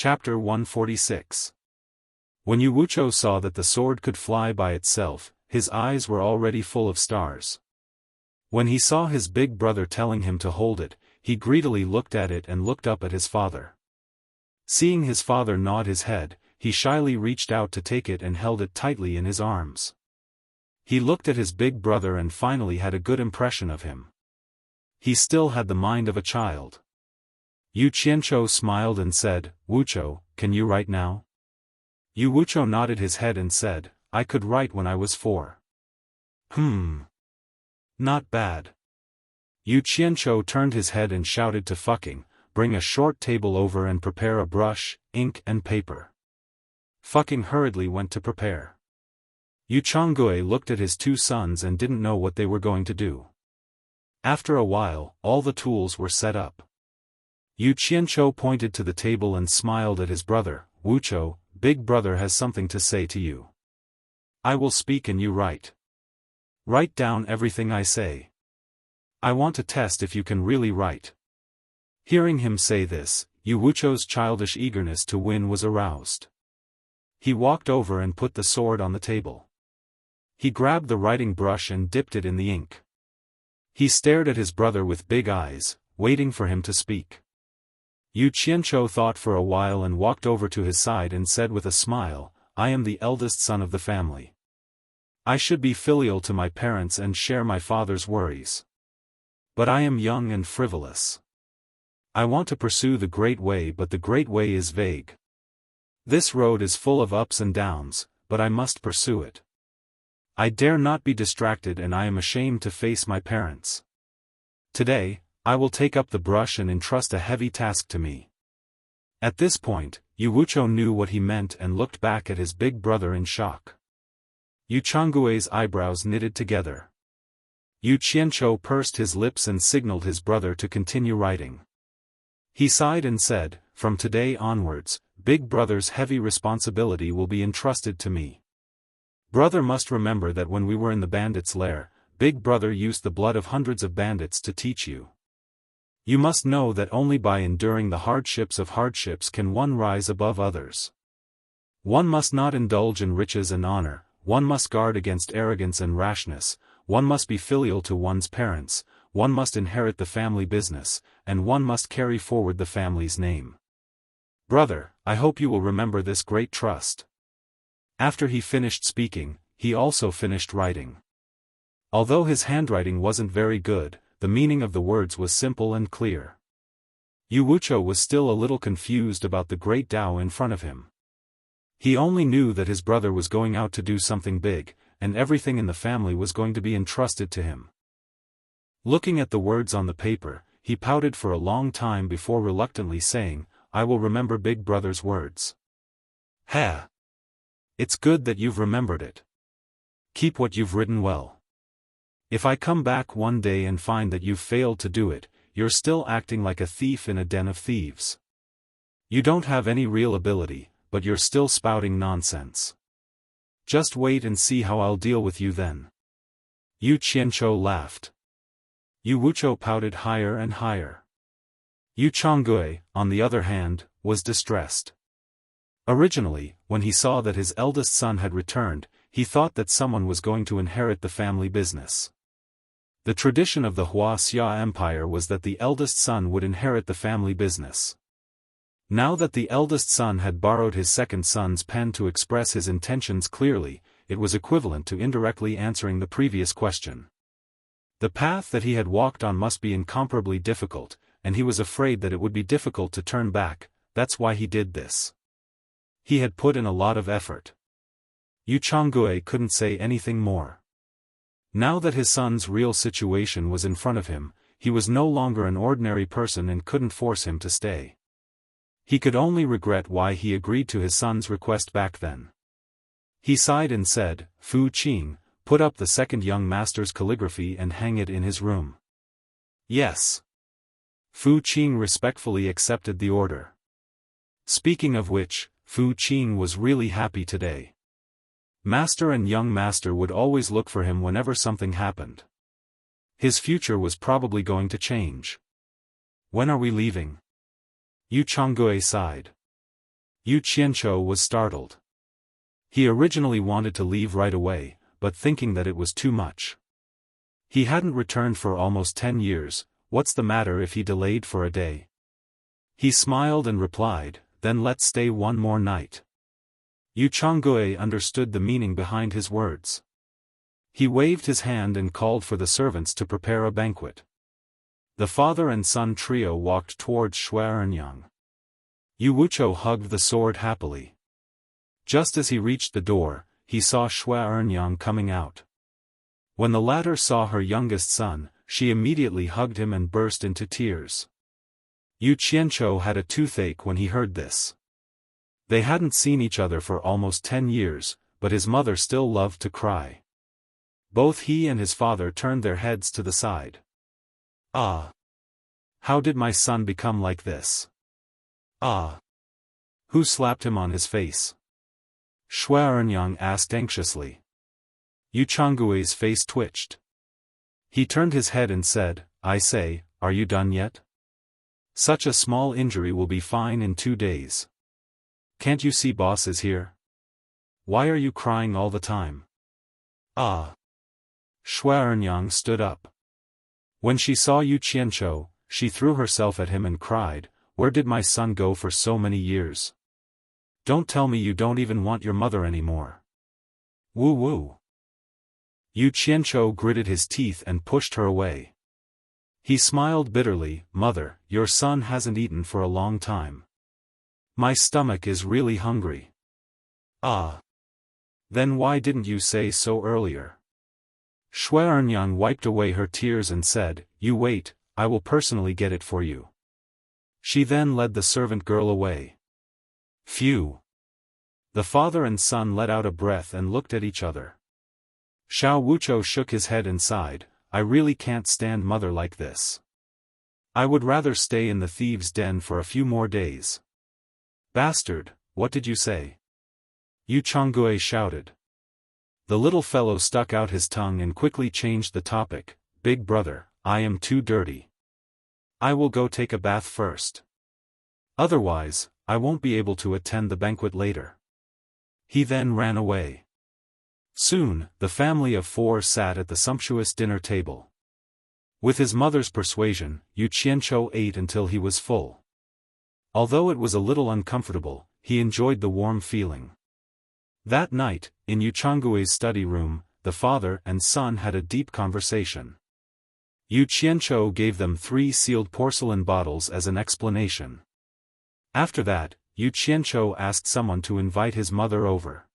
Chapter 146. When Wuxia saw that the sword could fly by itself, his eyes were already full of stars. When he saw his big brother telling him to hold it, he greedily looked at it and looked up at his father. Seeing his father nod his head, he shyly reached out to take it and held it tightly in his arms. He looked at his big brother and finally had a good impression of him. He still had the mind of a child. Wuxia smiled and said, "Wuxia, can you write now?" Wuxia nodded his head and said, "I could write when I was 4. Not bad." Wuxia turned his head and shouted to Fucking, "Bring a short table over and prepare a brush, ink and paper." Fucking hurriedly went to prepare. Wuchangui looked at his 2 sons and didn't know what they were going to do. After a while, all the tools were set up. Wuxia pointed to the table and smiled at his brother. "Wuxia, big brother has something to say to you. I will speak and you write. Write down everything I say. I want to test if you can really write." Hearing him say this, Wuxia's childish eagerness to win was aroused. He walked over and put the sword on the table. He grabbed the writing brush and dipped it in the ink. He stared at his brother with big eyes, waiting for him to speak. Wuxia thought for a while and walked over to his side and said with a smile, "I am the eldest son of the family. I should be filial to my parents and share my father's worries. But I am young and frivolous. I want to pursue the great way, but the great way is vague. This road is full of ups and downs, but I must pursue it. I dare not be distracted and I am ashamed to face my parents. Today, I will take up the brush and entrust a heavy task to me." At this point, Wuxia knew what he meant and looked back at his big brother in shock. Wuchangui's eyebrows knitted together. Wuxia pursed his lips and signaled his brother to continue writing. He sighed and said, "From today onwards, big brother's heavy responsibility will be entrusted to me. Brother must remember that when we were in the bandits' lair, big brother used the blood of hundreds of bandits to teach you. You must know that only by enduring the hardships of hardships can one rise above others. One must not indulge in riches and honor, one must guard against arrogance and rashness, one must be filial to one's parents, one must inherit the family business, and one must carry forward the family's name. Brother, I hope you will remember this great trust." After he finished speaking, he also finished writing. Although his handwriting wasn't very good, the meaning of the words was simple and clear. Wuxia was still a little confused about the great Tao in front of him. He only knew that his brother was going out to do something big, and everything in the family was going to be entrusted to him. Looking at the words on the paper, he pouted for a long time before reluctantly saying, "I will remember big brother's words." "Ha! It's good that you've remembered it. Keep what you've written well. If I come back one day and find that you've failed to do it, you're still acting like a thief in a den of thieves. You don't have any real ability, but you're still spouting nonsense. Just wait and see how I'll deal with you then." Wuxia laughed. Wuxia pouted higher and higher. Wuchangui, on the other hand, was distressed. Originally, when he saw that his eldest son had returned, he thought that someone was going to inherit the family business. The tradition of the Wuxia Empire was that the eldest son would inherit the family business. Now that the eldest son had borrowed his second son's pen to express his intentions clearly, it was equivalent to indirectly answering the previous question. The path that he had walked on must be incomparably difficult, and he was afraid that it would be difficult to turn back. That's why he did this. He had put in a lot of effort. Wuchangui couldn't say anything more. Now that his son's real situation was in front of him, he was no longer an ordinary person and couldn't force him to stay. He could only regret why he agreed to his son's request back then. He sighed and said, "Fu Qing, put up the second young master's calligraphy and hang it in his room." "Yes." Fu Qing respectfully accepted the order. Speaking of which, Fu Qing was really happy today. Master and young master would always look for him whenever something happened. His future was probably going to change. "When are we leaving?" Wuchangui sighed. Yu Qianqiu was startled. He originally wanted to leave right away, but thinking that it was too much. He hadn't returned for almost 10 years, what's the matter if he delayed for a day? He smiled and replied, then let's stay one more night. Yu Changui understood the meaning behind his words. He waved his hand and called for the servants to prepare a banquet. The father and son trio walked towards Shuaernyang. Yu Wuchou hugged the sword happily. Just as he reached the door, he saw Shuaernyang coming out. When the latter saw her youngest son, she immediately hugged him and burst into tears. Yu Qianqiu had a toothache when he heard this. They hadn't seen each other for almost 10 years, but his mother still loved to cry. Both he and his father turned their heads to the side. Ah! How did my son become like this? Ah! Who slapped him on his face? Shuaernyang asked anxiously. Yu Changgui's face twitched. He turned his head and said, I say, are you done yet? Such a small injury will be fine in 2 days. Can't you see boss is here? Why are you crying all the time? Ah! Shuaernyang stood up. When she saw Yu Qianqiu, she threw herself at him and cried, where did my son go for so many years? Don't tell me you don't even want your mother anymore. Woo woo. Yu Qianqiu gritted his teeth and pushed her away. He smiled bitterly, Mother, your son hasn't eaten for a long time. My stomach is really hungry. Ah. Then why didn't you say so earlier? Shuaernyang wiped away her tears and said, You wait, I will personally get it for you. She then led the servant girl away. Phew. The father and son let out a breath and looked at each other. Xiao Wuchou shook his head and sighed, I really can't stand mother like this. I would rather stay in the thieves' den for a few more days. Bastard, what did you say? Yu Changgui shouted. The little fellow stuck out his tongue and quickly changed the topic, Big brother, I am too dirty. I will go take a bath first. Otherwise, I won't be able to attend the banquet later. He then ran away. Soon, the family of 4 sat at the sumptuous dinner table. With his mother's persuasion, Yu Qianqiu ate until he was full. Although it was a little uncomfortable, he enjoyed the warm feeling. That night, in Yu Changgui's study room, the father and son had a deep conversation. Yu Qianqiu gave them 3 sealed porcelain bottles as an explanation. After that, Yu Qianqiu asked someone to invite his mother over.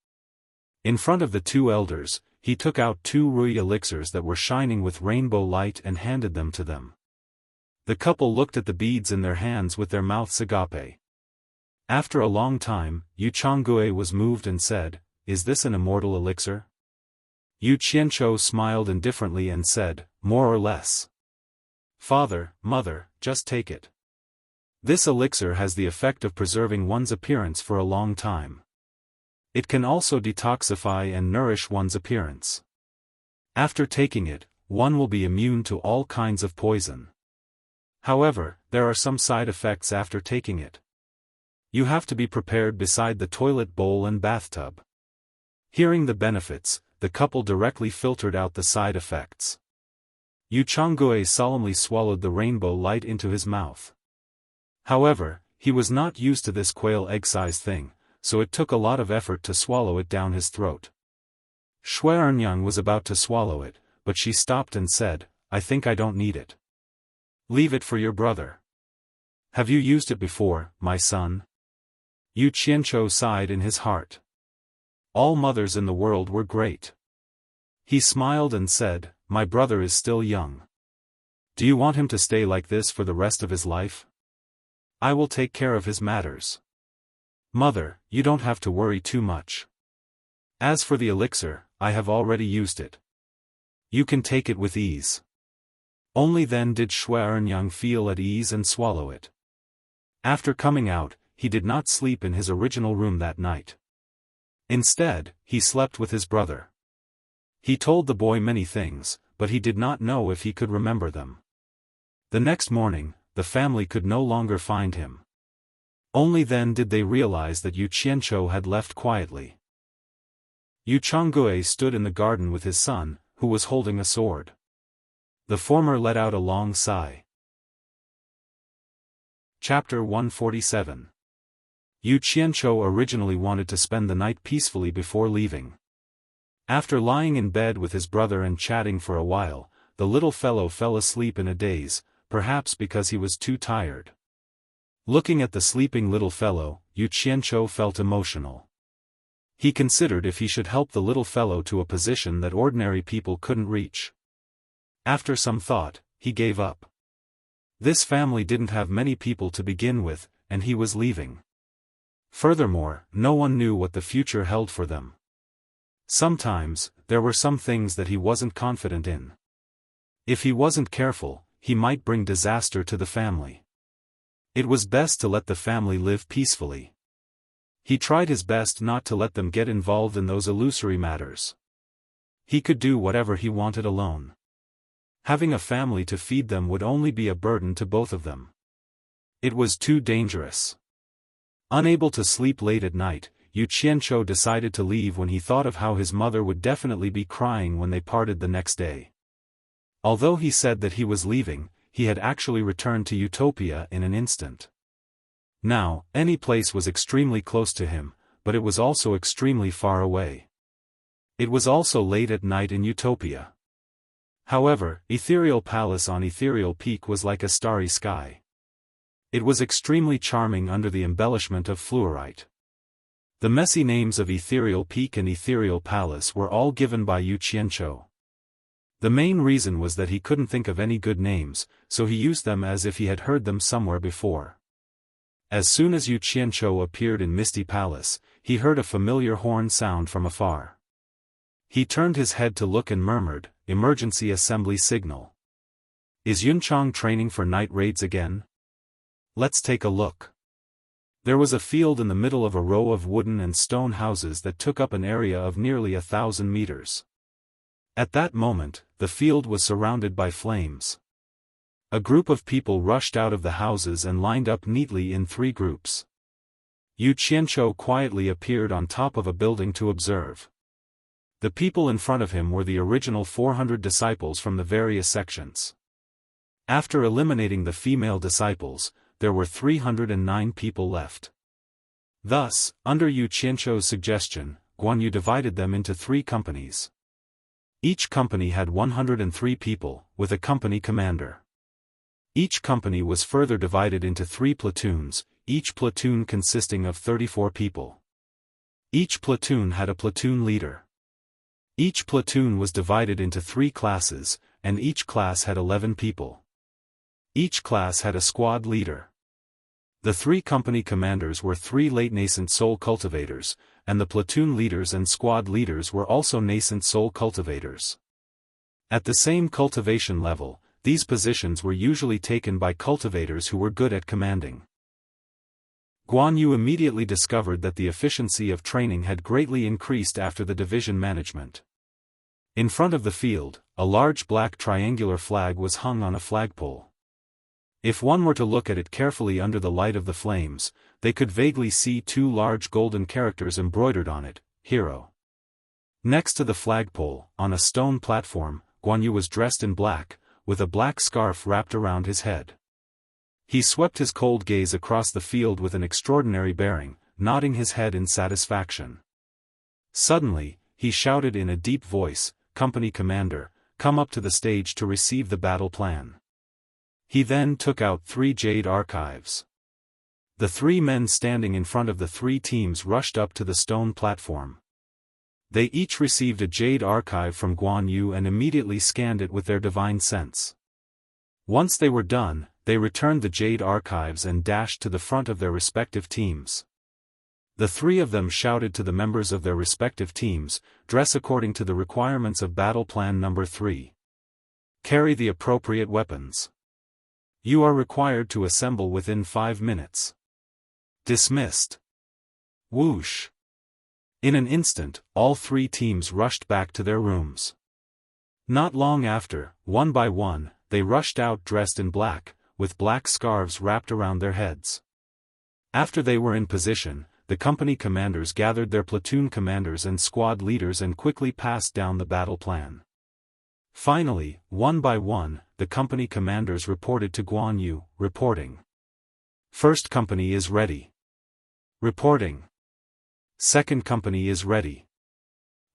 In front of the 2 elders, he took out 2 rui elixirs that were shining with rainbow light and handed them to them. The couple looked at the beads in their hands with their mouths agape. After a long time, Yu Changgui was moved and said, Is this an immortal elixir? Yu Qianqiu smiled indifferently and said, More or less. Father, mother, just take it. This elixir has the effect of preserving one's appearance for a long time. It can also detoxify and nourish one's appearance. After taking it, one will be immune to all kinds of poison. However, there are some side effects after taking it. You have to be prepared beside the toilet bowl and bathtub. Hearing the benefits, the couple directly filtered out the side effects. Yu Changgui solemnly swallowed the rainbow light into his mouth. However, he was not used to this quail egg-sized thing, so it took a lot of effort to swallow it down his throat. Shuaernyang was about to swallow it, but she stopped and said, I think I don't need it. Leave it for your brother. Have you used it before, my son? Yu Qianqiu sighed in his heart. All mothers in the world were great. He smiled and said, My brother is still young. Do you want him to stay like this for the rest of his life? I will take care of his matters. Mother, you don't have to worry too much. As for the elixir, I have already used it. You can take it with ease. Only then did Shuaernyang feel at ease and swallow it. After coming out, he did not sleep in his original room that night. Instead, he slept with his brother. He told the boy many things, but he did not know if he could remember them. The next morning, the family could no longer find him. Only then did they realize that Yu Qianchou had left quietly. Yu Changgue stood in the garden with his son, who was holding a sword. The former let out a long sigh. Chapter 147. Yu Qianchou originally wanted to spend the night peacefully before leaving. After lying in bed with his brother and chatting for a while, the little fellow fell asleep in a daze, perhaps because he was too tired. Looking at the sleeping little fellow, Yu Qianchou felt emotional. He considered if he should help the little fellow to a position that ordinary people couldn't reach. After some thought, he gave up. This family didn't have many people to begin with, and he was leaving. Furthermore, no one knew what the future held for them. Sometimes, there were some things that he wasn't confident in. If he wasn't careful, he might bring disaster to the family. It was best to let the family live peacefully. He tried his best not to let them get involved in those illusory matters. He could do whatever he wanted alone. Having a family to feed them would only be a burden to both of them. It was too dangerous. Unable to sleep late at night, Yu Qianchou decided to leave when he thought of how his mother would definitely be crying when they parted the next day. Although he said that he was leaving, he had actually returned to Utopia in an instant. Now, any place was extremely close to him, but it was also extremely far away. It was also late at night in Utopia. However, Ethereal Palace on Ethereal Peak was like a starry sky. It was extremely charming under the embellishment of fluorite. The messy names of Ethereal Peak and Ethereal Palace were all given by Yu Qianchou. The main reason was that he couldn't think of any good names, so he used them as if he had heard them somewhere before. As soon as Yu Qianchou appeared in Misty Palace, he heard a familiar horn sound from afar. He turned his head to look and murmured, "Emergency assembly signal. Is Yunchang training for night raids again? Let's take a look." There was a field in the middle of a row of wooden and stone houses that took up an area of nearly 1,000 meters. At that moment, the field was surrounded by flames. A group of people rushed out of the houses and lined up neatly in 3 groups. Yu Qianchou quietly appeared on top of a building to observe. The people in front of him were the original 400 disciples from the various sections. After eliminating the female disciples, there were 309 people left. Thus, under Yu Qianchou's suggestion, Guan Yu divided them into 3 companies. Each company had 103 people, with a company commander. Each company was further divided into 3 platoons, each platoon consisting of 34 people. Each platoon had a platoon leader. Each platoon was divided into 3 classes, and each class had 11 people. Each class had a squad leader. The 3 company commanders were 3 late nascent soul cultivators, and the platoon leaders and squad leaders were also nascent soul cultivators. At the same cultivation level, these positions were usually taken by cultivators who were good at commanding. Guan Yu immediately discovered that the efficiency of training had greatly increased after the division management. In front of the field, a large black triangular flag was hung on a flagpole. If one were to look at it carefully under the light of the flames, they could vaguely see 2 large golden characters embroidered on it, "Hero." Next to the flagpole, on a stone platform, Guan Yu was dressed in black, with a black scarf wrapped around his head. He swept his cold gaze across the field with an extraordinary bearing, nodding his head in satisfaction. Suddenly, he shouted in a deep voice, "Company commander, come up to the stage to receive the battle plan." He then took out 3 jade archives. The 3 men standing in front of the 3 teams rushed up to the stone platform. They each received a jade archive from Guan Yu and immediately scanned it with their divine sense. Once they were done, they returned the jade archives and dashed to the front of their respective teams. The 3 of them shouted to the members of their respective teams, "Dress according to the requirements of Battle Plan Number 3. Carry the appropriate weapons. You are required to assemble within 5 minutes. Dismissed." Whoosh! In an instant, all 3 teams rushed back to their rooms. Not long after, one by one, they rushed out dressed in black, with black scarves wrapped around their heads. After they were in position, the company commanders gathered their platoon commanders and squad leaders and quickly passed down the battle plan. Finally, one by one, the company commanders reported to Guan Yu, reporting. First company is ready. Reporting. Second company is ready.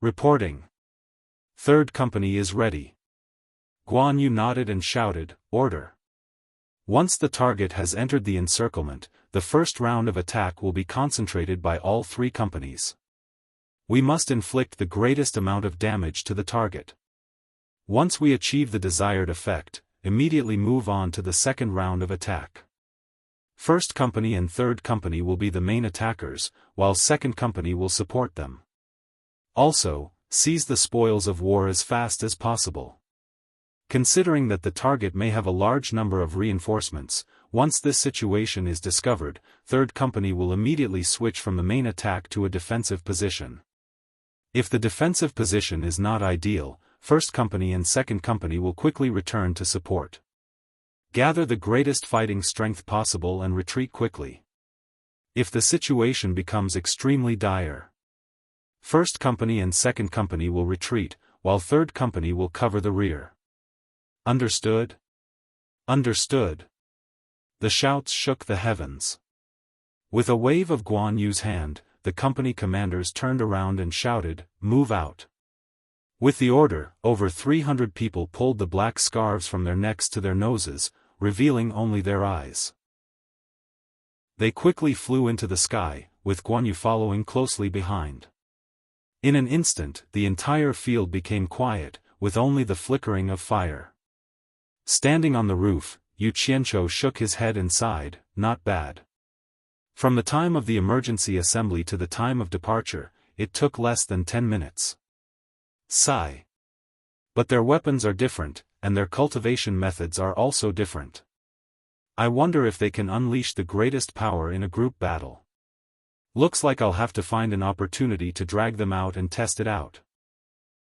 Reporting. Third company is ready. Guan Yu nodded and shouted, "Order." Once the target has entered the encirclement, the first round of attack will be concentrated by all three companies. We must inflict the greatest amount of damage to the target. Once we achieve the desired effect, immediately move on to the second round of attack. First company and third company will be the main attackers, while second company will support them. Also, seize the spoils of war as fast as possible. Considering that the target may have a large number of reinforcements, once this situation is discovered, third company will immediately switch from the main attack to a defensive position. If the defensive position is not ideal, first company and second company will quickly return to support. Gather the greatest fighting strength possible and retreat quickly. If the situation becomes extremely dire, first company and second company will retreat, while third company will cover the rear. Understood? Understood. The shouts shook the heavens. With a wave of Guan Yu's hand, the company commanders turned around and shouted, "Move out." With the order, over 300 people pulled the black scarves from their necks to their noses, revealing only their eyes. They quickly flew into the sky, with Guan Yu following closely behind. In an instant, the entire field became quiet, with only the flickering of fire. Standing on the roof, Yu Qianzhou shook his head and sighed, "Not bad." From the time of the emergency assembly to the time of departure, it took less than 10 minutes. Sigh. But their weapons are different, and their cultivation methods are also different. I wonder if they can unleash the greatest power in a group battle. Looks like I'll have to find an opportunity to drag them out and test it out.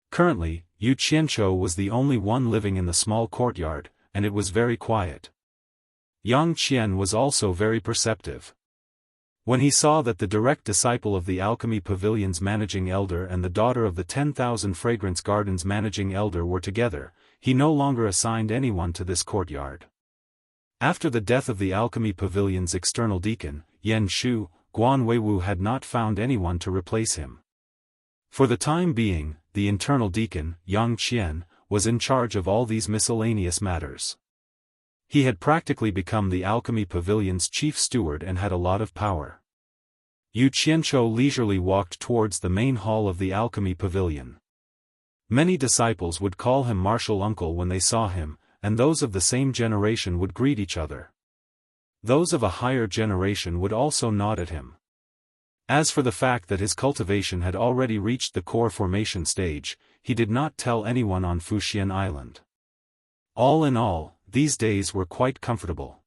Currently, Yu Qianzhou was the only one living in the small courtyard, and it was very quiet. Yang Qian was also very perceptive. When he saw that the direct disciple of the Alchemy Pavilion's managing elder and the daughter of the 10,000 Fragrance Gardens managing elder were together, he no longer assigned anyone to this courtyard. After the death of the Alchemy Pavilion's external deacon, Yan Shu, Guan Weiwu had not found anyone to replace him. For the time being, the internal deacon, Yang Qian, was in charge of all these miscellaneous matters. He had practically become the Alchemy Pavilion's chief steward and had a lot of power. Yu Qianzhou leisurely walked towards the main hall of the Alchemy Pavilion. Many disciples would call him martial uncle when they saw him, and those of the same generation would greet each other. Those of a higher generation would also nod at him. As for the fact that his cultivation had already reached the core formation stage, he did not tell anyone on Fuxian Island. All in all, these days were quite comfortable.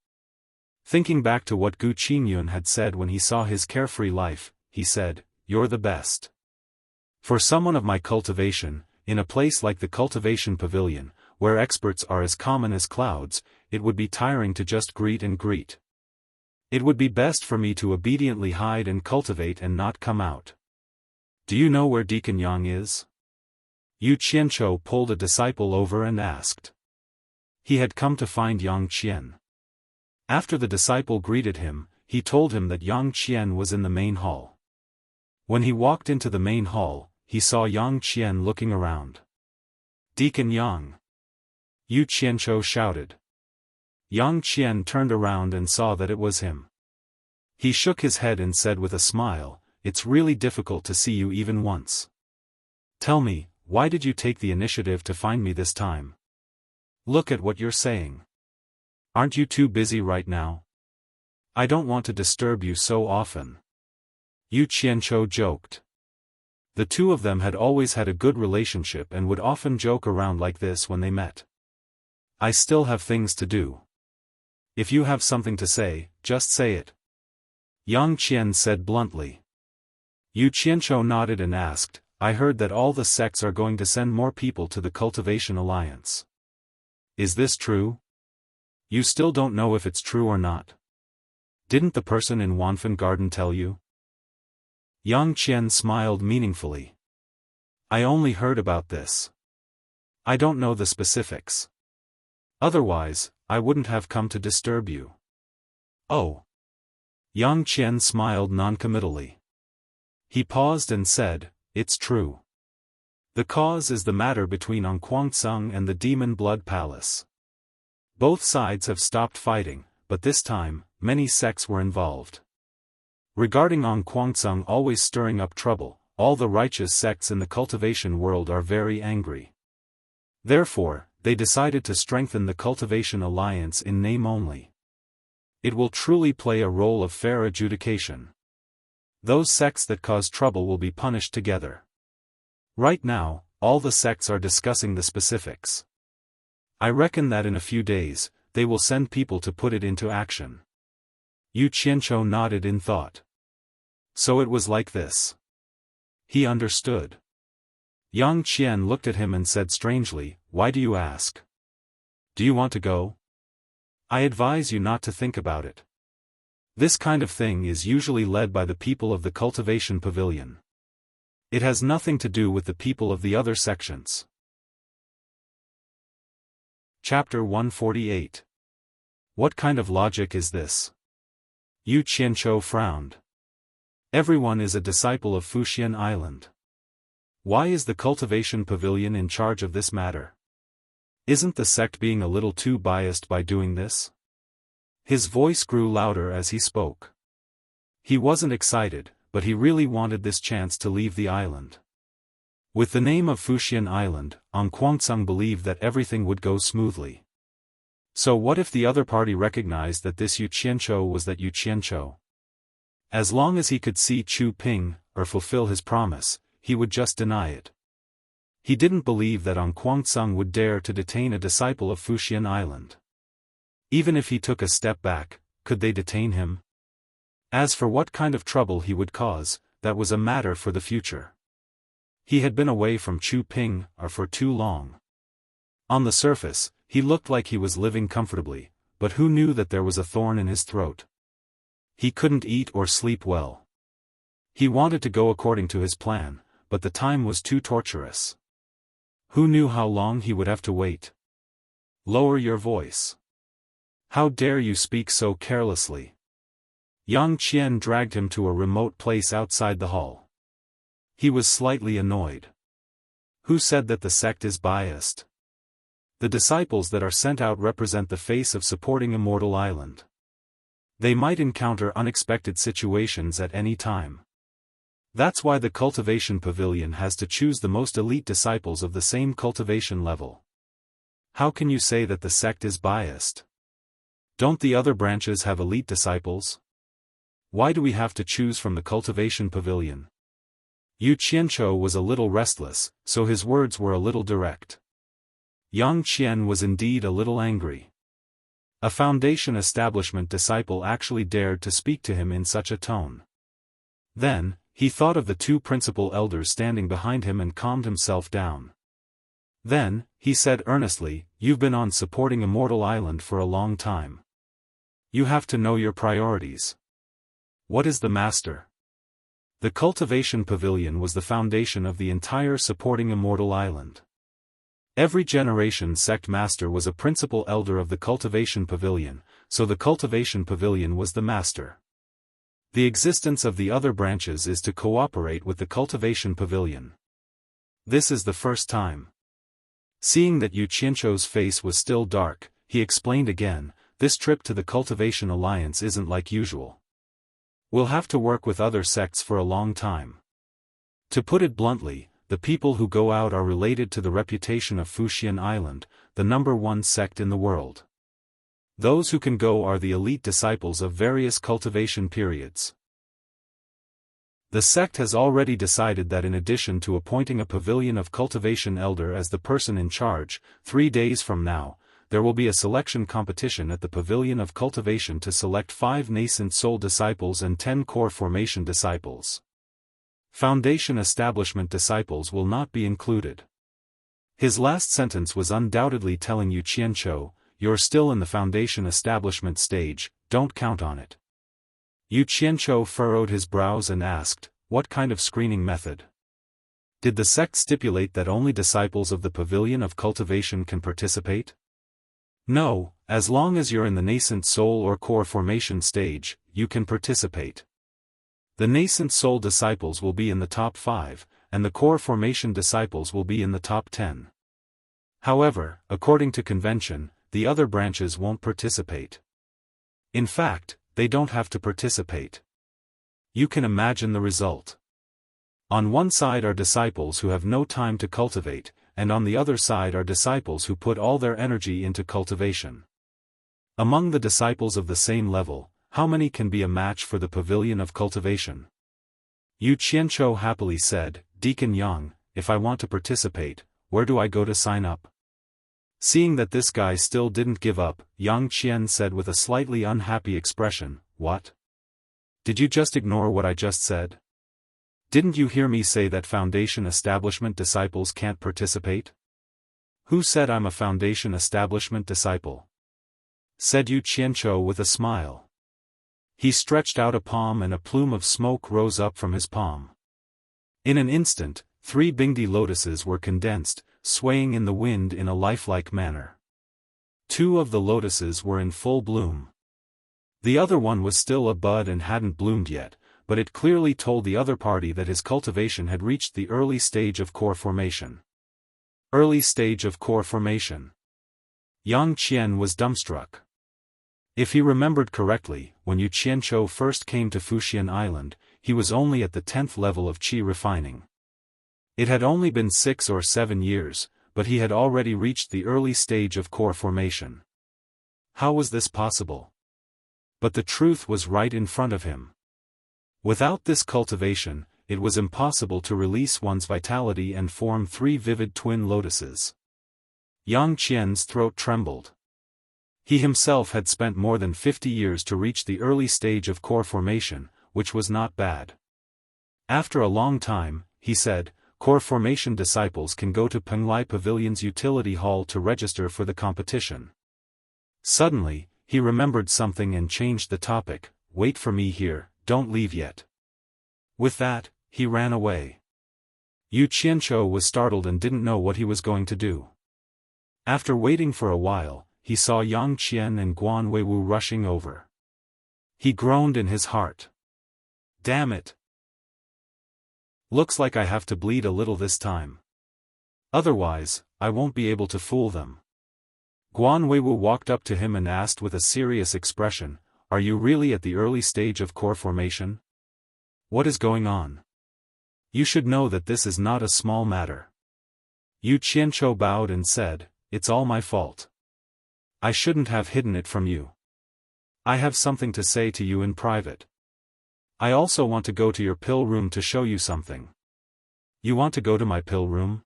Thinking back to what Gu Qingyun had said when he saw his carefree life, he said, "You're the best." For someone of my cultivation, in a place like the Cultivation Pavilion, where experts are as common as clouds, it would be tiring to just greet and greet. It would be best for me to obediently hide and cultivate and not come out. Do you know where Deacon Yang is? Yu Qianzhou pulled a disciple over and asked. He had come to find Yang Qian. After the disciple greeted him, he told him that Yang Qian was in the main hall. When he walked into the main hall, he saw Yang Qian looking around. "Deacon Yang!" Yu Qianzhou shouted. Yang Qian turned around and saw that it was him. He shook his head and said with a smile, "It's really difficult to see you even once. Tell me, why did you take the initiative to find me this time? Look at what you're saying. Aren't you too busy right now? I don't want to disturb you so often." Yu Qianzhou joked. The two of them had always had a good relationship and would often joke around like this when they met. "I still have things to do. If you have something to say, just say it," Yang Qian said bluntly. Yu Qianzhou nodded and asked, "I heard that all the sects are going to send more people to the Cultivation Alliance. Is this true? You still don't know if it's true or not?" Didn't the person in Wanfan Garden tell you? Yang Qian smiled meaningfully. I only heard about this. I don't know the specifics. Otherwise, I wouldn't have come to disturb you. Oh. Yang Qian smiled noncommittally. He paused and said, it's true. The cause is the matter between Onquangsung and the Demon Blood Palace. Both sides have stopped fighting, but this time, many sects were involved. Regarding Onquangsung always stirring up trouble, all the righteous sects in the cultivation world are very angry. Therefore, they decided to strengthen the cultivation alliance in name only. It will truly play a role of fair adjudication. Those sects that cause trouble will be punished together. Right now, all the sects are discussing the specifics. I reckon that in a few days, they will send people to put it into action. Yu Qianzhou nodded in thought. So it was like this. He understood. Yang Qian looked at him and said strangely, why do you ask? Do you want to go? I advise you not to think about it. This kind of thing is usually led by the people of the cultivation pavilion. It has nothing to do with the people of the other sections. Chapter 148. What kind of logic is this? Yu Qianzhou frowned. Everyone is a disciple of Fuxian Island. Why is the cultivation pavilion in charge of this matter? Isn't the sect being a little too biased by doing this? His voice grew louder as he spoke. He wasn't excited, but he really wanted this chance to leave the island. With the name of Fuxian Island, Onquangsung believed that everything would go smoothly. So what if the other party recognized that this Yu Qianzhou was that Yu Qianzhou? As long as he could see Chu Ping, or fulfill his promise, he would just deny it. He didn't believe that Onquangsung would dare to detain a disciple of Fuxian Island. Even if he took a step back, could they detain him? As for what kind of trouble he would cause, that was a matter for the future. He had been away from Chu Ping, for too long. On the surface, he looked like he was living comfortably, but who knew that there was a thorn in his throat? He couldn't eat or sleep well. He wanted to go according to his plan, but the time was too torturous. Who knew how long he would have to wait? Lower your voice. How dare you speak so carelessly? Yang Qian dragged him to a remote place outside the hall. He was slightly annoyed. Who said that the sect is biased? The disciples that are sent out represent the face of supporting Immortal Island. They might encounter unexpected situations at any time. That's why the cultivation pavilion has to choose the most elite disciples of the same cultivation level. How can you say that the sect is biased? Don't the other branches have elite disciples? Why do we have to choose from the cultivation pavilion? Yu Qianzhou was a little restless, so his words were a little direct. Yang Qian was indeed a little angry. A foundation establishment disciple actually dared to speak to him in such a tone. Then, he thought of the two principal elders standing behind him and calmed himself down. Then, he said earnestly, you've been on supporting Immortal Island for a long time. You have to know your priorities. What is the master? The cultivation pavilion was the foundation of the entire supporting Immortal Island. Every generation sect master was a principal elder of the cultivation pavilion, so the cultivation pavilion was the master. The existence of the other branches is to cooperate with the cultivation pavilion. This is the first time. Seeing that Yu Qianzhou's face was still dark, he explained again, this trip to the cultivation alliance isn't like usual. We'll have to work with other sects for a long time. To put it bluntly, the people who go out are related to the reputation of Fuxian Island, the #1 sect in the world. Those who can go are the elite disciples of various cultivation periods. The sect has already decided that in addition to appointing a pavilion of cultivation elder as the person in charge, 3 days from now, there will be a selection competition at the pavilion of cultivation to select 5 nascent soul disciples and 10 core formation disciples. Foundation establishment disciples will not be included. His last sentence was undoubtedly telling Yu Qianzhou, you're still in the foundation establishment stage, don't count on it. Yu Qianzhou furrowed his brows and asked, what kind of screening method? Did the sect stipulate that only disciples of the Pavilion of Cultivation can participate? No, as long as you're in the nascent soul or core formation stage, you can participate. The nascent soul disciples will be in the top 5, and the core formation disciples will be in the top 10. However, according to convention, the other branches won't participate. In fact, they don't have to participate. You can imagine the result. On one side are disciples who have no time to cultivate, and on the other side are disciples who put all their energy into cultivation. Among the disciples of the same level, how many can be a match for the Pavilion of Cultivation? Yu Qianzhou happily said, Deacon Yang, if I want to participate, where do I go to sign up? Seeing that this guy still didn't give up, Yang Qian said with a slightly unhappy expression, what? Did you just ignore what I just said? Didn't you hear me say that Foundation Establishment disciples can't participate? Who said I'm a Foundation Establishment disciple? Said Yu Qianzhou with a smile. He stretched out a palm and a plume of smoke rose up from his palm. In an instant, 3 Bingdi lotuses were condensed, swaying in the wind in a lifelike manner. 2 of the lotuses were in full bloom. The other one was still a bud and hadn't bloomed yet, but it clearly told the other party that his cultivation had reached the early stage of core formation. Early stage of core formation. Yang Qian was dumbstruck. If he remembered correctly, when Yu Qianzhou first came to Fuxian Island, he was only at the 10th level of qi refining. It had only been 6 or 7 years, but he had already reached the early stage of core formation. How was this possible? But the truth was right in front of him. Without this cultivation, it was impossible to release one's vitality and form 3 vivid twin lotuses. Yang Qian's throat trembled. He himself had spent more than 50 years to reach the early stage of core formation, which was not bad. After a long time, he said, core formation disciples can go to Penglai Pavilion's utility hall to register for the competition. Suddenly, he remembered something and changed the topic, wait for me here, don't leave yet. With that, he ran away. Yu Qianzhou was startled and didn't know what he was going to do. After waiting for a while, he saw Yang Qian and Guan Weiwu rushing over. He groaned in his heart. Damn it! Looks like I have to bleed a little this time. Otherwise, I won't be able to fool them. Guan Weiwu walked up to him and asked with a serious expression, are you really at the early stage of core formation? What is going on? You should know that this is not a small matter. Yu Qianzhou bowed and said, it's all my fault. I shouldn't have hidden it from you. I have something to say to you in private. I also want to go to your pill room to show you something. You want to go to my pill room?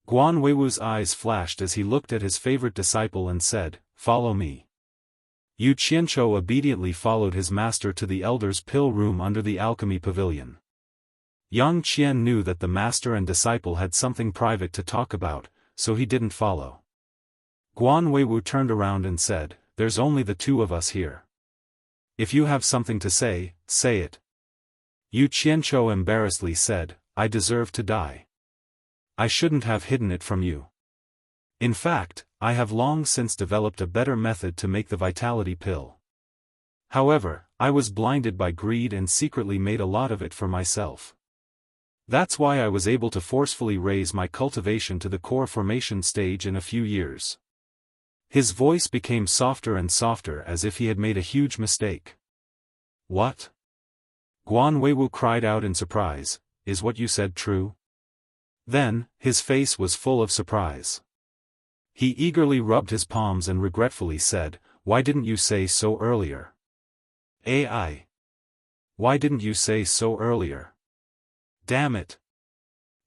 Guan Weiwu's eyes flashed as he looked at his favorite disciple and said, follow me. Yu Qianzhou obediently followed his master to the elder's pill room under the alchemy pavilion. Yang Qian knew that the master and disciple had something private to talk about, so he didn't follow. Guan Weiwu turned around and said, there's only the 2 of us here. If you have something to say, say it. Yu Qianzhou embarrassedly said, I deserve to die. I shouldn't have hidden it from you. In fact, I have long since developed a better method to make the vitality pill. However, I was blinded by greed and secretly made a lot of it for myself. That's why I was able to forcefully raise my cultivation to the core formation stage in a few years. His voice became softer and softer as if he had made a huge mistake. What? Guan Weiwu cried out in surprise, is what you said true? Then, his face was full of surprise. He eagerly rubbed his palms and regretfully said, why didn't you say so earlier? AI. Why didn't you say so earlier? Damn it.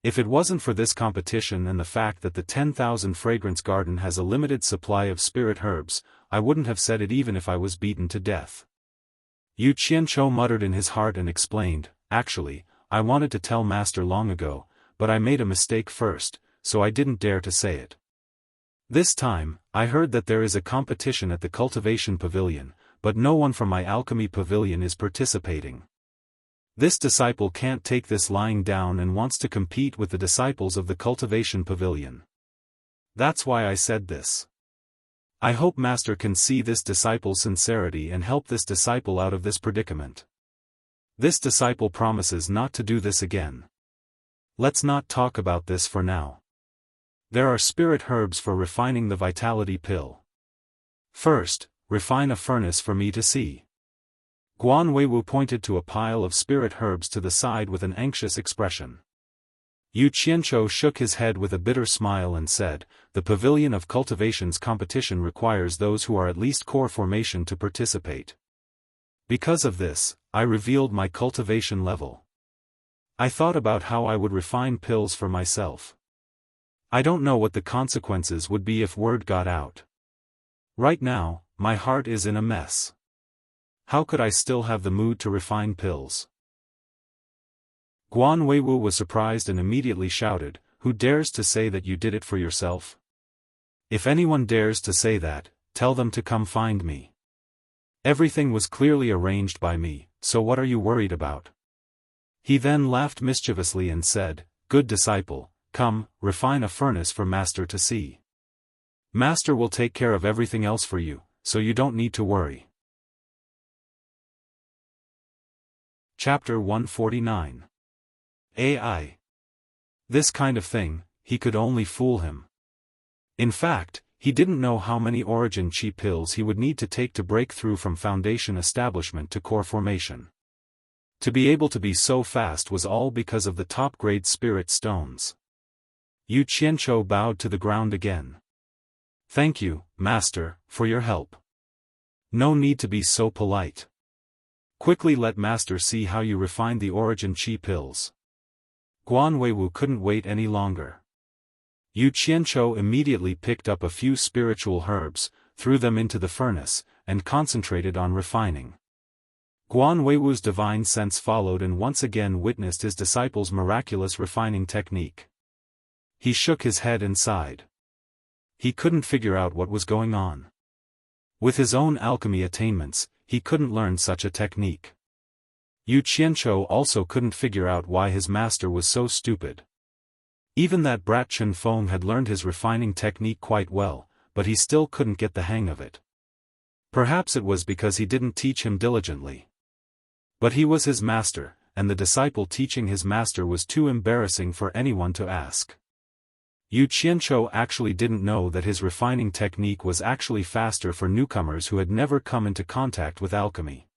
If it wasn't for this competition and the fact that the 10,000 Fragrance Garden has a limited supply of spirit herbs, I wouldn't have said it even if I was beaten to death. Yu Qianzhou muttered in his heart and explained, actually, I wanted to tell Master long ago, but I made a mistake first, so I didn't dare to say it. This time, I heard that there is a competition at the Cultivation Pavilion, but no one from my alchemy pavilion is participating. This disciple can't take this lying down and wants to compete with the disciples of the cultivation pavilion. That's why I said this. I hope Master can see this disciple's sincerity and help this disciple out of this predicament. This disciple promises not to do this again. Let's not talk about this for now. There are spirit herbs for refining the vitality pill. First, refine a furnace for me to see. Guan Weiwu pointed to a pile of spirit herbs to the side with an anxious expression. Yu Qianzhou shook his head with a bitter smile and said, "The Pavilion of Cultivation's competition requires those who are at least core formation to participate. Because of this, I revealed my cultivation level. I thought about how I would refine pills for myself. I don't know what the consequences would be if word got out. Right now, my heart is in a mess. How could I still have the mood to refine pills?" Guan Weiwu was surprised and immediately shouted, "Who dares to say that you did it for yourself? If anyone dares to say that, tell them to come find me. Everything was clearly arranged by me, so what are you worried about?" He then laughed mischievously and said, "Good disciple, come, refine a furnace for Master to see. Master will take care of everything else for you, so you don't need to worry." Chapter 149. AI. This kind of thing, he could only fool him. In fact, he didn't know how many origin chi pills he would need to take to break through from foundation establishment to core formation. To be able to be so fast was all because of the top-grade spirit stones. Yu Qianzhou bowed to the ground again. "Thank you, Master, for your help. No need to be so polite. Quickly let Master see how you refine the origin chi pills." Guan Weiwu couldn't wait any longer. Yu Qianzhou immediately picked up a few spiritual herbs, threw them into the furnace, and concentrated on refining. Guan Weiwu's divine sense followed and once again witnessed his disciple's miraculous refining technique. He shook his head and sighed. He couldn't figure out what was going on. With his own alchemy attainments, he couldn't learn such a technique. Yu Qianzhou also couldn't figure out why his master was so stupid. Even that brat Chen Feng had learned his refining technique quite well, but he still couldn't get the hang of it. Perhaps it was because he didn't teach him diligently. But he was his master, and the disciple teaching his master was too embarrassing for anyone to ask. Yu Qianzhou actually didn't know that his refining technique was actually faster for newcomers who had never come into contact with alchemy.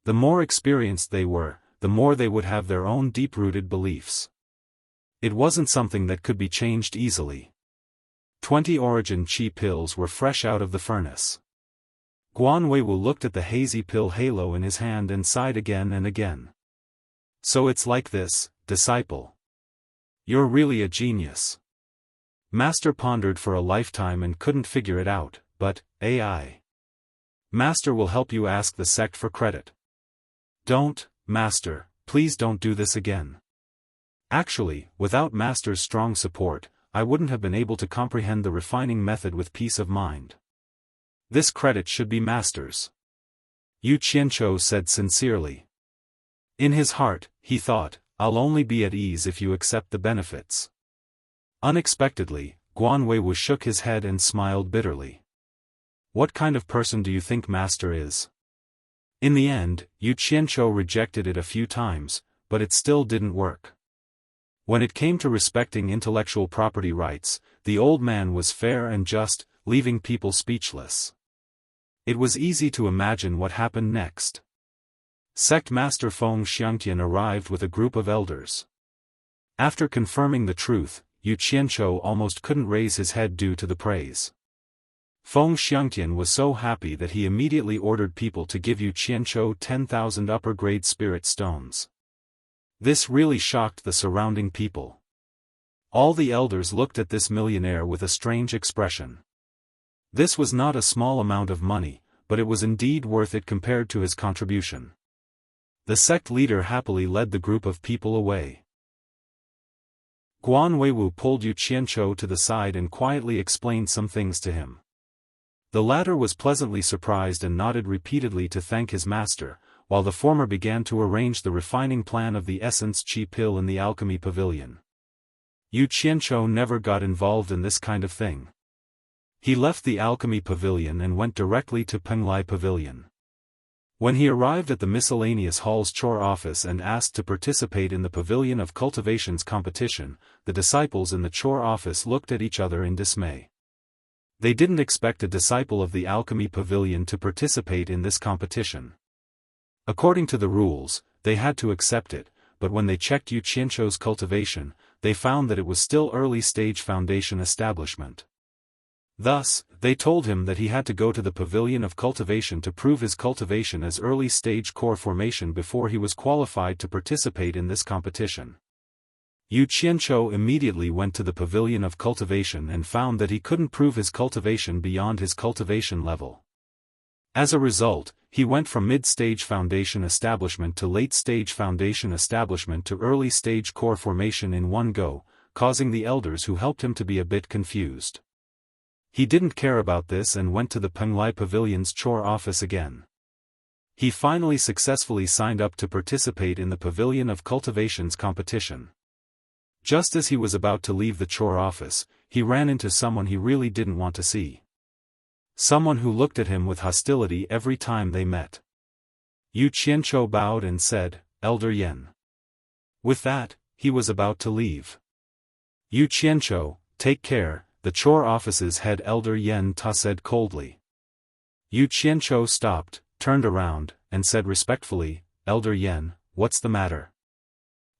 The more experienced they were, the more they would have their own deep-rooted beliefs. It wasn't something that could be changed easily. 20 origin chi pills were fresh out of the furnace. Guan Weiwu looked at the hazy pill halo in his hand and sighed again and again. "So it's like this, disciple. You're really a genius." Master pondered for a lifetime and couldn't figure it out, but, AI. Master will help you ask the sect for credit. Don't, Master, please don't do this again. Actually, without Master's strong support, I wouldn't have been able to comprehend the refining method with peace of mind. This credit should be Master's. Yu Qianzhou said sincerely. In his heart, he thought, I'll only be at ease if you accept the benefits. Unexpectedly, Guan Weiwu shook his head and smiled bitterly. What kind of person do you think Master is? In the end, Yu Qianzhou rejected it a few times, but it still didn't work. When it came to respecting intellectual property rights, the old man was fair and just, leaving people speechless. It was easy to imagine what happened next. Sect Master Feng Xiangtian arrived with a group of elders. After confirming the truth, Yu Qianzhou almost couldn't raise his head due to the praise. Feng Xiangtian was so happy that he immediately ordered people to give Yu Qianzhou 10,000 upper-grade spirit stones. This really shocked the surrounding people. All the elders looked at this millionaire with a strange expression. This was not a small amount of money, but it was indeed worth it compared to his contribution. The sect leader happily led the group of people away. Guan Weiwu pulled Yu Qianzhou to the side and quietly explained some things to him. The latter was pleasantly surprised and nodded repeatedly to thank his master, while the former began to arrange the refining plan of the essence chi pill in the alchemy pavilion. Yu Qianzhou never got involved in this kind of thing. He left the alchemy pavilion and went directly to Penglai pavilion. When he arrived at the miscellaneous hall's chore office and asked to participate in the pavilion of cultivations competition, the disciples in the chore office looked at each other in dismay. They didn't expect a disciple of the alchemy pavilion to participate in this competition. According to the rules, they had to accept it, but when they checked Yu Qianzhou's cultivation, they found that it was still early-stage foundation establishment. Thus, they told him that he had to go to the pavilion of cultivation to prove his cultivation as early-stage core formation before he was qualified to participate in this competition. Yu Qianzhou immediately went to the pavilion of cultivation and found that he couldn't prove his cultivation beyond his cultivation level. As a result, he went from mid-stage foundation establishment to late-stage foundation establishment to early-stage core formation in one go, causing the elders who helped him to be a bit confused. He didn't care about this and went to the Penglai Pavilion's chore office again. He finally successfully signed up to participate in the Pavilion of Cultivation's competition. Just as he was about to leave the chore office, he ran into someone he really didn't want to see. Someone who looked at him with hostility every time they met. Yu Qianzhou bowed and said, "Elder Yan." With that, he was about to leave. "Yu Qianzhou, take care," the chore office's head Elder Yan Ta said coldly. Yu Qianzhou stopped, turned around, and said respectfully, "Elder Yan, what's the matter?"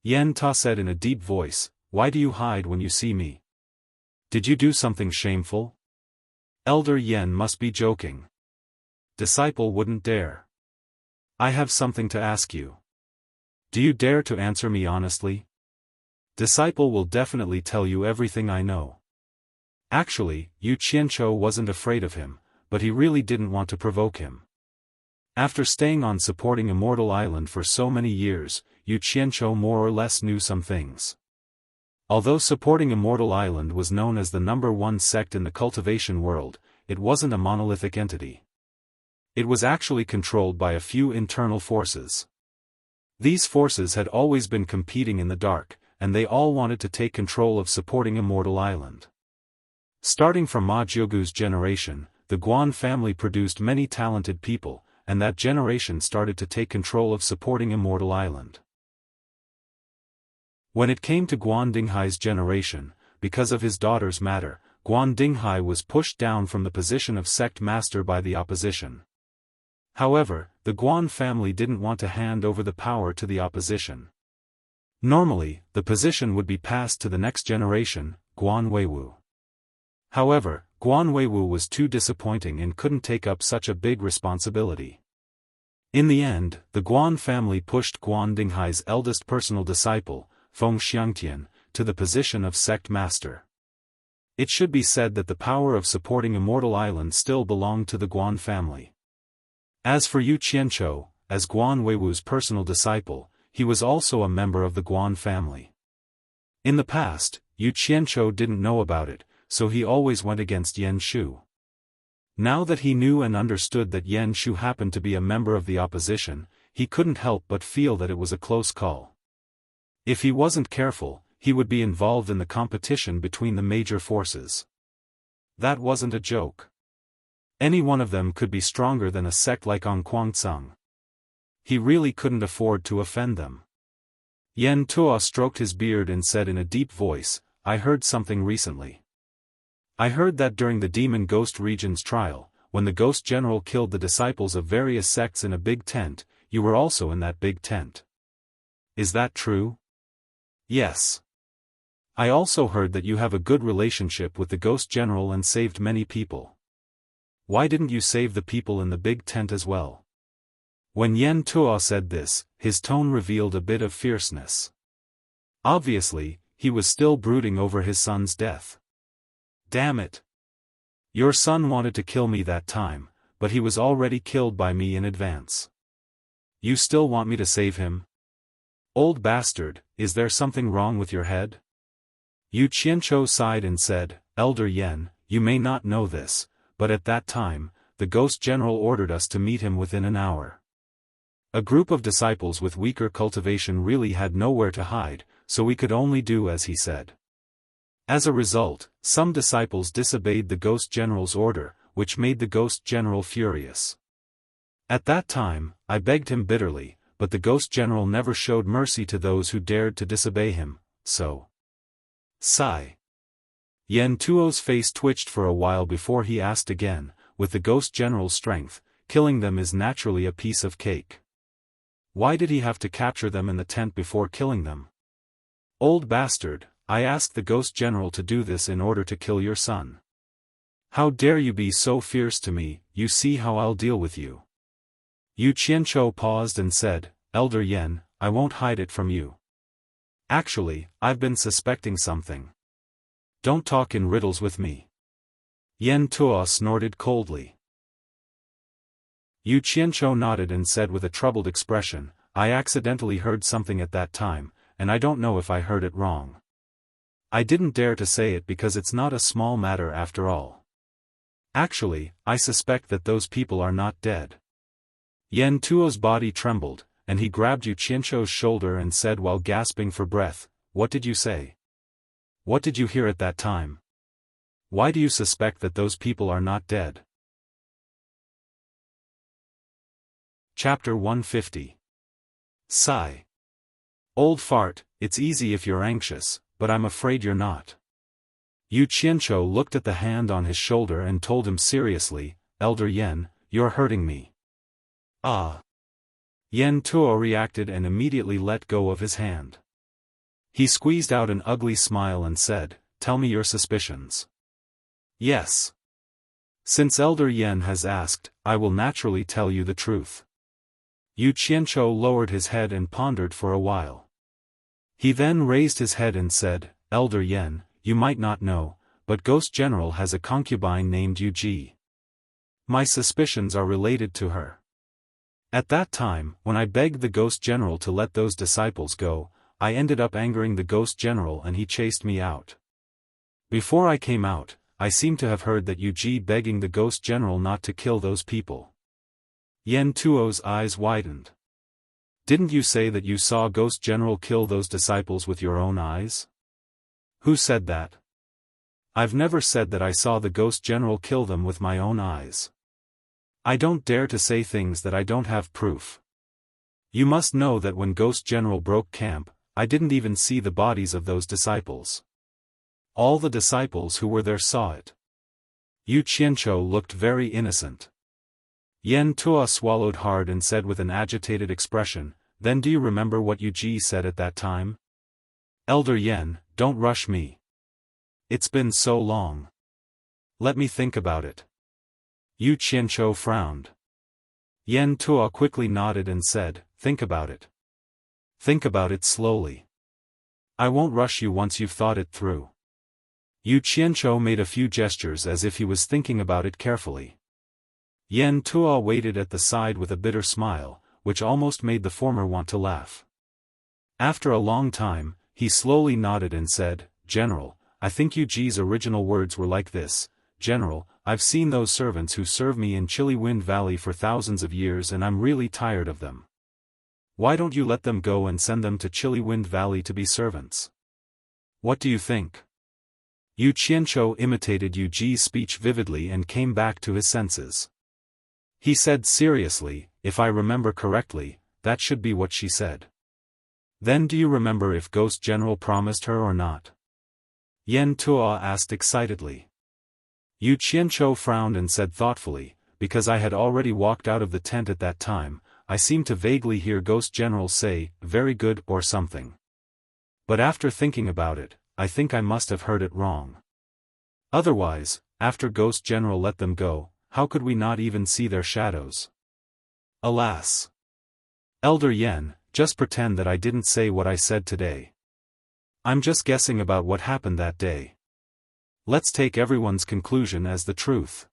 Yan Ta said in a deep voice, "Why do you hide when you see me? Did you do something shameful?" Elder Yan must be joking. Disciple wouldn't dare. "I have something to ask you. Do you dare to answer me honestly?" Disciple will definitely tell you everything I know. Actually, Yu Qianzhou wasn't afraid of him, but he really didn't want to provoke him. After staying on supporting Immortal Island for so many years, Yu Qianzhou more or less knew some things. Although supporting Immortal Island was known as the #1 sect in the cultivation world, it wasn't a monolithic entity. It was actually controlled by a few internal forces. These forces had always been competing in the dark, and they all wanted to take control of supporting Immortal Island. Starting from Ma Jiugu's generation, the Guan family produced many talented people, and that generation started to take control of supporting Immortal Island. When it came to Guan Dinghai's generation, because of his daughter's matter, Guan Dinghai was pushed down from the position of sect master by the opposition. However, the Guan family didn't want to hand over the power to the opposition. Normally, the position would be passed to the next generation, Guan Weiwu. However, Guan Weiwu was too disappointing and couldn't take up such a big responsibility. In the end, the Guan family pushed Guan Dinghai's eldest personal disciple, Feng Xiangtian, to the position of sect master. It should be said that the power of supporting Immortal Island still belonged to the Guan family. As for Yu Qianzhou, as Guan Weiwu's personal disciple, he was also a member of the Guan family. In the past, Yu Qianzhou didn't know about it, so he always went against Yan Shu. Now that he knew and understood that Yan Shu happened to be a member of the opposition, he couldn't help but feel that it was a close call. If he wasn't careful, he would be involved in the competition between the major forces. That wasn't a joke. Any one of them could be stronger than a sect like Onquangcang. He really couldn't afford to offend them. Yan Tuo stroked his beard and said in a deep voice, "I heard something recently. I heard that during the Demon Ghost Region's trial, when the Ghost General killed the disciples of various sects in a big tent, you were also in that big tent. Is that true?" "Yes. I also heard that you have a good relationship with the Ghost General and saved many people. Why didn't you save the people in the big tent as well?" When Yan Tuo said this, his tone revealed a bit of fierceness. Obviously, he was still brooding over his son's death. "Damn it. Your son wanted to kill me that time, but he was already killed by me in advance. You still want me to save him? Old bastard, is there something wrong with your head?" Yu Qianzhou sighed and said, "Elder Yan, you may not know this, but at that time, the ghost general ordered us to meet him within an hour. A group of disciples with weaker cultivation really had nowhere to hide, so we could only do as he said. As a result, some disciples disobeyed the ghost general's order, which made the ghost general furious. At that time, I begged him bitterly, but the ghost general never showed mercy to those who dared to disobey him, so. Sigh. Yen Tuo's face twitched for a while before he asked again, with the ghost general's strength, killing them is naturally a piece of cake. Why did he have to capture them in the tent before killing them? Old bastard, I asked the ghost general to do this in order to kill your son. How dare you be so fierce to me, you see how I'll deal with you. Yu Qianzhou paused and said, Elder Yen, I won't hide it from you. Actually, I've been suspecting something. Don't talk in riddles with me. Yen Tuo snorted coldly. Yu Qianzhou nodded and said with a troubled expression, I accidentally heard something at that time, and I don't know if I heard it wrong. I didn't dare to say it because it's not a small matter after all. Actually, I suspect that those people are not dead. Yen Tuo's body trembled, and he grabbed Yu Qianzhou's shoulder and said while gasping for breath, What did you say? What did you hear at that time? Why do you suspect that those people are not dead? Chapter 150. Sigh. Old fart, it's easy if you're anxious, but I'm afraid you're not. Yu Qianzhou looked at the hand on his shoulder and told him seriously, Elder Yen, you're hurting me. Ah. Yen Tuo reacted and immediately let go of his hand. He squeezed out an ugly smile and said, Tell me your suspicions. Yes. Since Elder Yen has asked, I will naturally tell you the truth. Yu Qianzhou lowered his head and pondered for a while. He then raised his head and said, Elder Yen, you might not know, but Ghost General has a concubine named Yu Ji. My suspicions are related to her. At that time, when I begged the Ghost General to let those disciples go, I ended up angering the Ghost General and he chased me out. Before I came out, I seem to have heard that Yu Ji begging the Ghost General not to kill those people. Yen Tuo's eyes widened. Didn't you say that you saw Ghost General kill those disciples with your own eyes? Who said that? I've never said that I saw the Ghost General kill them with my own eyes. I don't dare to say things that I don't have proof. You must know that when Ghost General broke camp, I didn't even see the bodies of those disciples. All the disciples who were there saw it. Yu Qianzhou looked very innocent. Yen Tuo swallowed hard and said with an agitated expression, Then do you remember what Yu Ji said at that time? Elder Yen, don't rush me. It's been so long. Let me think about it. Yu Qianzhou frowned. Yen Tuo quickly nodded and said, Think about it. Think about it slowly. I won't rush you once you've thought it through. Yu Qianzhou made a few gestures as if he was thinking about it carefully. Yen Tuo waited at the side with a bitter smile, which almost made the former want to laugh. After a long time, he slowly nodded and said, General, I think Yu Ji's original words were like this, General, I've seen those servants who serve me in Chilly Wind Valley for thousands of years and I'm really tired of them. Why don't you let them go and send them to Chilly Wind Valley to be servants? What do you think? Yu Qianzhou imitated Yu Ji's speech vividly and came back to his senses. He said seriously, if I remember correctly, that should be what she said. Then do you remember if Ghost General promised her or not? Yen Tuo asked excitedly. Yu Qianzhou frowned and said thoughtfully, because I had already walked out of the tent at that time, I seemed to vaguely hear Ghost General say, very good or something. But after thinking about it, I think I must have heard it wrong. Otherwise, after Ghost General let them go, how could we not even see their shadows? Alas! Elder Yen, just pretend that I didn't say what I said today. I'm just guessing about what happened that day. Let's take everyone's conclusion as the truth.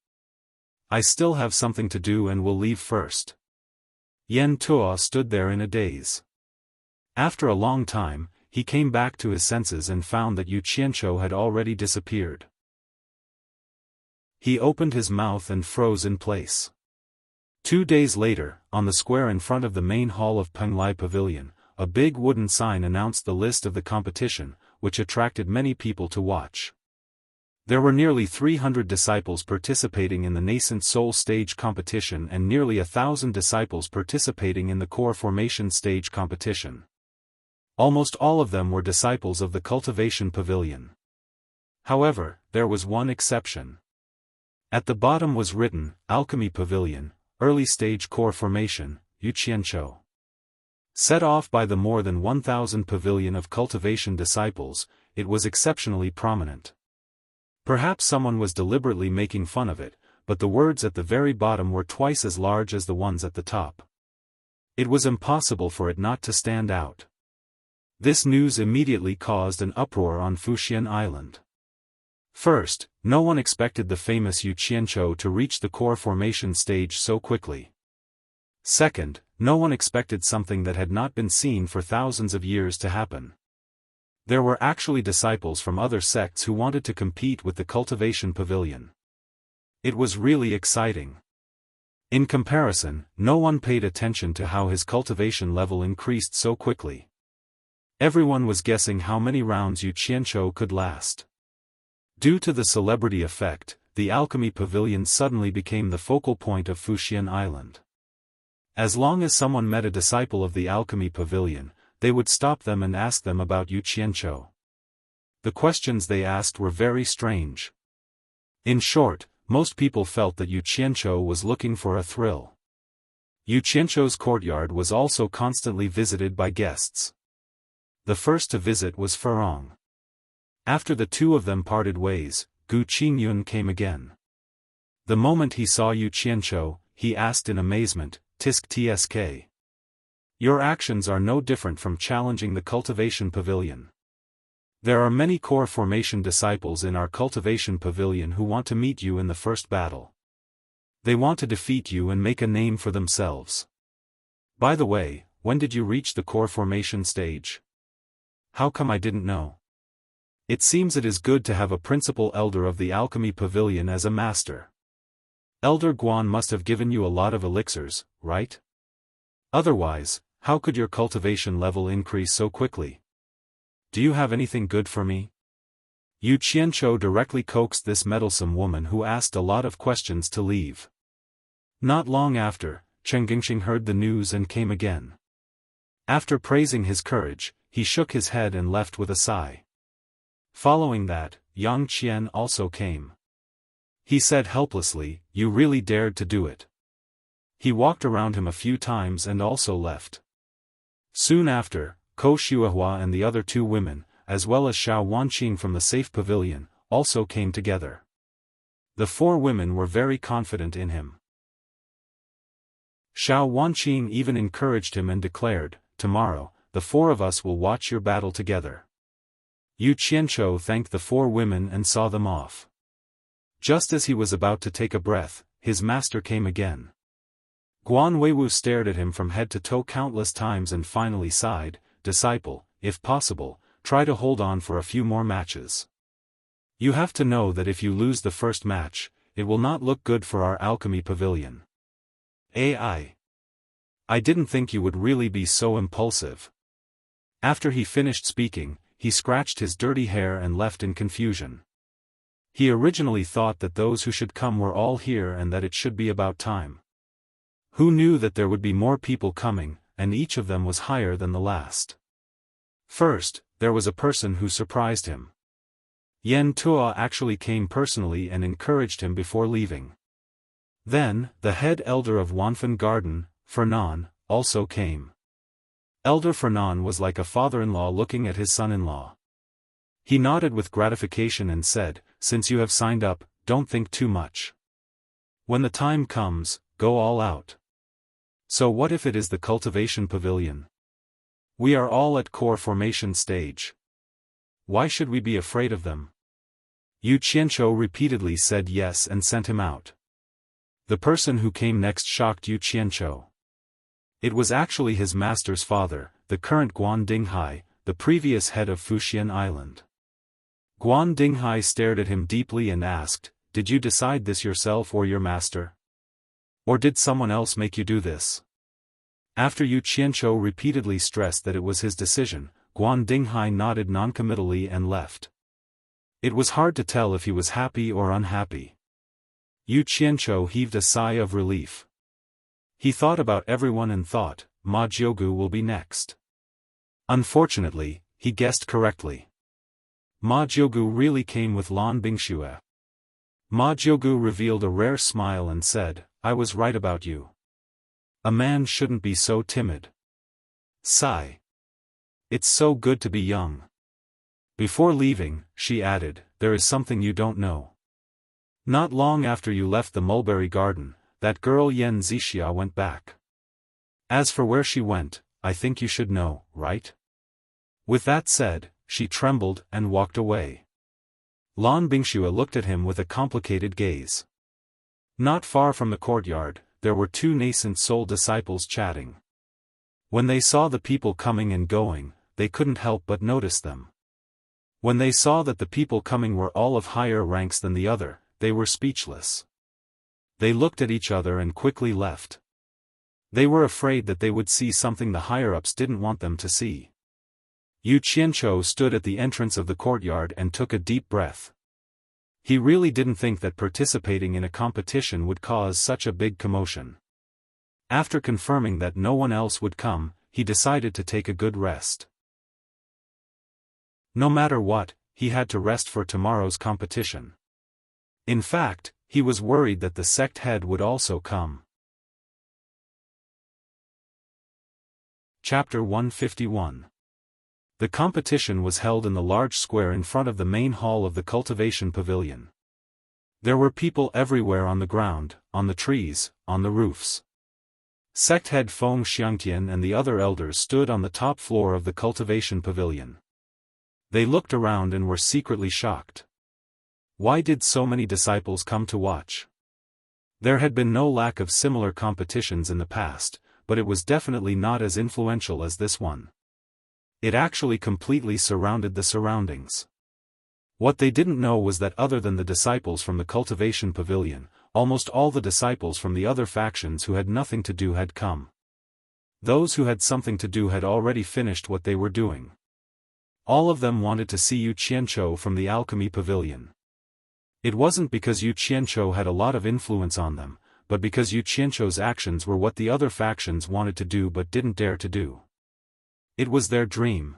I still have something to do and will leave first. Yen Tuo stood there in a daze. After a long time, he came back to his senses and found that Yu Qianzhou had already disappeared. He opened his mouth and froze in place. 2 days later, on the square in front of the main hall of Penglai Pavilion, a big wooden sign announced the list of the competition, which attracted many people to watch. There were nearly 300 disciples participating in the nascent soul stage competition and nearly 1,000 disciples participating in the core formation stage competition. Almost all of them were disciples of the cultivation pavilion. However, there was one exception. At the bottom was written, Alchemy Pavilion, Early Stage Core Formation, Yuqianchou. Set off by the more than 1,000 pavilion of cultivation disciples, it was exceptionally prominent. Perhaps someone was deliberately making fun of it, but the words at the very bottom were twice as large as the ones at the top. It was impossible for it not to stand out. This news immediately caused an uproar on Fuxian Island. First, no one expected the famous Yuqianchou to reach the core formation stage so quickly. Second, no one expected something that had not been seen for thousands of years to happen. There were actually disciples from other sects who wanted to compete with the cultivation pavilion. It was really exciting. In comparison, no one paid attention to how his cultivation level increased so quickly. Everyone was guessing how many rounds Yuqianchou could last. Due to the celebrity effect, the Alchemy Pavilion suddenly became the focal point of Fuxian Island. As long as someone met a disciple of the Alchemy Pavilion, they would stop them and ask them about Yuqianchou. The questions they asked were very strange. In short, most people felt that Yuqianchou was looking for a thrill. Yuqianchou's courtyard was also constantly visited by guests. The first to visit was Ferong. After the two of them parted ways, Gu Qingyun came again. The moment he saw Yuqianchou, he asked in amazement, "Tisk tsk. Your actions are no different from challenging the cultivation pavilion. There are many core formation disciples in our cultivation pavilion who want to meet you in the first battle. They want to defeat you and make a name for themselves. By the way, when did you reach the core formation stage? How come I didn't know? It seems it is good to have a principal elder of the Alchemy Pavilion as a master. Elder Guan must have given you a lot of elixirs, right? Otherwise, how could your cultivation level increase so quickly? Do you have anything good for me?" Yuqianchou directly coaxed this meddlesome woman who asked a lot of questions to leave. Not long after, Chen Gingxing heard the news and came again. After praising his courage, he shook his head and left with a sigh. Following that, Yang Qian also came. He said helplessly, "You really dared to do it." He walked around him a few times and also left. Soon after, Ko Shuahua and the other two women, as well as Xiao Wanqing from the safe pavilion, also came together. The four women were very confident in him. Xiao Wanqing even encouraged him and declared, "Tomorrow, the four of us will watch your battle together." Yuqianchou thanked the four women and saw them off. Just as he was about to take a breath, his master came again. Guan Weiwu stared at him from head to toe countless times and finally sighed, "Disciple, if possible, try to hold on for a few more matches. You have to know that if you lose the first match, it will not look good for our Alchemy Pavilion. I didn't think you would really be so impulsive." After he finished speaking, he scratched his dirty hair and left in confusion. He originally thought that those who should come were all here and that it should be about time. Who knew that there would be more people coming, and each of them was higher than the last? First, there was a person who surprised him. Yan Tua actually came personally and encouraged him before leaving. Then, the head elder of Wanfan Garden, Fernan, also came. Elder Fernan was like a father-in-law looking at his son-in-law. He nodded with gratification and said, "Since you have signed up, don't think too much. When the time comes, go all out. So what if it is the cultivation pavilion? We are all at core formation stage. Why should we be afraid of them?" Yuqianchou repeatedly said yes and sent him out. The person who came next shocked Yuqianchou. It was actually his master's father, the current Guan Dinghai, the previous head of Fuxian Island. Guan Dinghai stared at him deeply and asked, did you decide this yourself or your master? Or did someone else make you do this? After Yu Qianzhou repeatedly stressed that it was his decision, Guan Dinghai nodded noncommittally and left. It was hard to tell if he was happy or unhappy. Yu Qianzhou heaved a sigh of relief. He thought about everyone and thought, Ma Jiugu will be next. Unfortunately, he guessed correctly. Ma Jiugu really came with Lan Bingxue. Ma Jiugu revealed a rare smile and said, I was right about you. A man shouldn't be so timid. Sigh. It's so good to be young. Before leaving, she added, there is something you don't know. Not long after you left the mulberry garden, that girl Yan Zixia went back. As for where she went, I think you should know, right? With that said, she trembled and walked away. Lan Bingxue looked at him with a complicated gaze. Not far from the courtyard, there were two nascent soul disciples chatting. When they saw the people coming and going, they couldn't help but notice them. When they saw that the people coming were all of higher ranks than the other, they were speechless. They looked at each other and quickly left. They were afraid that they would see something the higher-ups didn't want them to see. Yu Qianzhou stood at the entrance of the courtyard and took a deep breath. He really didn't think that participating in a competition would cause such a big commotion. After confirming that no one else would come, he decided to take a good rest. No matter what, he had to rest for tomorrow's competition. In fact, he was worried that the sect head would also come. Chapter 151. The competition was held in the large square in front of the main hall of the cultivation pavilion. There were people everywhere on the ground, on the trees, on the roofs. Sect head Feng Xiangtian and the other elders stood on the top floor of the cultivation pavilion. They looked around and were secretly shocked. Why did so many disciples come to watch? There had been no lack of similar competitions in the past, but it was definitely not as influential as this one. It actually completely surrounded the surroundings. What they didn't know was that other than the disciples from the cultivation pavilion, almost all the disciples from the other factions who had nothing to do had come. Those who had something to do had already finished what they were doing. All of them wanted to see Yu Qianzhou from the alchemy pavilion. It wasn't because Yu Qianzhou had a lot of influence on them, but because Yu Qianzhou's actions were what the other factions wanted to do but didn't dare to do. It was their dream.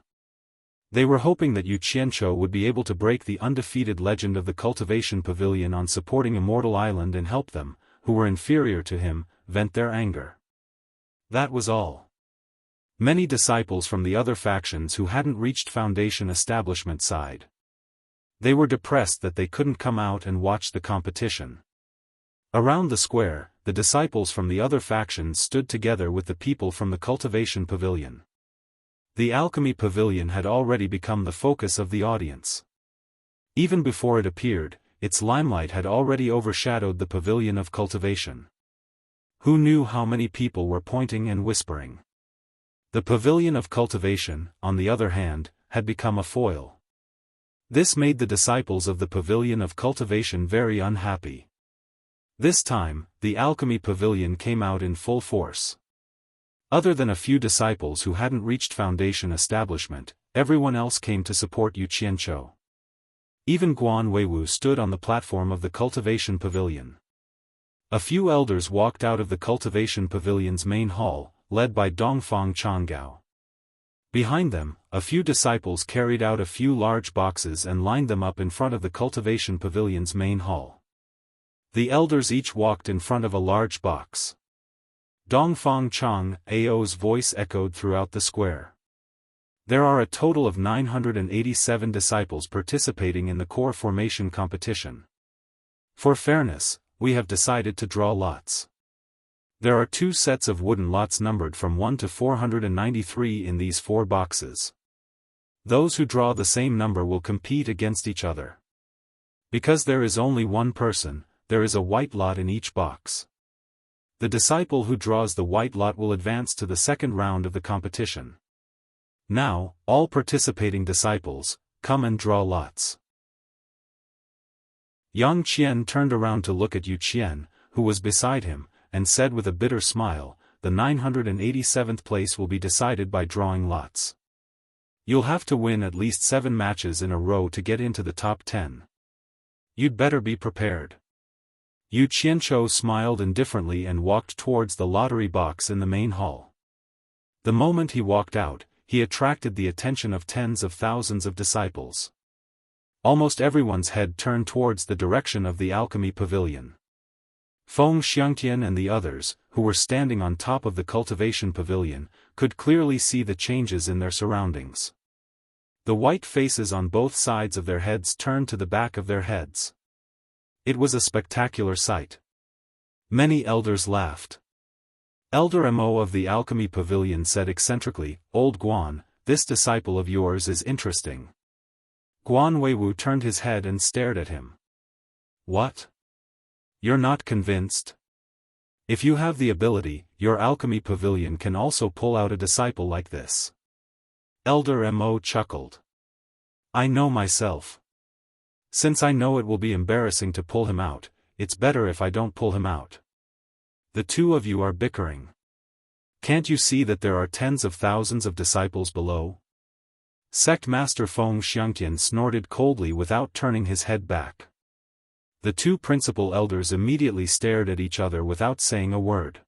They were hoping that Yu Qianzhou would be able to break the undefeated legend of the cultivation pavilion on supporting Immortal Island and help them, who were inferior to him, vent their anger. That was all. Many disciples from the other factions who hadn't reached Foundation establishment side. They were depressed that they couldn't come out and watch the competition. Around the square, the disciples from the other factions stood together with the people from the cultivation pavilion. The alchemy pavilion had already become the focus of the audience. Even before it appeared, its limelight had already overshadowed the pavilion of cultivation. Who knew how many people were pointing and whispering? The pavilion of cultivation, on the other hand, had become a foil. This made the disciples of the pavilion of cultivation very unhappy. This time, the alchemy pavilion came out in full force. Other than a few disciples who hadn't reached Foundation establishment, everyone else came to support Yu Qianzhou. Even Guan Weiwu stood on the platform of the cultivation pavilion. A few elders walked out of the cultivation pavilion's main hall, led by Dongfang Changgao. Behind them, a few disciples carried out a few large boxes and lined them up in front of the cultivation pavilion's main hall. The elders each walked in front of a large box. Dongfang Chang Ao's voice echoed throughout the square. There are a total of 987 disciples participating in the core formation competition. For fairness, we have decided to draw lots. There are 2 sets of wooden lots numbered from 1 to 493 in these 4 boxes. Those who draw the same number will compete against each other. Because there is only one person, there is a white lot in each box. The disciple who draws the white lot will advance to the second round of the competition. Now, all participating disciples, come and draw lots. Yang Qian turned around to look at Yu Qian, who was beside him, and said with a bitter smile, "The 987th place will be decided by drawing lots. You'll have to win at least 7 matches in a row to get into the top 10. You'd better be prepared." Yu Qianchou smiled indifferently and walked towards the lottery box in the main hall. The moment he walked out, he attracted the attention of tens of thousands of disciples. Almost everyone's head turned towards the direction of the alchemy pavilion. Feng Xiangtian and the others, who were standing on top of the cultivation pavilion, could clearly see the changes in their surroundings. The white faces on both sides of their heads turned to the back of their heads. It was a spectacular sight. Many elders laughed. Elder Mo of the alchemy pavilion said eccentrically, "Old Guan, this disciple of yours is interesting." Guan Weiwu turned his head and stared at him. "What? You're not convinced? If you have the ability, your alchemy pavilion can also pull out a disciple like this." Elder Mo chuckled. "I know myself. Since I know it will be embarrassing to pull him out, it's better if I don't pull him out. The two of you are bickering. Can't you see that there are tens of thousands of disciples below?" Sect Master Feng Xiangtian snorted coldly without turning his head back. The two principal elders immediately stared at each other without saying a word.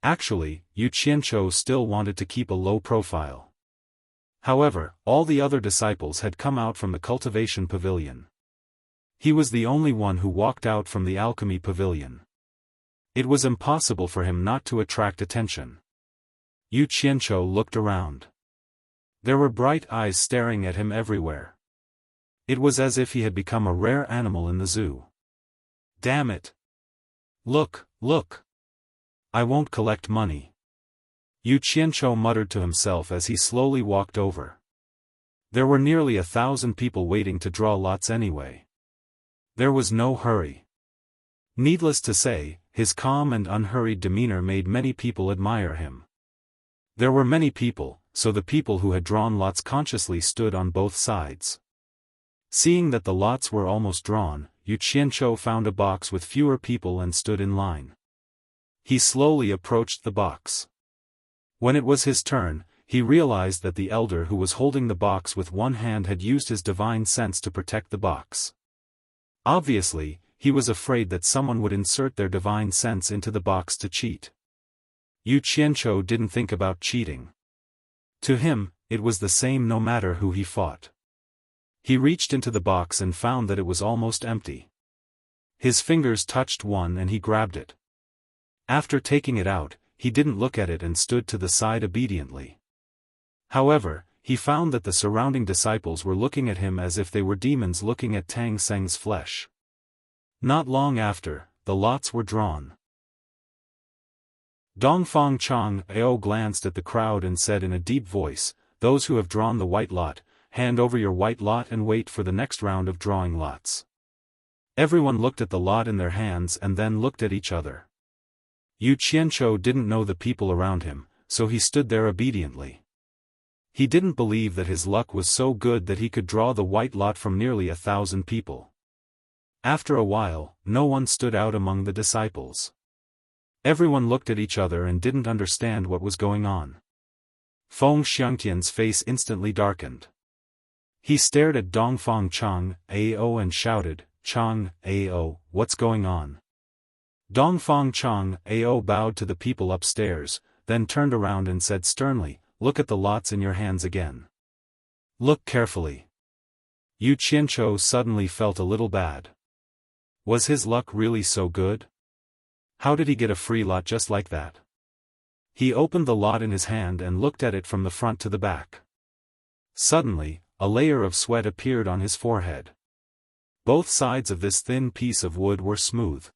Actually, Yu Qianchou still wanted to keep a low profile. However, all the other disciples had come out from the cultivation pavilion. He was the only one who walked out from the alchemy pavilion. It was impossible for him not to attract attention. Yu Qianchou looked around. There were bright eyes staring at him everywhere. It was as if he had become a rare animal in the zoo. "Damn it! Look, look! I won't collect money." Yu Qianchou muttered to himself as he slowly walked over. There were nearly 1,000 people waiting to draw lots anyway. There was no hurry. Needless to say, his calm and unhurried demeanor made many people admire him. There were many people, so the people who had drawn lots consciously stood on both sides. Seeing that the lots were almost drawn, Yu Qianchou found a box with fewer people and stood in line. He slowly approached the box. When it was his turn, he realized that the elder who was holding the box with one hand had used his divine sense to protect the box. Obviously, he was afraid that someone would insert their divine sense into the box to cheat. Yu Qianchou didn't think about cheating. To him, it was the same no matter who he fought. He reached into the box and found that it was almost empty. His fingers touched one and he grabbed it. After taking it out, he didn't look at it and stood to the side obediently. However, he found that the surrounding disciples were looking at him as if they were demons looking at Tang Seng's flesh. Not long after, the lots were drawn. Dongfang Chang Ao glanced at the crowd and said in a deep voice, "Those who have drawn the white lot, hand over your white lot and wait for the next round of drawing lots." Everyone looked at the lot in their hands and then looked at each other. Yu Qianchou didn't know the people around him, so he stood there obediently. He didn't believe that his luck was so good that he could draw the white lot from nearly 1,000 people. After a while, no one stood out among the disciples. Everyone looked at each other and didn't understand what was going on. Feng Xiangtian's face instantly darkened. He stared at Dongfang Chang Ao and shouted, "Chang Ao, what's going on?" Dongfang Chang Ao bowed to the people upstairs, then turned around and said sternly, "Look at the lots in your hands again. Look carefully." Yu Qianchou suddenly felt a little bad. Was his luck really so good? How did he get a free lot just like that? He opened the lot in his hand and looked at it from the front to the back. Suddenly, a layer of sweat appeared on his forehead. Both sides of this thin piece of wood were smooth.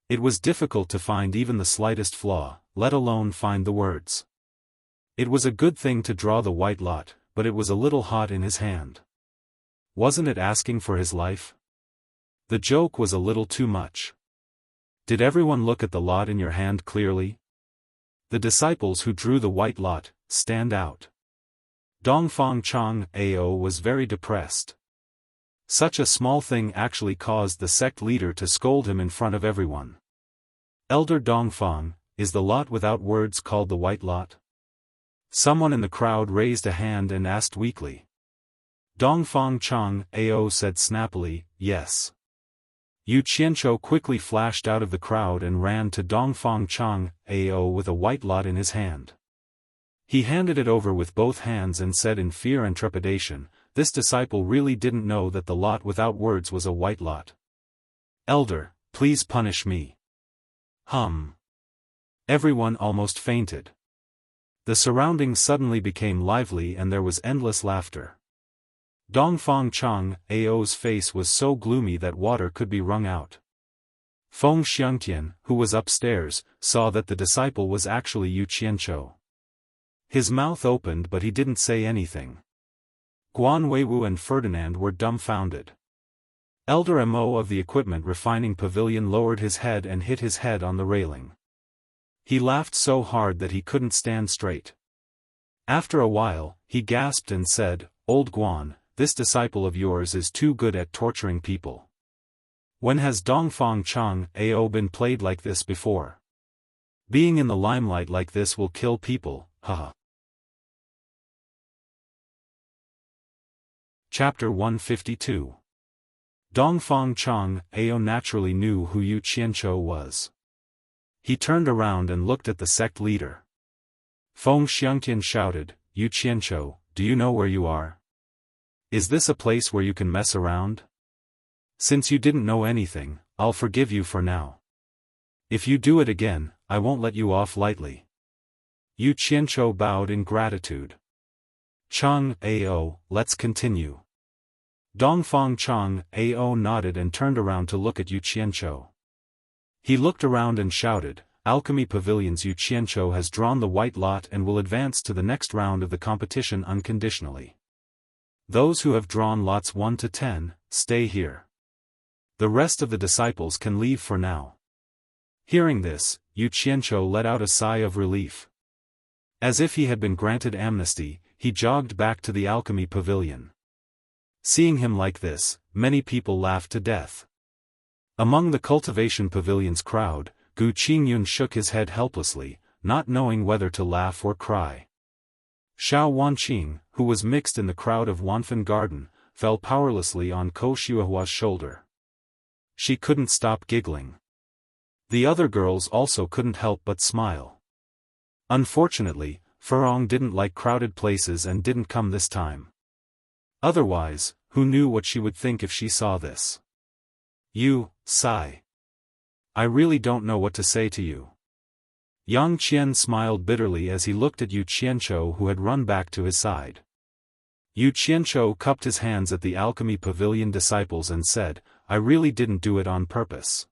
It was difficult to find even the slightest flaw, let alone find the words. It was a good thing to draw the white lot, but it was a little hot in his hand. Wasn't it asking for his life? The joke was a little too much. Did everyone look at the lot in your hand clearly? The disciples who drew the white lot stand out. Dongfang Chang Ao was very depressed. Such a small thing actually caused the sect leader to scold him in front of everyone. Elder Dongfang, is the lot without words called the white lot? Someone in the crowd raised a hand and asked weakly. Dongfang Chang Ao said snappily, yes. Yu Qianzhou quickly flashed out of the crowd and ran to Dongfang Chang Ao with a white lot in his hand. He handed it over with both hands and said in fear and trepidation, this disciple really didn't know that the lot without words was a white lot. Elder, please punish me. Everyone almost fainted. The surroundings suddenly became lively and there was endless laughter. Dongfang Chang Ao's face was so gloomy that water could be wrung out. Feng Xiangtian, who was upstairs, saw that the disciple was actually Yu Qianzhou. His mouth opened but he didn't say anything. Guan Weiwu and Ferdinand were dumbfounded. Elder Mo of the equipment refining pavilion lowered his head and hit his head on the railing. He laughed so hard that he couldn't stand straight. After a while, he gasped and said, Old Guan, this disciple of yours is too good at torturing people. When has Dongfang Chang Ao been played like this before? Being in the limelight like this will kill people, haha. Chapter 152. Dongfang Chang Ao naturally knew who Yu Qianzhou was. He turned around and looked at the sect leader. Feng Xiangtian shouted, Yu Qianzhou, do you know where you are? Is this a place where you can mess around? Since you didn't know anything, I'll forgive you for now. If you do it again, I won't let you off lightly. Yu Qianzhou bowed in gratitude. Chang Ao, let's continue. Dongfang Chang Ao nodded and turned around to look at Yu Qianzhou. He looked around and shouted, Alchemy Pavilion's Yu Qianzhou has drawn the white lot and will advance to the next round of the competition unconditionally. Those who have drawn lots 1 to 10, stay here. The rest of the disciples can leave for now. Hearing this, Yu Qianzhou let out a sigh of relief. As if he had been granted amnesty, he jogged back to the Alchemy Pavilion. Seeing him like this, many people laughed to death. Among the Cultivation Pavilion's crowd, Gu Qingyun shook his head helplessly, not knowing whether to laugh or cry. Xiao Wanqing, who was mixed in the crowd of Wanfan Garden, fell powerlessly on Ko Xuehua's shoulder. She couldn't stop giggling. The other girls also couldn't help but smile. Unfortunately, Furong didn't like crowded places and didn't come this time. Otherwise, who knew what she would think if she saw this? You, sigh. I really don't know what to say to you. Yang Qian smiled bitterly as he looked at Yu Qianzhou who had run back to his side. Yu Qianzhou cupped his hands at the Alchemy Pavilion disciples and said, I really didn't do it on purpose.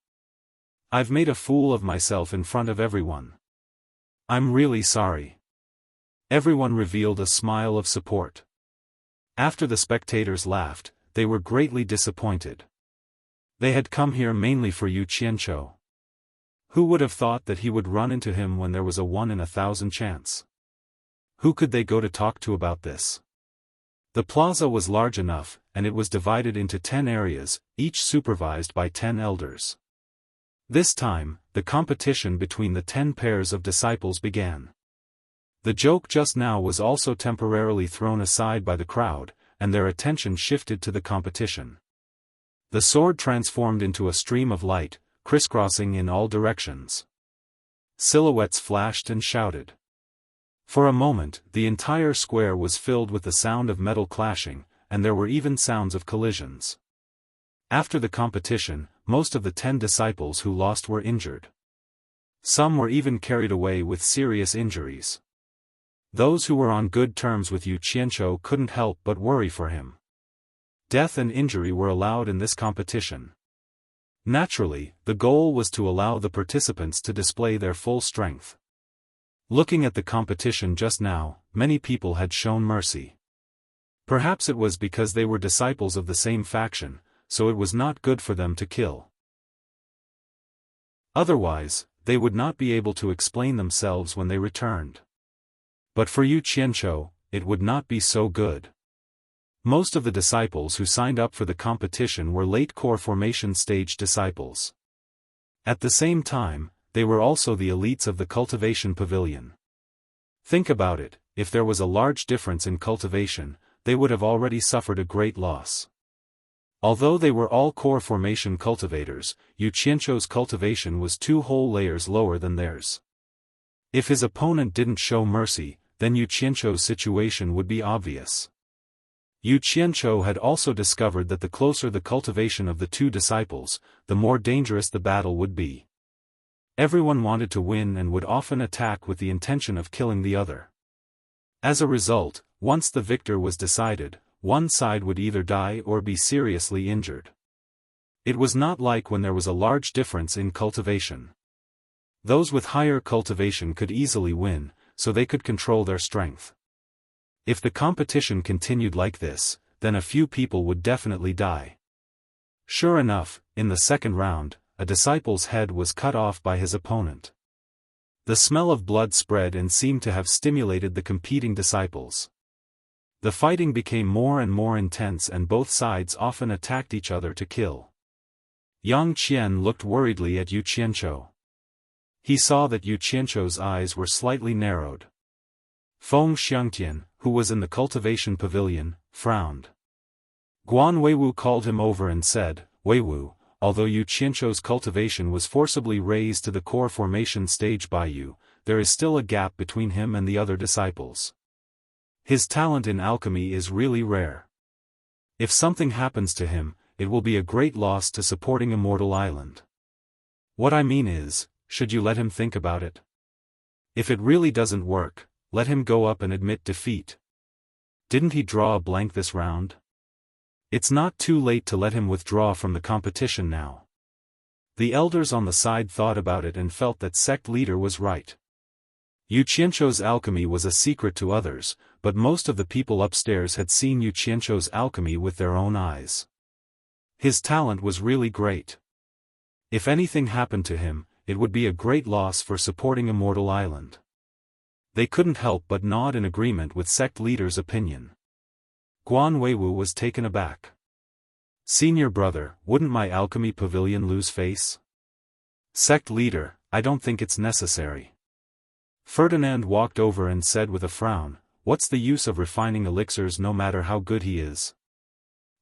I've made a fool of myself in front of everyone. I'm really sorry. Everyone revealed a smile of support. After the spectators laughed, they were greatly disappointed. They had come here mainly for Yu Qianzhou. Who would have thought that he would run into him when there was a 1 in 1,000 chance? Who could they go to talk to about this? The plaza was large enough, and it was divided into 10 areas, each supervised by 10 elders. This time, the competition between the 10 pairs of disciples began. The joke just now was also temporarily thrown aside by the crowd, and their attention shifted to the competition. The sword transformed into a stream of light, crisscrossing in all directions. Silhouettes flashed and shouted. For a moment, the entire square was filled with the sound of metal clashing, and there were even sounds of collisions. After the competition, most of the 10 disciples who lost were injured. Some were even carried away with serious injuries. Those who were on good terms with Yu Qianzhou couldn't help but worry for him. Death and injury were allowed in this competition. Naturally, the goal was to allow the participants to display their full strength. Looking at the competition just now, many people had shown mercy. Perhaps it was because they were disciples of the same faction, so it was not good for them to kill. Otherwise, they would not be able to explain themselves when they returned. But for Yu Qianzhou, it would not be so good. Most of the disciples who signed up for the competition were late core formation stage disciples. At the same time, they were also the elites of the cultivation pavilion. Think about it, if there was a large difference in cultivation, they would have already suffered a great loss. Although they were all core formation cultivators, Yu Qianzhou's cultivation was 2 whole layers lower than theirs. If his opponent didn't show mercy, then Yu Qianzhou's situation would be obvious. Yu Qianzhou had also discovered that the closer the cultivation of the 2 disciples, the more dangerous the battle would be. Everyone wanted to win and would often attack with the intention of killing the other. As a result, once the victor was decided, one side would either die or be seriously injured. It was not like when there was a large difference in cultivation. Those with higher cultivation could easily win, so they could control their strength. If the competition continued like this, then a few people would definitely die. Sure enough, in the second round, a disciple's head was cut off by his opponent. The smell of blood spread and seemed to have stimulated the competing disciples. The fighting became more and more intense and both sides often attacked each other to kill. Yang Qian looked worriedly at Yu Qianzhou. He saw that Yu Qianzhou's eyes were slightly narrowed. Feng Xiangtian, who was in the cultivation pavilion, frowned. Guan Weiwu called him over and said, "Weiwu, although Yu Qianzhou's cultivation was forcibly raised to the core formation stage by you, there is still a gap between him and the other disciples. His talent in alchemy is really rare. If something happens to him, it will be a great loss to supporting Immortal Island. What I mean is, should you let him think about it? If it really doesn't work, let him go up and admit defeat. Didn't he draw a blank this round? It's not too late to let him withdraw from the competition now." The elders on the side thought about it and felt that sect leader was right. Yu Qianzhou's alchemy was a secret to others, but most of the people upstairs had seen Yu Qianzhou's alchemy with their own eyes. His talent was really great. If anything happened to him, it would be a great loss for supporting Immortal Island. They couldn't help but nod in agreement with sect leader's opinion. Guan Weiwu was taken aback. "Senior brother, wouldn't my alchemy pavilion lose face?" "Sect leader, I don't think it's necessary." Ferdinand walked over and said with a frown, "What's the use of refining elixirs no matter how good he is?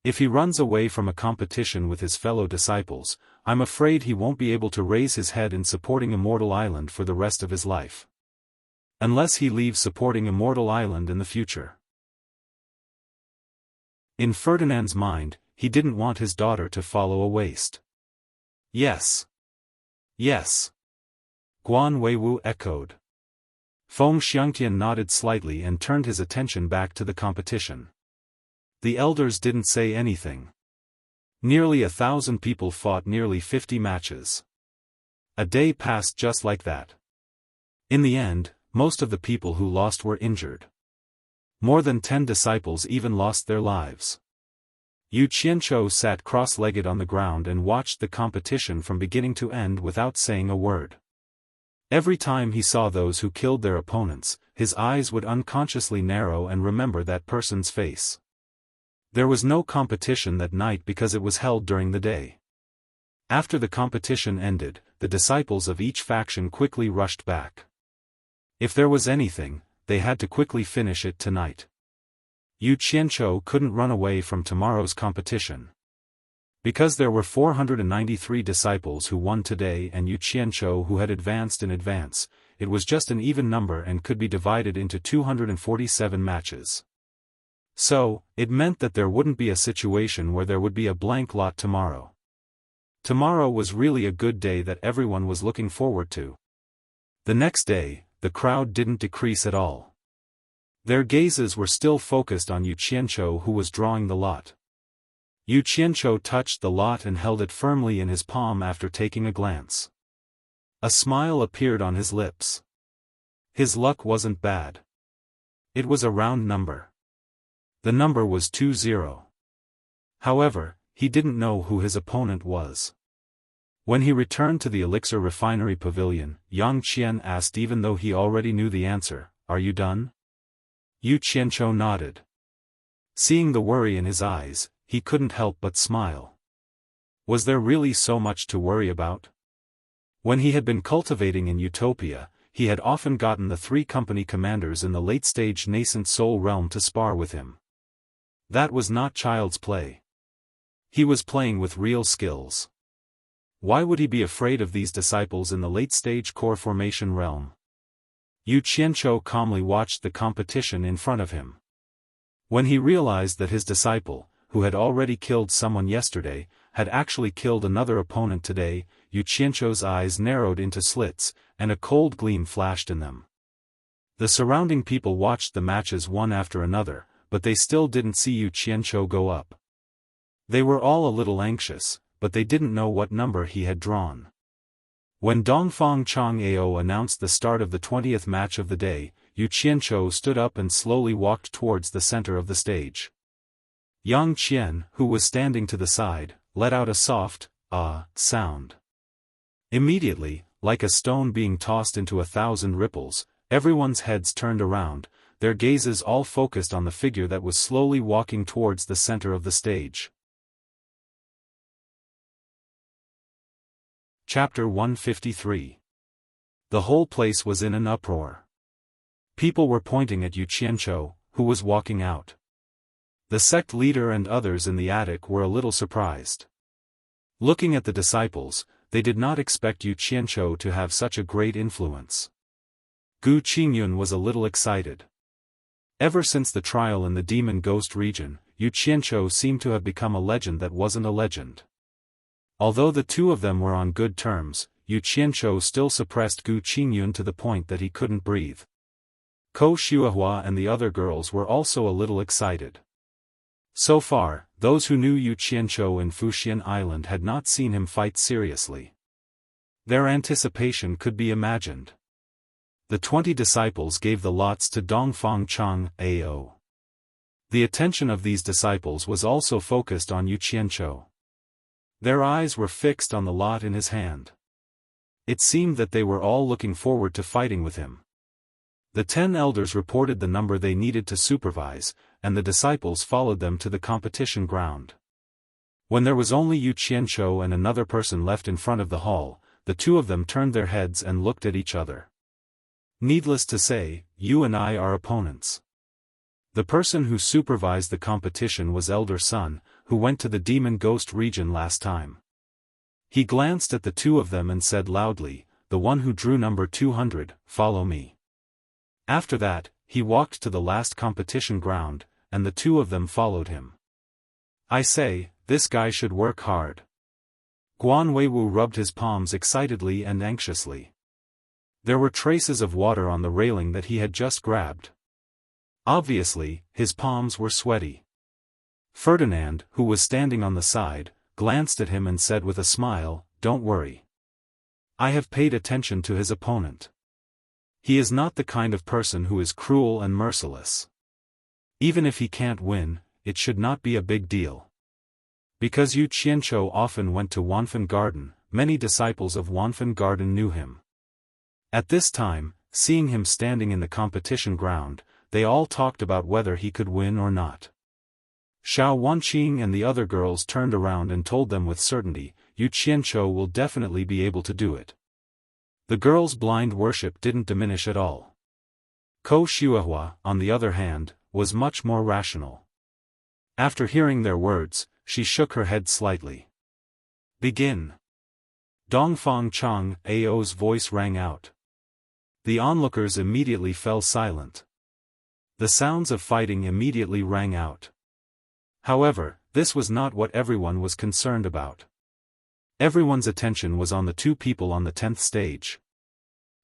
If he runs away from a competition with his fellow disciples, I'm afraid he won't be able to raise his head in supporting Immortal Island for the rest of his life. Unless he leaves supporting Immortal Island in the future." In Ferdinand's mind, he didn't want his daughter to follow a waste. "Yes. Yes." Guan Weiwu echoed. Feng Xiangtian nodded slightly and turned his attention back to the competition. The elders didn't say anything. Nearly 1,000 people fought nearly 50 matches. A day passed just like that. In the end, most of the people who lost were injured. More than 10 disciples even lost their lives. Yu Qianzhou sat cross-legged on the ground and watched the competition from beginning to end without saying a word. Every time he saw those who killed their opponents, his eyes would unconsciously narrow and remember that person's face. There was no competition that night because it was held during the day. After the competition ended, the disciples of each faction quickly rushed back. If there was anything, they had to quickly finish it tonight. Yu Qianzhou couldn't run away from tomorrow's competition. Because there were 493 disciples who won today and Yu Qianzhou who had advanced in advance, it was just an even number and could be divided into 247 matches. So, it meant that there wouldn't be a situation where there would be a blank lot tomorrow. Tomorrow was really a good day that everyone was looking forward to. The next day, the crowd didn't decrease at all. Their gazes were still focused on Yu Qianzhou who was drawing the lot. Yu Qianzhou touched the lot and held it firmly in his palm after taking a glance. A smile appeared on his lips. His luck wasn't bad. It was a round number. The number was 20. However, he didn't know who his opponent was. When he returned to the elixir refinery pavilion, Yang Qian asked even though he already knew the answer, "Are you done?" Yu Qianzhou nodded. Seeing the worry in his eyes, he couldn't help but smile. Was there really so much to worry about? When he had been cultivating in Utopia, he had often gotten the 3 company commanders in the late-stage nascent soul realm to spar with him. That was not child's play. He was playing with real skills. Why would he be afraid of these disciples in the late-stage core formation realm? Yu Qianzhou calmly watched the competition in front of him. When he realized that his disciple, who had already killed someone yesterday, had actually killed another opponent today, Yu Qianzhou's eyes narrowed into slits, and a cold gleam flashed in them. The surrounding people watched the matches one after another, but they still didn't see Yu Qianzhou go up. They were all a little anxious, but they didn't know what number he had drawn. When Dongfang Chang'ao announced the start of the 20th match of the day, Yu Qianzhou stood up and slowly walked towards the center of the stage. Yang Qian, who was standing to the side, let out a soft, sound. Immediately, like a stone being tossed into 1,000 ripples, everyone's heads turned around, their gazes all focused on the figure that was slowly walking towards the center of the stage. Chapter 153. The whole place was in an uproar. People were pointing at Yu Qianzhou, who was walking out. The sect leader and others in the attic were a little surprised. Looking at the disciples, they did not expect Yu Qianzhou to have such a great influence. Gu Qingyun was a little excited. Ever since the trial in the demon ghost region, Yu Qianzhou seemed to have become a legend that wasn't a legend. Although the 2 of them were on good terms, Yu Qianzhou still suppressed Gu Qingyun to the point that he couldn't breathe. Ko Xuehua and the other girls were also a little excited. So far, those who knew Yu Qianzhou in Fuxian Island had not seen him fight seriously. Their anticipation could be imagined. The 20 disciples gave the lots to Dongfang Chang'ao. The attention of these disciples was also focused on Yu Qianzhou. Their eyes were fixed on the lot in his hand. It seemed that they were all looking forward to fighting with him. The 10 elders reported the number they needed to supervise, and the disciples followed them to the competition ground. When there was only Yu Qianzhou and another person left in front of the hall, the 2 of them turned their heads and looked at each other. Needless to say, you and I are opponents. The person who supervised the competition was Elder Sun, who went to the demon ghost region last time. He glanced at the 2 of them and said loudly, "The one who drew number 200, follow me." After that, he walked to the last competition ground, and the 2 of them followed him. I say, this guy should work hard. Guan Weiwu rubbed his palms excitedly and anxiously. There were traces of water on the railing that he had just grabbed. Obviously, his palms were sweaty. Ferdinand, who was standing on the side, glanced at him and said with a smile, "Don't worry. I have paid attention to his opponent. He is not the kind of person who is cruel and merciless. Even if he can't win, it should not be a big deal." Because Yu Qianzhou often went to Wanfen Garden, many disciples of Wanfen Garden knew him. At this time, seeing him standing in the competition ground, they all talked about whether he could win or not. Xiao Wanqing and the other girls turned around and told them with certainty, Yu Qianzhou will definitely be able to do it. The girls' blind worship didn't diminish at all. Ko Xuehua, on the other hand, was much more rational. After hearing their words, she shook her head slightly. "Begin." Dongfang Chang'ao's voice rang out. The onlookers immediately fell silent. The sounds of fighting immediately rang out. However, this was not what everyone was concerned about. Everyone's attention was on the 2 people on the 10th stage.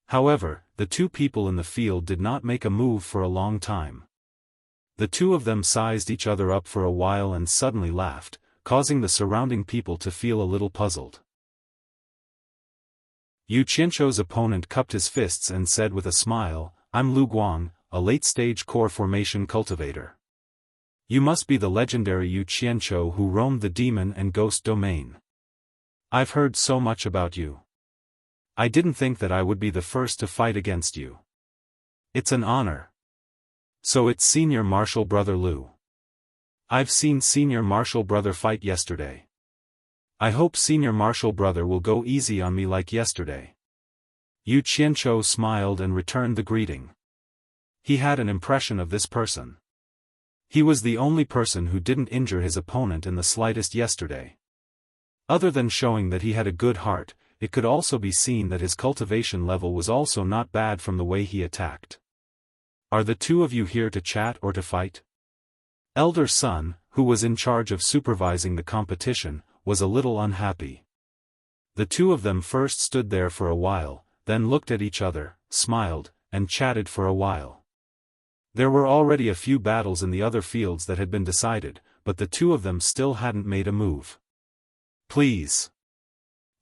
However, the 2 people in the field did not make a move for a long time. The 2 of them sized each other up for a while and suddenly laughed, causing the surrounding people to feel a little puzzled. Yu Qianzhou's opponent cupped his fists and said with a smile, "I'm Lu Guang, a late-stage core formation cultivator. You must be the legendary Yu Qianzhou who roamed the demon and ghost domain. I've heard so much about you. I didn't think that I would be the first to fight against you. It's an honor." "So it's Senior Marshal Brother Lu." I've seen Senior Marshal Brother fight yesterday. I hope Senior Marshal Brother will go easy on me like yesterday. Yu Qianzhou smiled and returned the greeting. He had an impression of this person. He was the only person who didn't injure his opponent in the slightest yesterday. Other than showing that he had a good heart, it could also be seen that his cultivation level was also not bad from the way he attacked. Are the two of you here to chat or to fight? Elder Son, who was in charge of supervising the competition, was a little unhappy. The two of them first stood there for a while, then looked at each other, smiled, and chatted for a while. There were already a few battles in the other fields that had been decided, but the two of them still hadn't made a move. Please.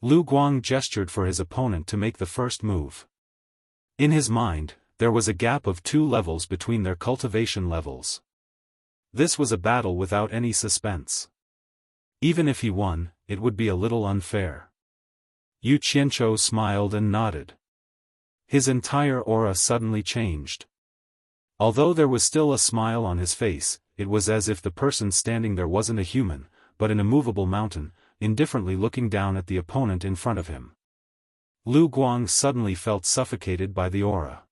Lu Guang gestured for his opponent to make the first move. In his mind, there was a gap of 2 levels between their cultivation levels. This was a battle without any suspense. Even if he won, it would be a little unfair. Yu Qianzhou smiled and nodded. His entire aura suddenly changed. Although there was still a smile on his face, it was as if the person standing there wasn't a human, but an immovable mountain, indifferently looking down at the opponent in front of him. Lu Guang suddenly felt suffocated by the aura.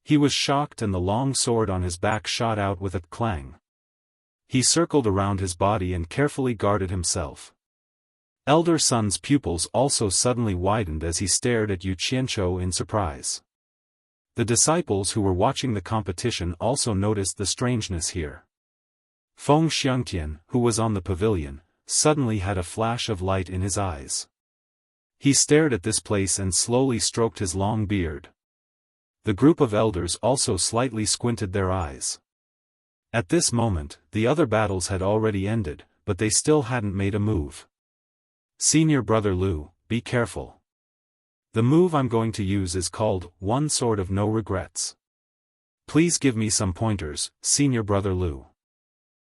He was shocked and the long sword on his back shot out with a clang. He circled around his body and carefully guarded himself. Elder Son's pupils also suddenly widened as he stared at Yu Qianzhou in surprise. The disciples who were watching the competition also noticed the strangeness here. Feng Xiangtian, who was on the pavilion, suddenly had a flash of light in his eyes. He stared at this place and slowly stroked his long beard. The group of elders also slightly squinted their eyes. At this moment, the other battles had already ended, but they still hadn't made a move. Senior Brother Lu, be careful. The move I'm going to use is called, One Sword of No Regrets. Please give me some pointers, Senior Brother Lu.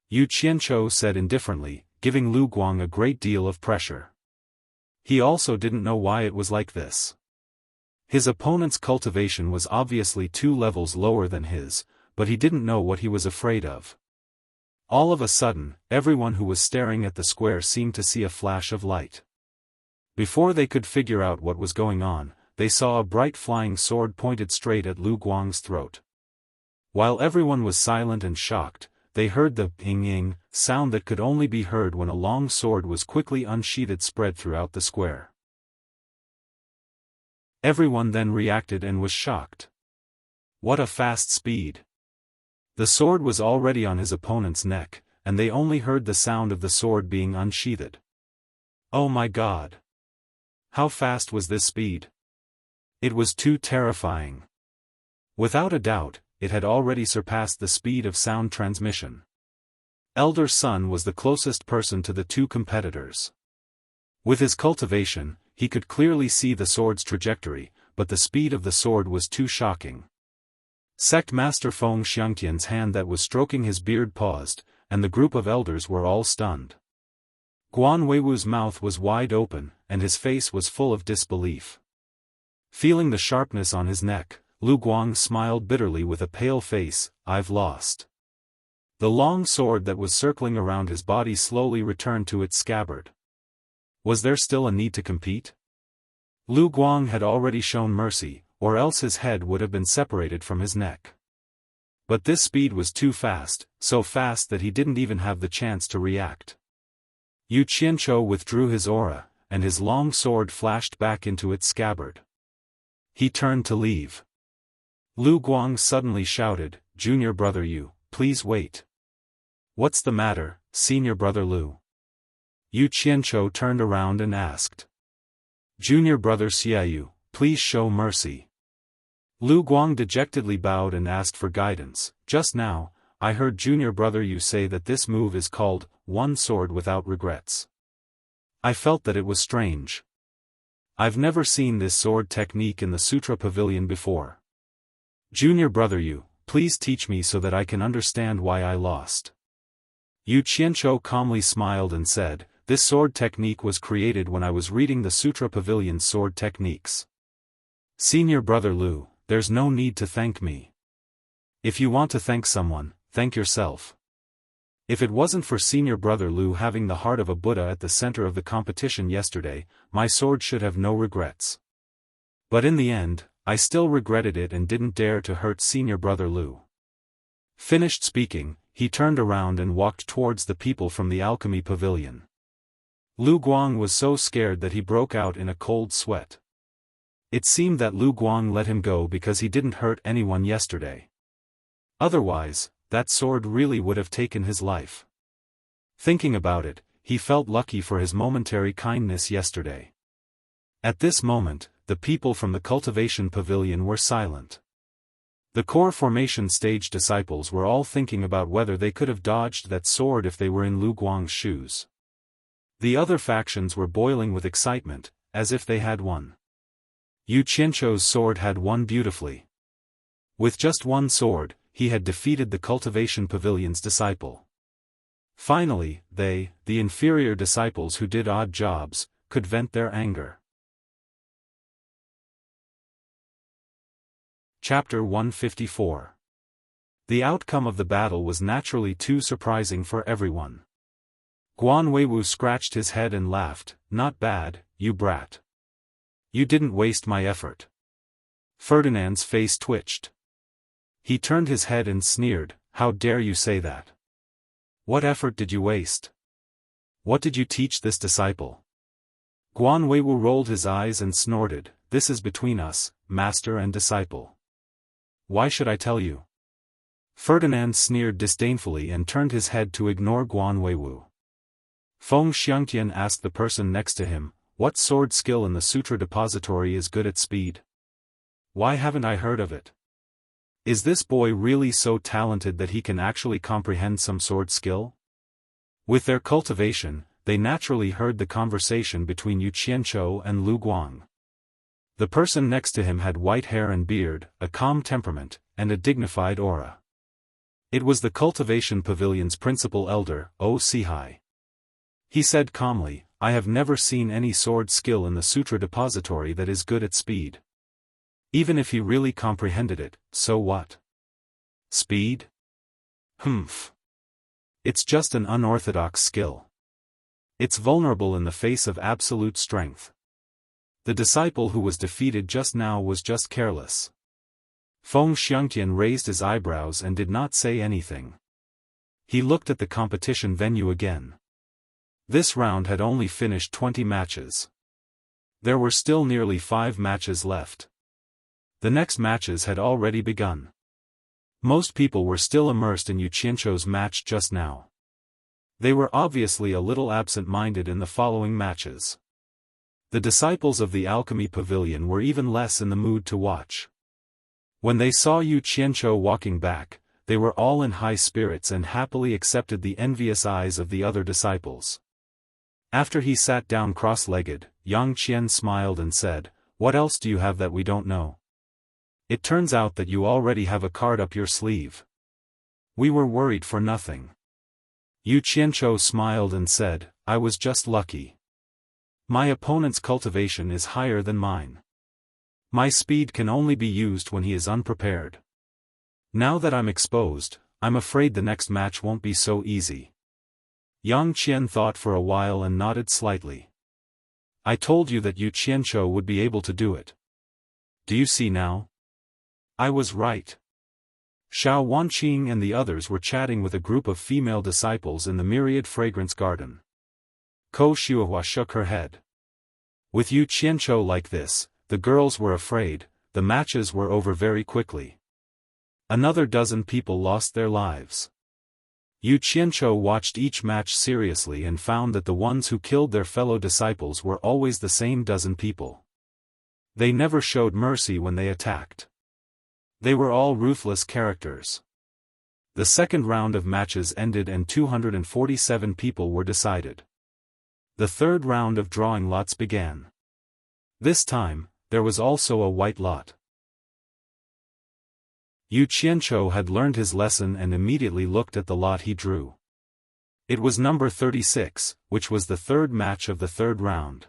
Yu Qianzhou said indifferently, giving Lu Guang a great deal of pressure. He also didn't know why it was like this. His opponent's cultivation was obviously 2 levels lower than his, but he didn't know what he was afraid of. All of a sudden, everyone who was staring at the square seemed to see a flash of light. Before they could figure out what was going on, they saw a bright flying sword pointed straight at Lu Guang's throat. While everyone was silent and shocked, they heard the ping-ing sound that could only be heard when a long sword was quickly unsheathed spread throughout the square. Everyone then reacted and was shocked. What a fast speed! The sword was already on his opponent's neck, and they only heard the sound of the sword being unsheathed. Oh my God! How fast was this speed? It was too terrifying. Without a doubt, it had already surpassed the speed of sound transmission. Elder Son was the closest person to the 2 competitors. With his cultivation, he could clearly see the sword's trajectory, but the speed of the sword was too shocking. Sect Master Feng Xiangtian's hand that was stroking his beard paused, and the group of elders were all stunned. Guan Weiwu's mouth was wide open, and his face was full of disbelief. Feeling the sharpness on his neck, Lu Guang smiled bitterly with a pale face. I've lost. The long sword that was circling around his body slowly returned to its scabbard. Was there still a need to compete? Lu Guang had already shown mercy, or else his head would have been separated from his neck. But this speed was too fast, so fast that he didn't even have the chance to react. Yu Qianzhou withdrew his aura, and his long sword flashed back into its scabbard. He turned to leave. Lu Guang suddenly shouted, Junior Brother Yu, please wait. What's the matter, Senior Brother Lu? Yu Qianzhou turned around and asked. Junior Brother Xiaoyu, please show mercy. Lu Guang dejectedly bowed and asked for guidance. Just now, I heard Junior Brother Yu say that this move is called, One Sword Without Regrets. I felt that it was strange. I've never seen this sword technique in the Sutra Pavilion before. Junior Brother Yu, please teach me so that I can understand why I lost. Yu Qianzhou calmly smiled and said, this sword technique was created when I was reading the Sutra Pavilion's sword techniques. Senior Brother Lu, there's no need to thank me. If you want to thank someone, thank yourself. If it wasn't for senior brother Lu having the heart of a Buddha at the center of the competition yesterday, my sword should have no regrets. But in the end, I still regretted it and didn't dare to hurt senior brother Lu. Finished speaking, he turned around and walked towards the people from the alchemy pavilion. Lu Guang was so scared that he broke out in a cold sweat. It seemed that Lu Guang let him go because he didn't hurt anyone yesterday. Otherwise, that sword really would have taken his life. Thinking about it, he felt lucky for his momentary kindness yesterday. At this moment, the people from the cultivation pavilion were silent. The core formation stage disciples were all thinking about whether they could have dodged that sword if they were in Lu Guang's shoes. The other factions were boiling with excitement, as if they had won. Yu Qianzhou's sword had won beautifully. With just one sword, he had defeated the cultivation pavilion's disciple. Finally, they, the inferior disciples who did odd jobs, could vent their anger. Chapter 154. The outcome of the battle was naturally too surprising for everyone. Guan Weiwu scratched his head and laughed, "Not bad, you brat. You didn't waste my effort." Ferdinand's face twitched. He turned his head and sneered, "How dare you say that? What effort did you waste? What did you teach this disciple?" Guan Weiwu rolled his eyes and snorted, "This is between us, master and disciple. Why should I tell you?" Ferdinand sneered disdainfully and turned his head to ignore Guan Weiwu. Feng Xiangtian asked the person next to him, "What sword skill in the Sutra Depository is good at speed? Why haven't I heard of it? Is this boy really so talented that he can actually comprehend some sword skill?" With their cultivation, they naturally heard the conversation between Yu Qianzhou and Lu Guang. The person next to him had white hair and beard, a calm temperament, and a dignified aura. It was the cultivation pavilion's principal elder, O Sihai. He said calmly, "I have never seen any sword skill in the Sutra Depository that is good at speed. Even if he really comprehended it, so what? Speed? Humph. It's just an unorthodox skill. It's vulnerable in the face of absolute strength. The disciple who was defeated just now was just careless." Feng Xiangtian raised his eyebrows and did not say anything. He looked at the competition venue again. This round had only finished 20 matches. There were still nearly 5 matches left. The next matches had already begun. Most people were still immersed in Yu Qianzhou's match just now. They were obviously a little absent-minded in the following matches. The disciples of the alchemy pavilion were even less in the mood to watch. When they saw Yu Qianzhou walking back, they were all in high spirits and happily accepted the envious eyes of the other disciples. After he sat down cross-legged, Yang Qian smiled and said, "What else do you have that we don't know? It turns out that you already have a card up your sleeve. We were worried for nothing." Yu Qianzhou smiled and said, "I was just lucky. My opponent's cultivation is higher than mine. My speed can only be used when he is unprepared. Now that I'm exposed, I'm afraid the next match won't be so easy." Yang Qian thought for a while and nodded slightly. "I told you that Yu Qianzhou would be able to do it. Do you see now? I was right." Xiao Wanqing and the others were chatting with a group of female disciples in the myriad fragrance garden. Ko Xiuhua shook her head. With Yu Qianzhou like this, the girls were afraid. The matches were over very quickly. Another dozen people lost their lives. Yu Qianzhou watched each match seriously and found that the ones who killed their fellow disciples were always the same dozen people. They never showed mercy when they attacked. They were all ruthless characters. The second round of matches ended and 247 people were decided. The third round of drawing lots began. This time, there was also a white lot. Yu Qianzhou had learned his lesson and immediately looked at the lot he drew. It was number 36, which was the third match of the third round.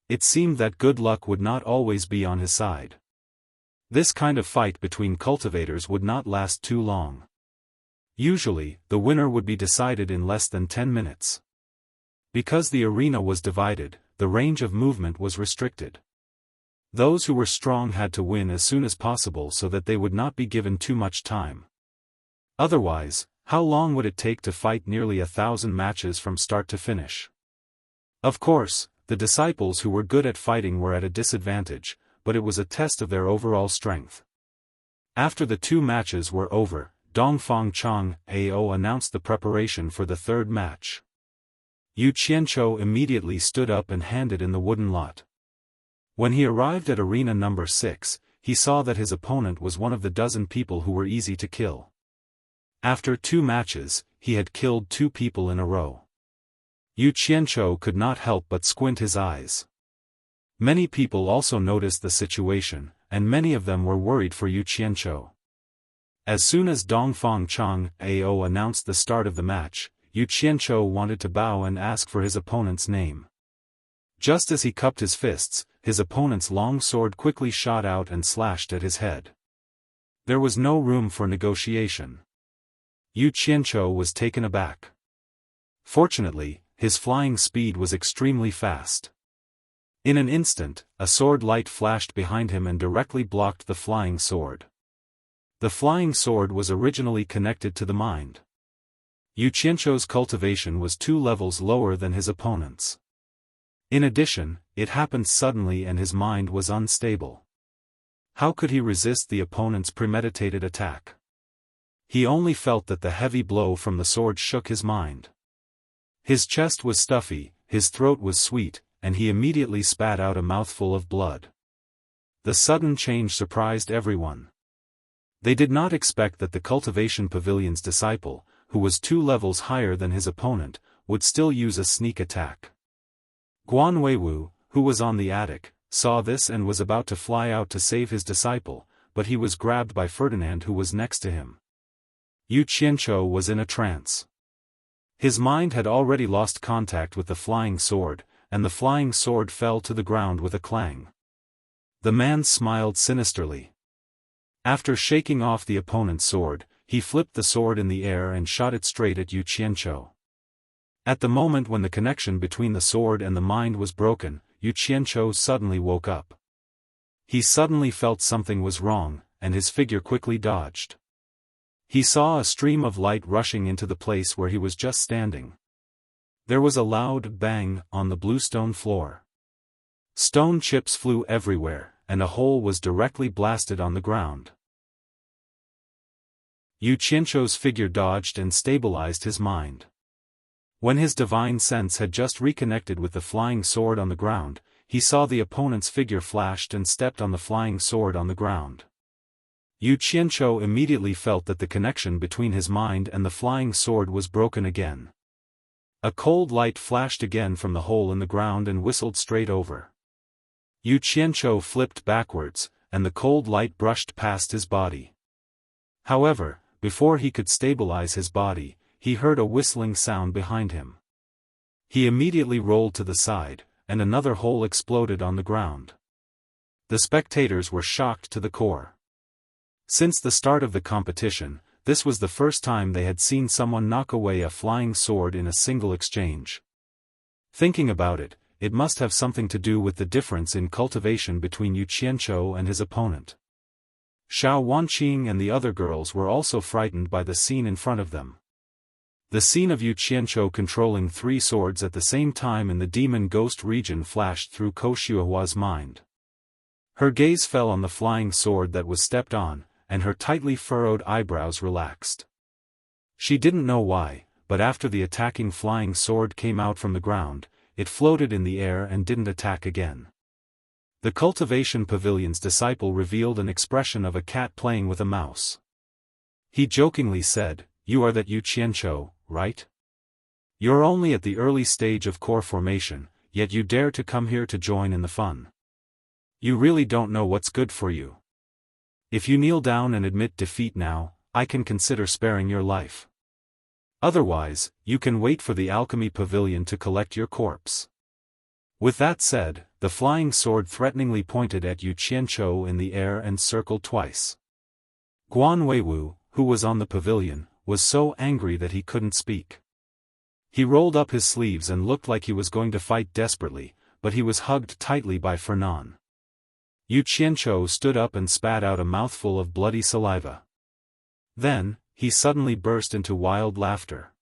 It seemed that good luck would not always be on his side. This kind of fight between cultivators would not last too long. Usually, the winner would be decided in less than 10 minutes. Because the arena was divided, the range of movement was restricted. Those who were strong had to win as soon as possible so that they would not be given too much time. Otherwise, how long would it take to fight nearly 1,000 matches from start to finish? Of course, the disciples who were good at fighting were at a disadvantage, but it was a test of their overall strength. After the 2 matches were over, Dongfang Chang Ao announced the preparation for the 3rd match. Yu Qianzhou immediately stood up and handed in the wooden lot. When he arrived at arena number 6, he saw that his opponent was one of the dozen people who were easy to kill. After 2 matches, he had killed 2 people in a row. Yu Qianzhou could not help but squint his eyes. Many people also noticed the situation, and many of them were worried for Yu Qianzhou. As soon as Dongfang Chang Ao announced the start of the match, Yu Qianzhou wanted to bow and ask for his opponent's name. Just as he cupped his fists, his opponent's long sword quickly shot out and slashed at his head. There was no room for negotiation. Yu Qianzhou was taken aback. Fortunately, his flying speed was extremely fast. In an instant, a sword light flashed behind him and directly blocked the flying sword. The flying sword was originally connected to the mind. Yu Qianzhou's cultivation was 2 levels lower than his opponent's. In addition, it happened suddenly and his mind was unstable. How could he resist the opponent's premeditated attack? He only felt that the heavy blow from the sword shook his mind. His chest was stuffy, his throat was sweet, and he immediately spat out a mouthful of blood. The sudden change surprised everyone. They did not expect that the cultivation pavilion's disciple, who was 2 levels higher than his opponent, would still use a sneak attack. Guan Weiwu, who was on the attic, saw this and was about to fly out to save his disciple, but he was grabbed by Ferdinand who was next to him. Yu Qianzhou was in a trance. His mind had already lost contact with the flying sword, and the flying sword fell to the ground with a clang. The man smiled sinisterly. After shaking off the opponent's sword, he flipped the sword in the air and shot it straight at Yu Qianzhou. At the moment when the connection between the sword and the mind was broken, Yu Qianzhou suddenly woke up. He suddenly felt something was wrong, and his figure quickly dodged. He saw a stream of light rushing into the place where he was just standing. There was a loud bang on the bluestone floor. Stone chips flew everywhere, and a hole was directly blasted on the ground. Yu Qianzhou's figure dodged and stabilized his mind. When his divine sense had just reconnected with the flying sword on the ground, he saw the opponent's figure flashed and stepped on the flying sword on the ground. Yu Qianzhou immediately felt that the connection between his mind and the flying sword was broken again. A cold light flashed again from the hole in the ground and whistled straight over. Yu Qianzhou flipped backwards, and the cold light brushed past his body. However, before he could stabilize his body, he heard a whistling sound behind him. He immediately rolled to the side, and another hole exploded on the ground. The spectators were shocked to the core. Since the start of the competition, this was the first time they had seen someone knock away a flying sword in a single exchange. Thinking about it, it must have something to do with the difference in cultivation between Yu Qianzhou and his opponent. Xiao Wanqing and the other girls were also frightened by the scene in front of them. The scene of Yu Qianzhou controlling 3 swords at the same time in the demon ghost region flashed through Ko Xuehua's mind. Her gaze fell on the flying sword that was stepped on, and her tightly furrowed eyebrows relaxed. She didn't know why, but after the attacking flying sword came out from the ground, it floated in the air and didn't attack again. The cultivation pavilion's disciple revealed an expression of a cat playing with a mouse. He jokingly said, "You are that Yu Qianzhou, right? You're only at the early stage of core formation, yet you dare to come here to join in the fun. You really don't know what's good for you. If you kneel down and admit defeat now, I can consider sparing your life. Otherwise, you can wait for the alchemy pavilion to collect your corpse." With that said, the flying sword threateningly pointed at Yu Qianzhou in the air and circled twice. Guan Weiwu, who was on the pavilion, was so angry that he couldn't speak. He rolled up his sleeves and looked like he was going to fight desperately, but he was hugged tightly by Fernan. Yu Qianzhou stood up and spat out a mouthful of bloody saliva. Then, he suddenly burst into wild laughter.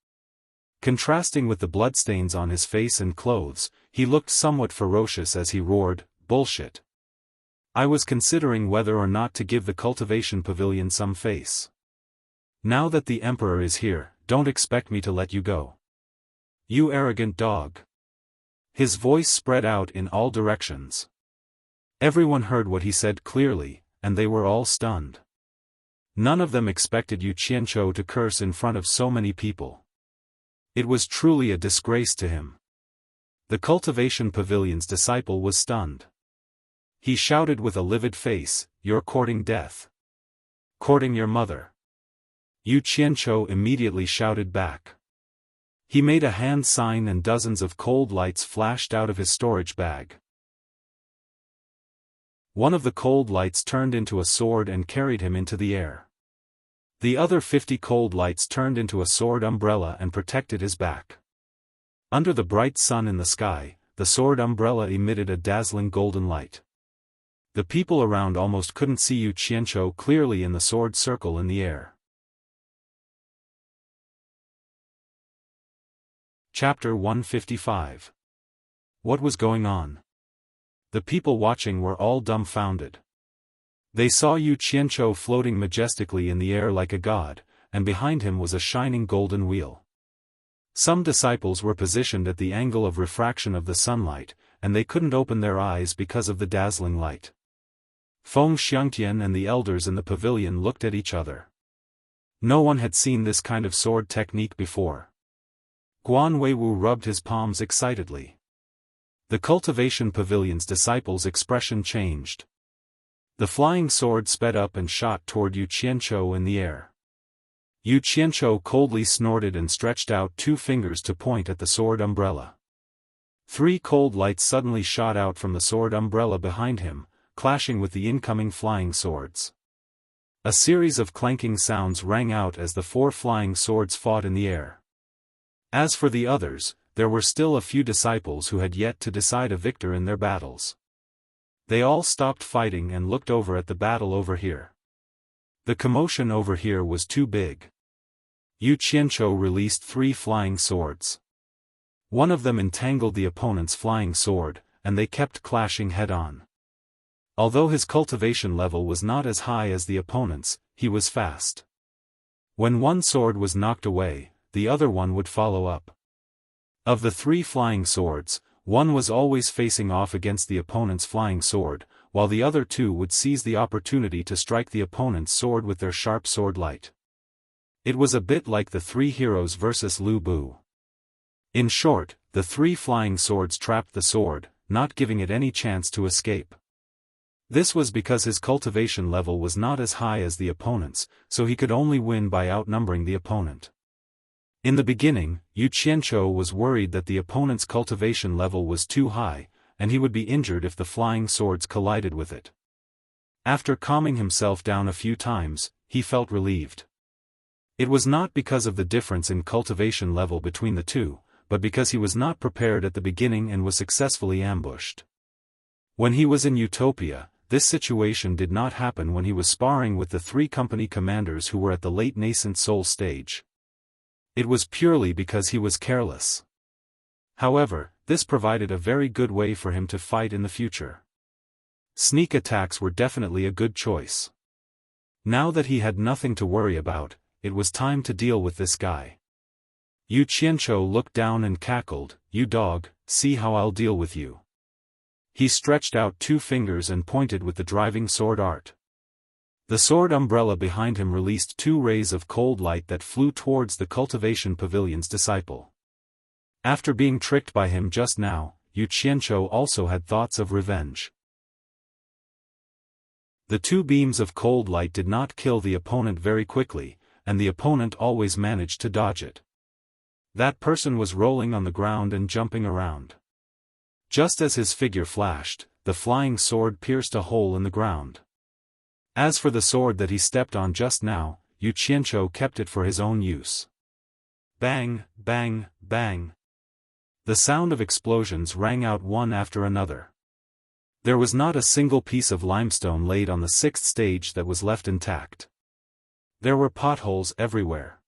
Contrasting with the bloodstains on his face and clothes, he looked somewhat ferocious as he roared, "Bullshit! I was considering whether or not to give the cultivation pavilion some face. Now that the emperor is here, don't expect me to let you go. You arrogant dog." His voice spread out in all directions. Everyone heard what he said clearly, and they were all stunned. None of them expected Yu Qianzhou to curse in front of so many people. It was truly a disgrace to him. The cultivation pavilion's disciple was stunned. He shouted with a livid face, "You're courting death. Courting your mother." Yu Qianzhou immediately shouted back. He made a hand sign and dozens of cold lights flashed out of his storage bag. One of the cold lights turned into a sword and carried him into the air. The other 50 cold lights turned into a sword umbrella and protected his back. Under the bright sun in the sky, the sword umbrella emitted a dazzling golden light. The people around almost couldn't see Yu Qianzhou clearly in the sword circle in the air. Chapter 155. What was going on? The people watching were all dumbfounded. They saw Yu Qianzhou floating majestically in the air like a god, and behind him was a shining golden wheel. Some disciples were positioned at the angle of refraction of the sunlight, and they couldn't open their eyes because of the dazzling light. Feng Xiangtian and the elders in the pavilion looked at each other. No one had seen this kind of sword technique before. Guan Weiwu rubbed his palms excitedly. The cultivation pavilion's disciples' expression changed. The flying sword sped up and shot toward Yu Qianzhou in the air. Yu Qianzhou coldly snorted and stretched out 2 fingers to point at the sword umbrella. 3 cold lights suddenly shot out from the sword umbrella behind him, clashing with the incoming flying swords. A series of clanking sounds rang out as the 4 flying swords fought in the air. As for the others, there were still a few disciples who had yet to decide a victor in their battles. They all stopped fighting and looked over at the battle over here. The commotion over here was too big. Yu Qianzhou released 3 flying swords. One of them entangled the opponent's flying sword, and they kept clashing head-on. Although his cultivation level was not as high as the opponent's, he was fast. When one sword was knocked away, the other one would follow up. Of the 3 flying swords, one was always facing off against the opponent's flying sword, while the other 2 would seize the opportunity to strike the opponent's sword with their sharp sword light. It was a bit like the 3 heroes versus Lu Bu. In short, the 3 flying swords trapped the sword, not giving it any chance to escape. This was because his cultivation level was not as high as the opponent's, so he could only win by outnumbering the opponent. In the beginning, Yu Qianzhou was worried that the opponent's cultivation level was too high, and he would be injured if the flying swords collided with it. After calming himself down a few times, he felt relieved. It was not because of the difference in cultivation level between the 2, but because he was not prepared at the beginning and was successfully ambushed. When he was in Utopia, this situation did not happen when he was sparring with the 3 company commanders who were at the late nascent soul stage. It was purely because he was careless. However, this provided a very good way for him to fight in the future. Sneak attacks were definitely a good choice. Now that he had nothing to worry about, it was time to deal with this guy. Yu Qianzhou looked down and cackled, "You dog, see how I'll deal with you." He stretched out 2 fingers and pointed with the driving sword art. The sword umbrella behind him released 2 rays of cold light that flew towards the cultivation pavilion's disciple. After being tricked by him just now, Yu Qianzhou also had thoughts of revenge. The 2 beams of cold light did not kill the opponent very quickly, and the opponent always managed to dodge it. That person was rolling on the ground and jumping around. Just as his figure flashed, the flying sword pierced a hole in the ground. As for the sword that he stepped on just now, Yu Qianzhou kept it for his own use. Bang, bang, bang. The sound of explosions rang out one after another. There was not a single piece of limestone laid on the 6th stage that was left intact. There were potholes everywhere.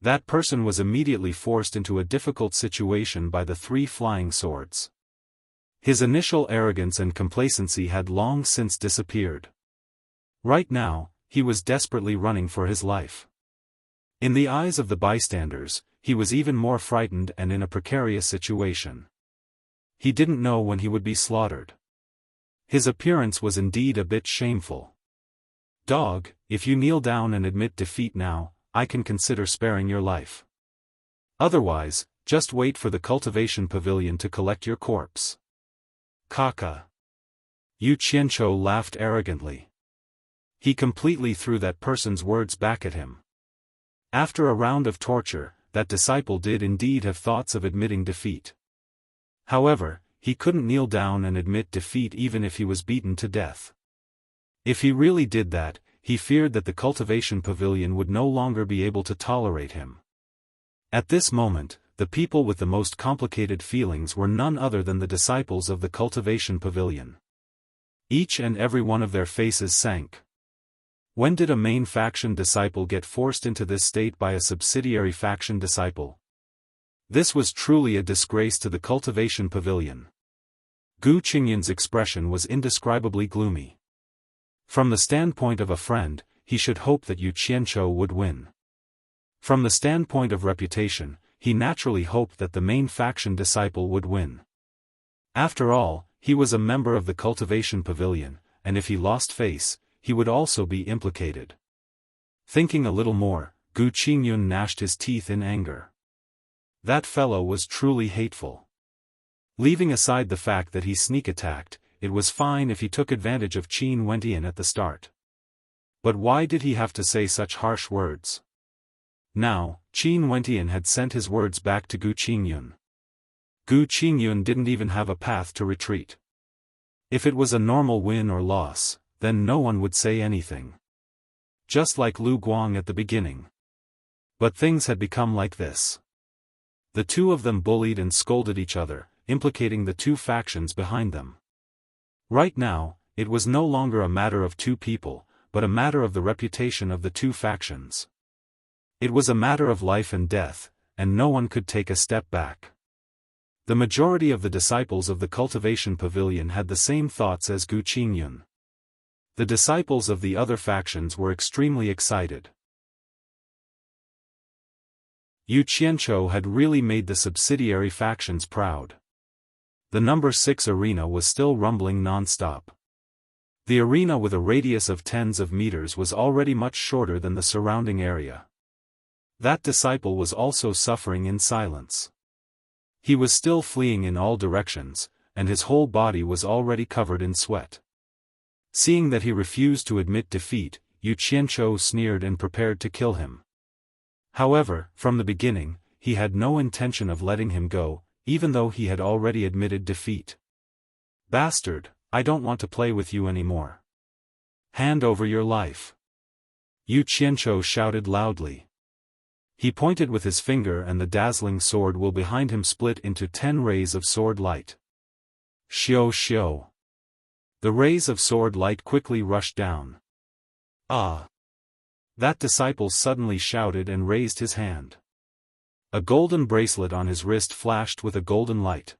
That person was immediately forced into a difficult situation by the 3 flying swords. His initial arrogance and complacency had long since disappeared. Right now, he was desperately running for his life. In the eyes of the bystanders, he was even more frightened and in a precarious situation. He didn't know when he would be slaughtered. His appearance was indeed a bit shameful. Dog, if you kneel down and admit defeat now, I can consider sparing your life. Otherwise, just wait for the cultivation pavilion to collect your corpse. Kaka. Yu Qianzhou laughed arrogantly. He completely threw that person's words back at him. After a round of torture, that disciple did indeed have thoughts of admitting defeat. However, he couldn't kneel down and admit defeat even if he was beaten to death. If he really did that, he feared that the cultivation pavilion would no longer be able to tolerate him. At this moment, the people with the most complicated feelings were none other than the disciples of the cultivation pavilion. Each and every one of their faces sank. When did a main faction disciple get forced into this state by a subsidiary faction disciple? This was truly a disgrace to the cultivation pavilion. Gu Qingyun's expression was indescribably gloomy. From the standpoint of a friend, he should hope that Yu Qianzhou would win. From the standpoint of reputation, he naturally hoped that the main faction disciple would win. After all, he was a member of the cultivation pavilion, and if he lost face, he would also be implicated. Thinking a little more, Gu Qingyun gnashed his teeth in anger. That fellow was truly hateful. Leaving aside the fact that he sneak attacked, it was fine if he took advantage of Qin Wentian at the start. But why did he have to say such harsh words? Now, Qin Wentian had sent his words back to Gu Qingyun. Gu Qingyun didn't even have a path to retreat. If it was a normal win or loss, then no one would say anything. Just like Lu Guang at the beginning. But things had become like this. The two of them bullied and scolded each other, implicating the 2 factions behind them. Right now, it was no longer a matter of 2 people, but a matter of the reputation of the 2 factions. It was a matter of life and death, and no one could take a step back. The majority of the disciples of the cultivation pavilion had the same thoughts as Gu Qingyun. The disciples of the other factions were extremely excited. Yu Qianzhou had really made the subsidiary factions proud. The number 6 arena was still rumbling non-stop. The arena with a radius of tens of meters was already much shorter than the surrounding area. That disciple was also suffering in silence. He was still fleeing in all directions, and his whole body was already covered in sweat. Seeing that he refused to admit defeat, Yu Qianzhou sneered and prepared to kill him. However, from the beginning, he had no intention of letting him go, even though he had already admitted defeat. Bastard, I don't want to play with you anymore. Hand over your life. Yu Qianzhou shouted loudly. He pointed with his finger and the dazzling sword will behind him split into 10 rays of sword light. Xiao xiao. The rays of sword light quickly rushed down. Ah! That disciple suddenly shouted and raised his hand. A golden bracelet on his wrist flashed with a golden light.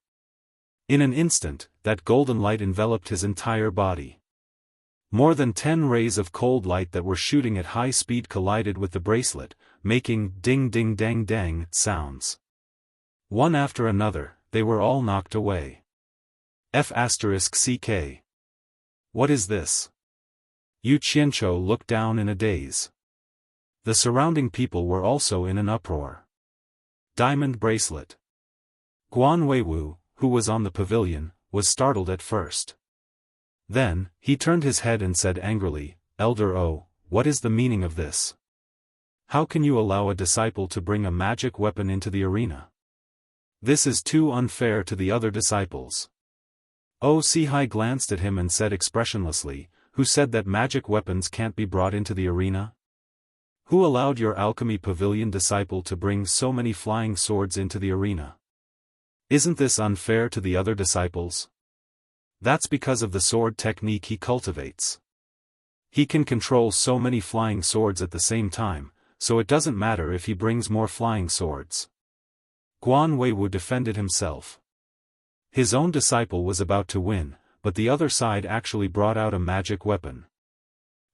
In an instant, that golden light enveloped his entire body. More than 10 rays of cold light that were shooting at high speed collided with the bracelet, making ding ding dang dang sounds. One after another, they were all knocked away. F***CK. What is this? Yu Qianzhou looked down in a daze. The surrounding people were also in an uproar. Diamond bracelet. Guan Weiwu, who was on the pavilion, was startled at first. Then, he turned his head and said angrily, Elder O, what is the meaning of this? How can you allow a disciple to bring a magic weapon into the arena? This is too unfair to the other disciples. O Sihai glanced at him and said expressionlessly, who said that magic weapons can't be brought into the arena? Who allowed your alchemy pavilion disciple to bring so many flying swords into the arena? Isn't this unfair to the other disciples? That's because of the sword technique he cultivates. He can control so many flying swords at the same time, so it doesn't matter if he brings more flying swords. Guan Weiwu defended himself. His own disciple was about to win, but the other side actually brought out a magic weapon.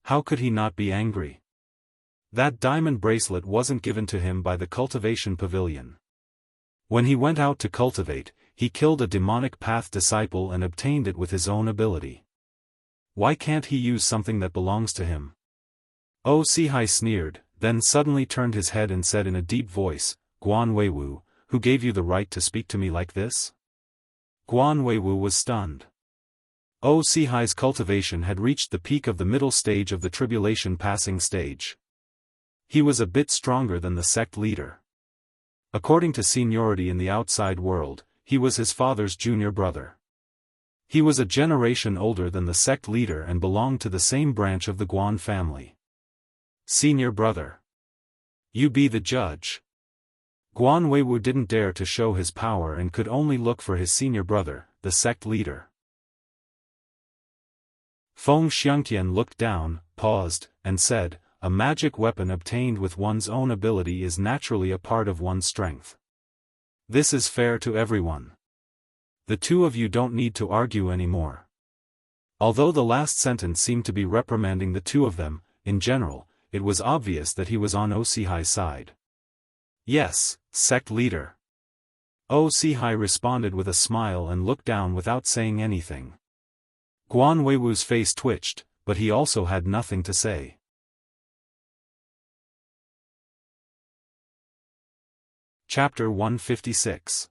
How could he not be angry? That diamond bracelet wasn't given to him by the cultivation pavilion. When he went out to cultivate, he killed a demonic path disciple and obtained it with his own ability. Why can't he use something that belongs to him? Oh, Sihai sneered, then suddenly turned his head and said in a deep voice, Guan Weiwu, who gave you the right to speak to me like this? Guan Weiwu was stunned. Oh, Sihai's cultivation had reached the peak of the middle stage of the tribulation passing stage. He was a bit stronger than the sect leader. According to seniority in the outside world, he was his father's junior brother. He was a generation older than the sect leader and belonged to the same branch of the Guan family. Senior brother. You be the judge. Guan Weiwu didn't dare to show his power and could only look for his senior brother, the sect leader. Feng Xiangtian looked down, paused, and said, a magic weapon obtained with one's own ability is naturally a part of one's strength. This is fair to everyone. The two of you don't need to argue anymore. Although the last sentence seemed to be reprimanding the two of them, in general, it was obvious that he was on Osihai's side. Yes, sect leader. Osihai responded with a smile and looked down without saying anything. Guan Weiwu's face twitched, but he also had nothing to say. Chapter 156.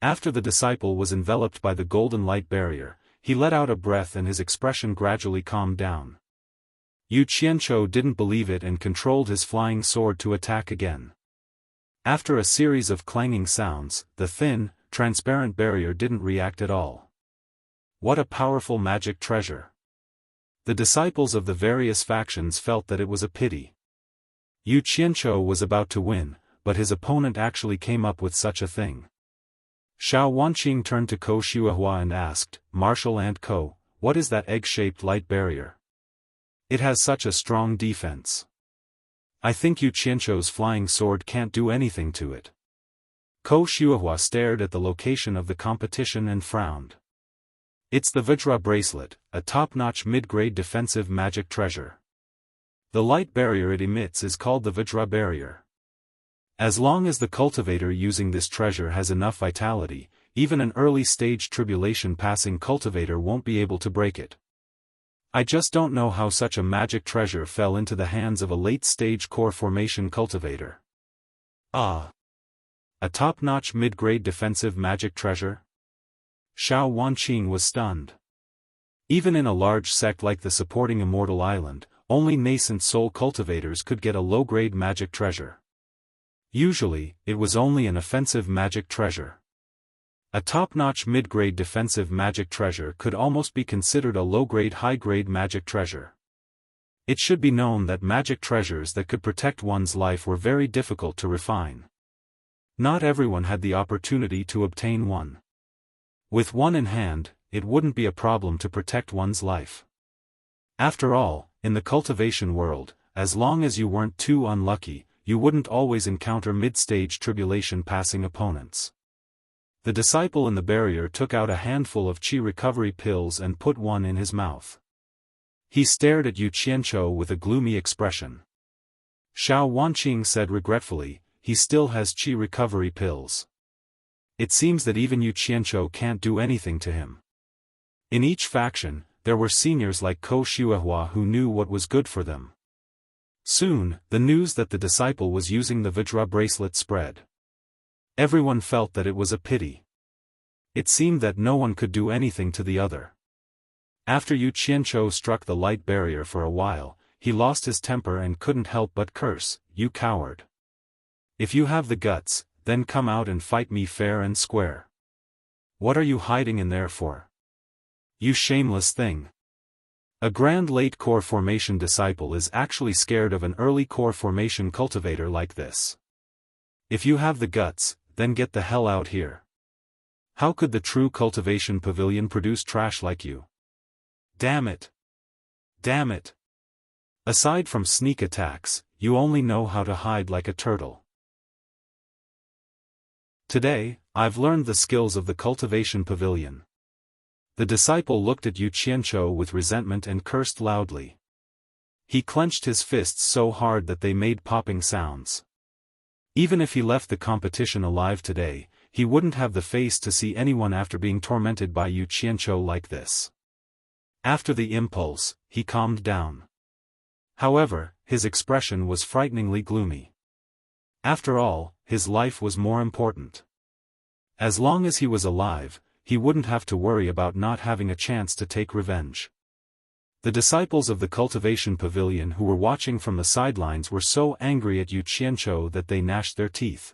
After the disciple was enveloped by the golden light barrier, he let out a breath and his expression gradually calmed down. Yu Qianzhou didn't believe it and controlled his flying sword to attack again. After a series of clanging sounds, the thin, transparent barrier didn't react at all. What a powerful magic treasure! The disciples of the various factions felt that it was a pity. Yu Qianzhou was about to win, but his opponent actually came up with such a thing. Xiao Wanqing turned to Ko Shuahua and asked, Marshal and Ko, what is that egg-shaped light barrier? It has such a strong defense. I think Yu Qianzhou's flying sword can't do anything to it. Ko Shuahua stared at the location of the competition and frowned. It's the Vajra bracelet, a top-notch mid-grade defensive magic treasure. The light barrier it emits is called the Vajra barrier. As long as the cultivator using this treasure has enough vitality, even an early-stage tribulation-passing cultivator won't be able to break it. I just don't know how such a magic treasure fell into the hands of a late-stage core formation cultivator. Ah! A top-notch mid-grade defensive magic treasure? Xiao Wanqing was stunned. Even in a large sect like the supporting Immortal Island, only nascent soul cultivators could get a low-grade magic treasure. Usually, it was only an offensive magic treasure. A top-notch mid-grade defensive magic treasure could almost be considered a low-grade high-grade magic treasure. It should be known that magic treasures that could protect one's life were very difficult to refine. Not everyone had the opportunity to obtain one. With one in hand, it wouldn't be a problem to protect one's life. After all, in the cultivation world, as long as you weren't too unlucky, you wouldn't always encounter mid-stage tribulation-passing opponents. The disciple in the barrier took out a handful of qi recovery pills and put one in his mouth. He stared at Yu Qianzhou with a gloomy expression. Xiao Wanqing said regretfully, he still has qi recovery pills. It seems that even Yu Qianzhou can't do anything to him. In each faction, there were seniors like Ko Shuahua who knew what was good for them. Soon, the news that the disciple was using the Vajra bracelet spread. Everyone felt that it was a pity. It seemed that no one could do anything to the other. After Yu Qianzhou struck the light barrier for a while, he lost his temper and couldn't help but curse, "You coward! If you have the guts, then come out and fight me fair and square. What are you hiding in there for? You shameless thing! A grand late core formation disciple is actually scared of an early core formation cultivator like this. If you have the guts, then get the hell out here. How could the true cultivation pavilion produce trash like you? Damn it. Damn it. Aside from sneak attacks, you only know how to hide like a turtle. Today, I've learned the skills of the cultivation pavilion. The disciple looked at Yu Qianzhou with resentment and cursed loudly. He clenched his fists so hard that they made popping sounds. Even if he left the competition alive today, he wouldn't have the face to see anyone after being tormented by Yu Qianzhou like this. After the impulse, he calmed down. However, his expression was frighteningly gloomy. After all, his life was more important. As long as he was alive, he wouldn't have to worry about not having a chance to take revenge. The disciples of the cultivation pavilion who were watching from the sidelines were so angry at Yu Qianzhou that they gnashed their teeth.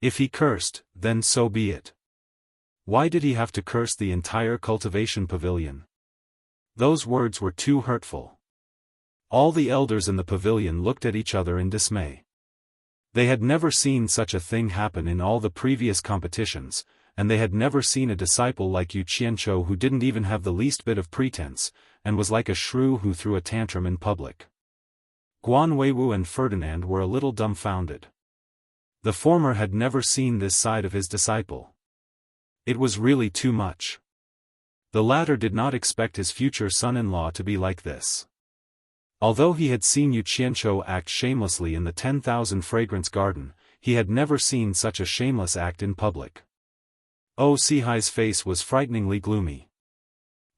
If he cursed, then so be it. Why did he have to curse the entire cultivation pavilion? Those words were too hurtful. All the elders in the pavilion looked at each other in dismay. They had never seen such a thing happen in all the previous competitions, and they had never seen a disciple like Yu Qianzhou who didn't even have the least bit of pretense, and was like a shrew who threw a tantrum in public. Guan Weiwu and Ferdinand were a little dumbfounded. The former had never seen this side of his disciple. It was really too much. The latter did not expect his future son-in-law to be like this. Although he had seen Yu Qianzhou act shamelessly in the 10,000 fragrance garden, he had never seen such a shameless act in public. Oh, Sihai's face was frighteningly gloomy.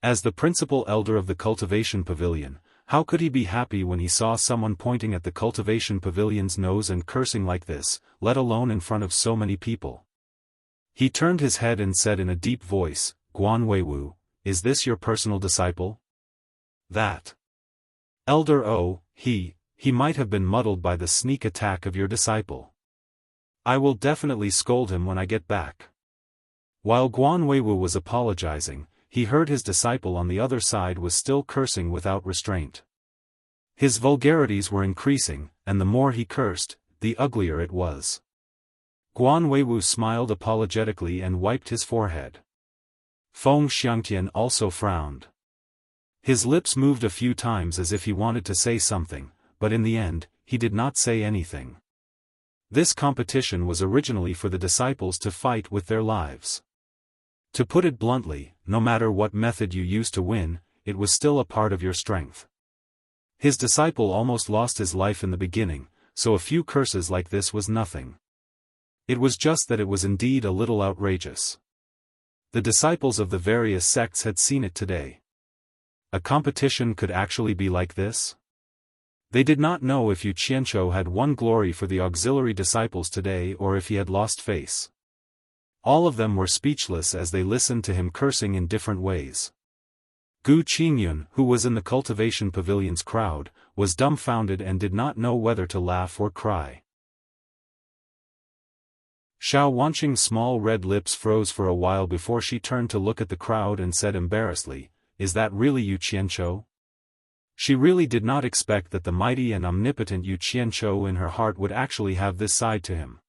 As the principal elder of the cultivation pavilion, how could he be happy when he saw someone pointing at the cultivation pavilion's nose and cursing like this, let alone in front of so many people? He turned his head and said in a deep voice, "Guan Weiwu, is this your personal disciple?" That elder, oh, he might have been muddled by the sneak attack of your disciple. I will definitely scold him when I get back. While Guan Weiwu was apologizing, he heard his disciple on the other side was still cursing without restraint. His vulgarities were increasing, and the more he cursed, the uglier it was. Guan Weiwu smiled apologetically and wiped his forehead. Feng Xiangtian also frowned. His lips moved a few times as if he wanted to say something, but in the end, he did not say anything. This competition was originally for the disciples to fight with their lives. To put it bluntly, no matter what method you use to win, it was still a part of your strength. His disciple almost lost his life in the beginning, so a few curses like this was nothing. It was just that it was indeed a little outrageous. The disciples of the various sects had seen it today. A competition could actually be like this? They did not know if Yu Qianzhou had won glory for the auxiliary disciples today or if he had lost face. All of them were speechless as they listened to him cursing in different ways. Gu Qingyun, who was in the cultivation pavilion's crowd, was dumbfounded and did not know whether to laugh or cry. Xiao Wanqing's small red lips froze for a while before she turned to look at the crowd and said embarrassedly, "Is that really Yu Qianzhou?" She really did not expect that the mighty and omnipotent Yu Qianzhou in her heart would actually have this side to him.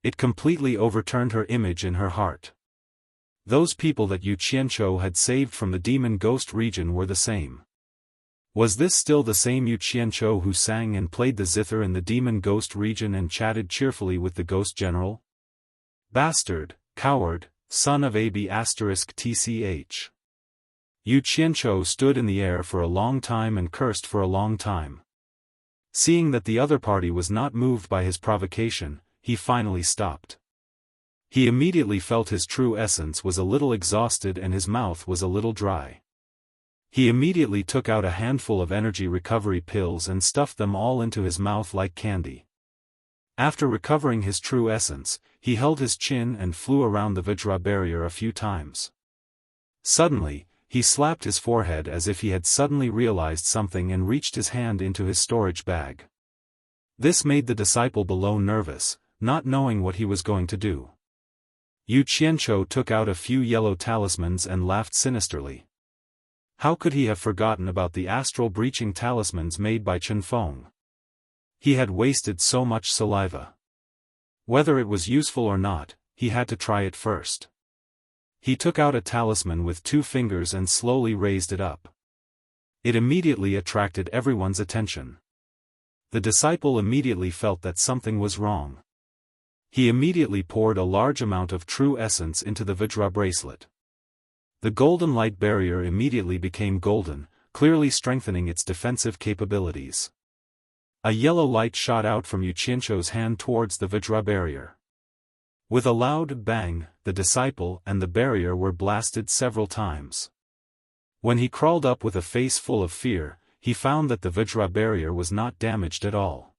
It completely overturned her image in her heart. Those people that Yu Qianzhou had saved from the demon ghost region were the same. Was this still the same Yu Qianzhou who sang and played the zither in the demon ghost region and chatted cheerfully with the ghost general? Bastard, coward, son of AB*TCH. Yu Qianzhou stood in the air for a long time and cursed for a long time. Seeing that the other party was not moved by his provocation, he finally stopped. He immediately felt his true essence was a little exhausted and his mouth was a little dry. He immediately took out a handful of energy recovery pills and stuffed them all into his mouth like candy. After recovering his true essence, he held his chin and flew around the Vajra barrier a few times. Suddenly, he slapped his forehead as if he had suddenly realized something and reached his hand into his storage bag. This made the disciple below nervous, not knowing what he was going to do. Yu Qianzhou took out a few yellow talismans and laughed sinisterly. How could he have forgotten about the astral breaching talismans made by Chen Feng? He had wasted so much saliva. Whether it was useful or not, he had to try it first. He took out a talisman with 2 fingers and slowly raised it up. It immediately attracted everyone's attention. The disciple immediately felt that something was wrong. He immediately poured a large amount of true essence into the Vajra bracelet. The golden light barrier immediately became golden, clearly strengthening its defensive capabilities. A yellow light shot out from Yu Qianzhou's hand towards the Vajra barrier. With a loud bang, the disciple and the barrier were blasted several times. When he crawled up with a face full of fear, he found that the Vajra barrier was not damaged at all.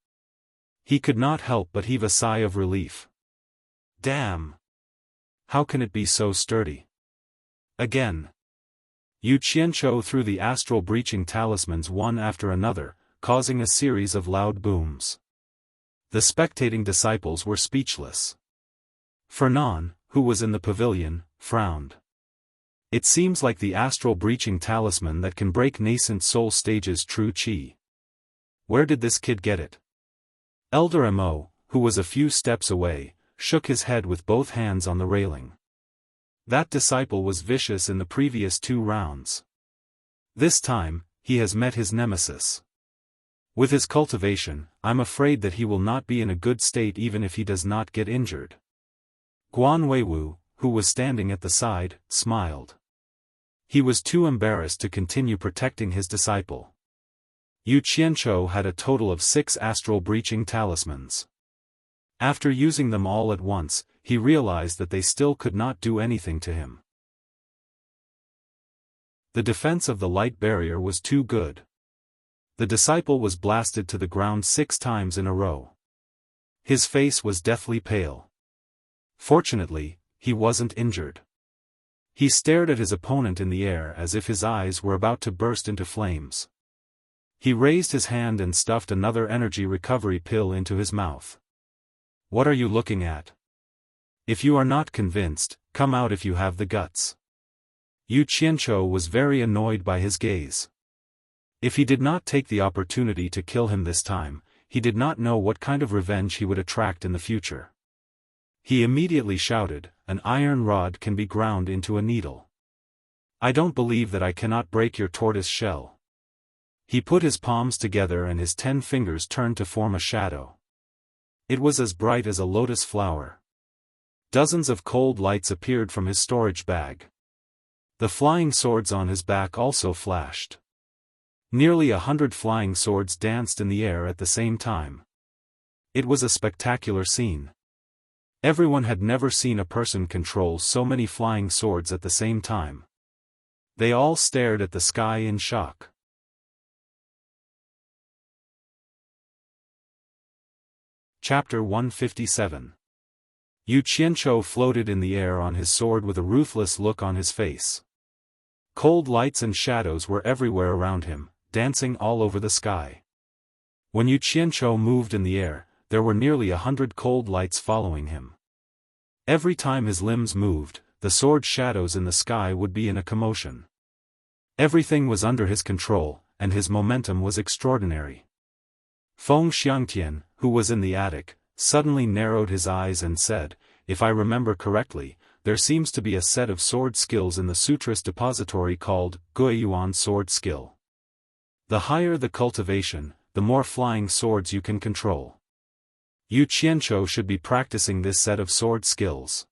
He could not help but heave a sigh of relief. Damn! How can it be so sturdy? Again. Yu Qianzhou threw the astral breaching talismans one after another, causing a series of loud booms. The spectating disciples were speechless. Fernan, who was in the pavilion, frowned. It seems like the astral breaching talisman that can break nascent soul stages' true chi. Where did this kid get it? Elder Mo, who was a few steps away, shook his head with both hands on the railing. That disciple was vicious in the previous 2 rounds. This time, he has met his nemesis. With his cultivation, I'm afraid that he will not be in a good state even if he does not get injured. Guan Weiwu, who was standing at the side, smiled. He was too embarrassed to continue protecting his disciple. Yu Qianzhou had a total of 6 astral breaching talismans. After using them all at once, he realized that they still could not do anything to him. The defense of the light barrier was too good. The disciple was blasted to the ground 6 times in a row. His face was deathly pale. Fortunately, he wasn't injured. He stared at his opponent in the air as if his eyes were about to burst into flames. He raised his hand and stuffed another energy recovery pill into his mouth. What are you looking at? If you are not convinced, come out if you have the guts. Yu Qianzhou was very annoyed by his gaze. If he did not take the opportunity to kill him this time, he did not know what kind of revenge he would attract in the future. He immediately shouted, an iron rod can be ground into a needle. I don't believe that I cannot break your tortoise shell. He put his palms together and his 10 fingers turned to form a shadow. It was as bright as a lotus flower. Dozens of cold lights appeared from his storage bag. The flying swords on his back also flashed. Nearly 100 flying swords danced in the air at the same time. It was a spectacular scene. Everyone had never seen a person control so many flying swords at the same time. They all stared at the sky in shock. Chapter 157. Yu Qianzhou floated in the air on his sword with a ruthless look on his face. Cold lights and shadows were everywhere around him, dancing all over the sky. When Yu Qianzhou moved in the air, there were nearly 100 cold lights following him. Every time his limbs moved, the sword shadows in the sky would be in a commotion. Everything was under his control, and his momentum was extraordinary. Feng Xiangtian, who was in the attic, suddenly narrowed his eyes and said, if I remember correctly, there seems to be a set of sword skills in the Sutras depository called Guiyuan sword skill. The higher the cultivation, the more flying swords you can control. Yu Qianzhou should be practicing this set of sword skills.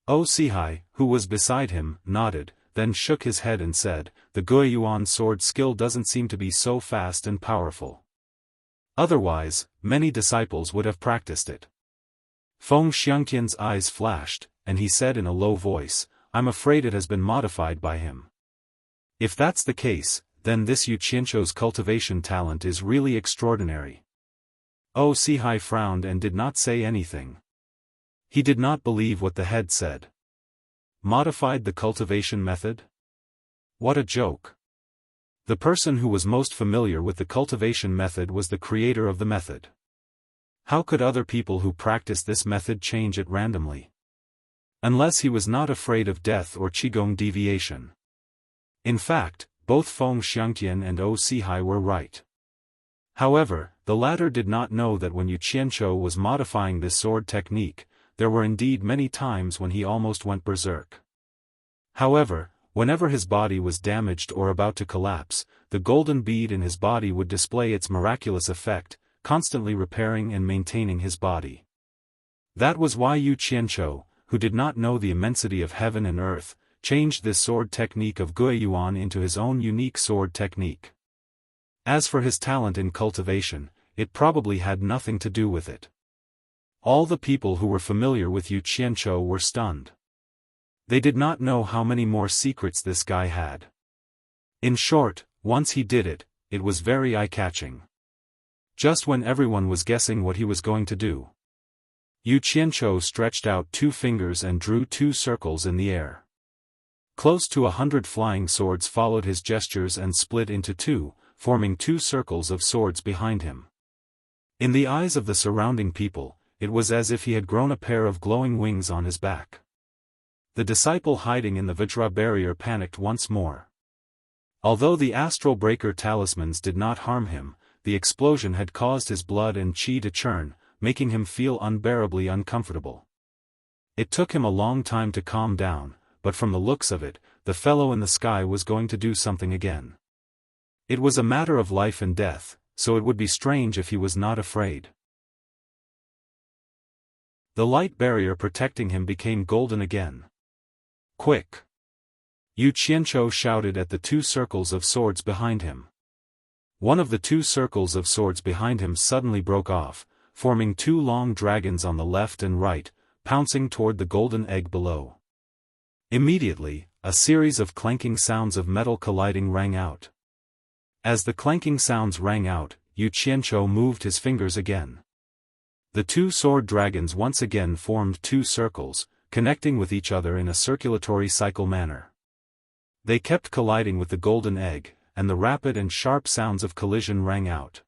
Sihai, who was beside him, nodded, then shook his head and said, the Guiyuan sword skill doesn't seem to be so fast and powerful. Otherwise, many disciples would have practiced it. Feng Xiangtian's eyes flashed, and he said in a low voice, I'm afraid it has been modified by him. If that's the case, then this Yu Qianzhou's cultivation talent is really extraordinary. Sihai frowned and did not say anything. He did not believe what the head said. Modified the cultivation method? What a joke. The person who was most familiar with the cultivation method was the creator of the method. How could other people who practiced this method change it randomly? Unless he was not afraid of death or qigong deviation. In fact, both Feng Xiangtian and O Sihai were right. However, the latter did not know that when Yu Qianzhou was modifying this sword technique, there were indeed many times when he almost went berserk. However, whenever his body was damaged or about to collapse, the golden bead in his body would display its miraculous effect, constantly repairing and maintaining his body. That was why Yu Qianzhou, who did not know the immensity of heaven and earth, changed this sword technique of Guiyuan into his own unique sword technique. As for his talent in cultivation, it probably had nothing to do with it. All the people who were familiar with Yu Qianzhou were stunned. They did not know how many more secrets this guy had. In short, once he did it, it was very eye-catching. Just when everyone was guessing what he was going to do, Yu Qianzhou stretched out 2 fingers and drew 2 circles in the air. Close to 100 flying swords followed his gestures and split into 2, forming 2 circles of swords behind him. In the eyes of the surrounding people, it was as if he had grown a pair of glowing wings on his back. The disciple hiding in the Vajra barrier panicked once more. Although the astral breaker talismans did not harm him, the explosion had caused his blood and qi to churn, making him feel unbearably uncomfortable. It took him a long time to calm down, but from the looks of it, the fellow in the sky was going to do something again. It was a matter of life and death, so it would be strange if he was not afraid. The light barrier protecting him became golden again. Quick! Yu Qianzhou shouted at the 2 circles of swords behind him. One of the 2 circles of swords behind him suddenly broke off, forming 2 long dragons on the left and right, pouncing toward the golden egg below. Immediately, a series of clanking sounds of metal colliding rang out. As the clanking sounds rang out, Yu Qianzhou moved his fingers again. The 2 sword dragons once again formed 2 circles, connecting with each other in a circulatory cycle manner. They kept colliding with the golden egg, and the rapid and sharp sounds of collision rang out.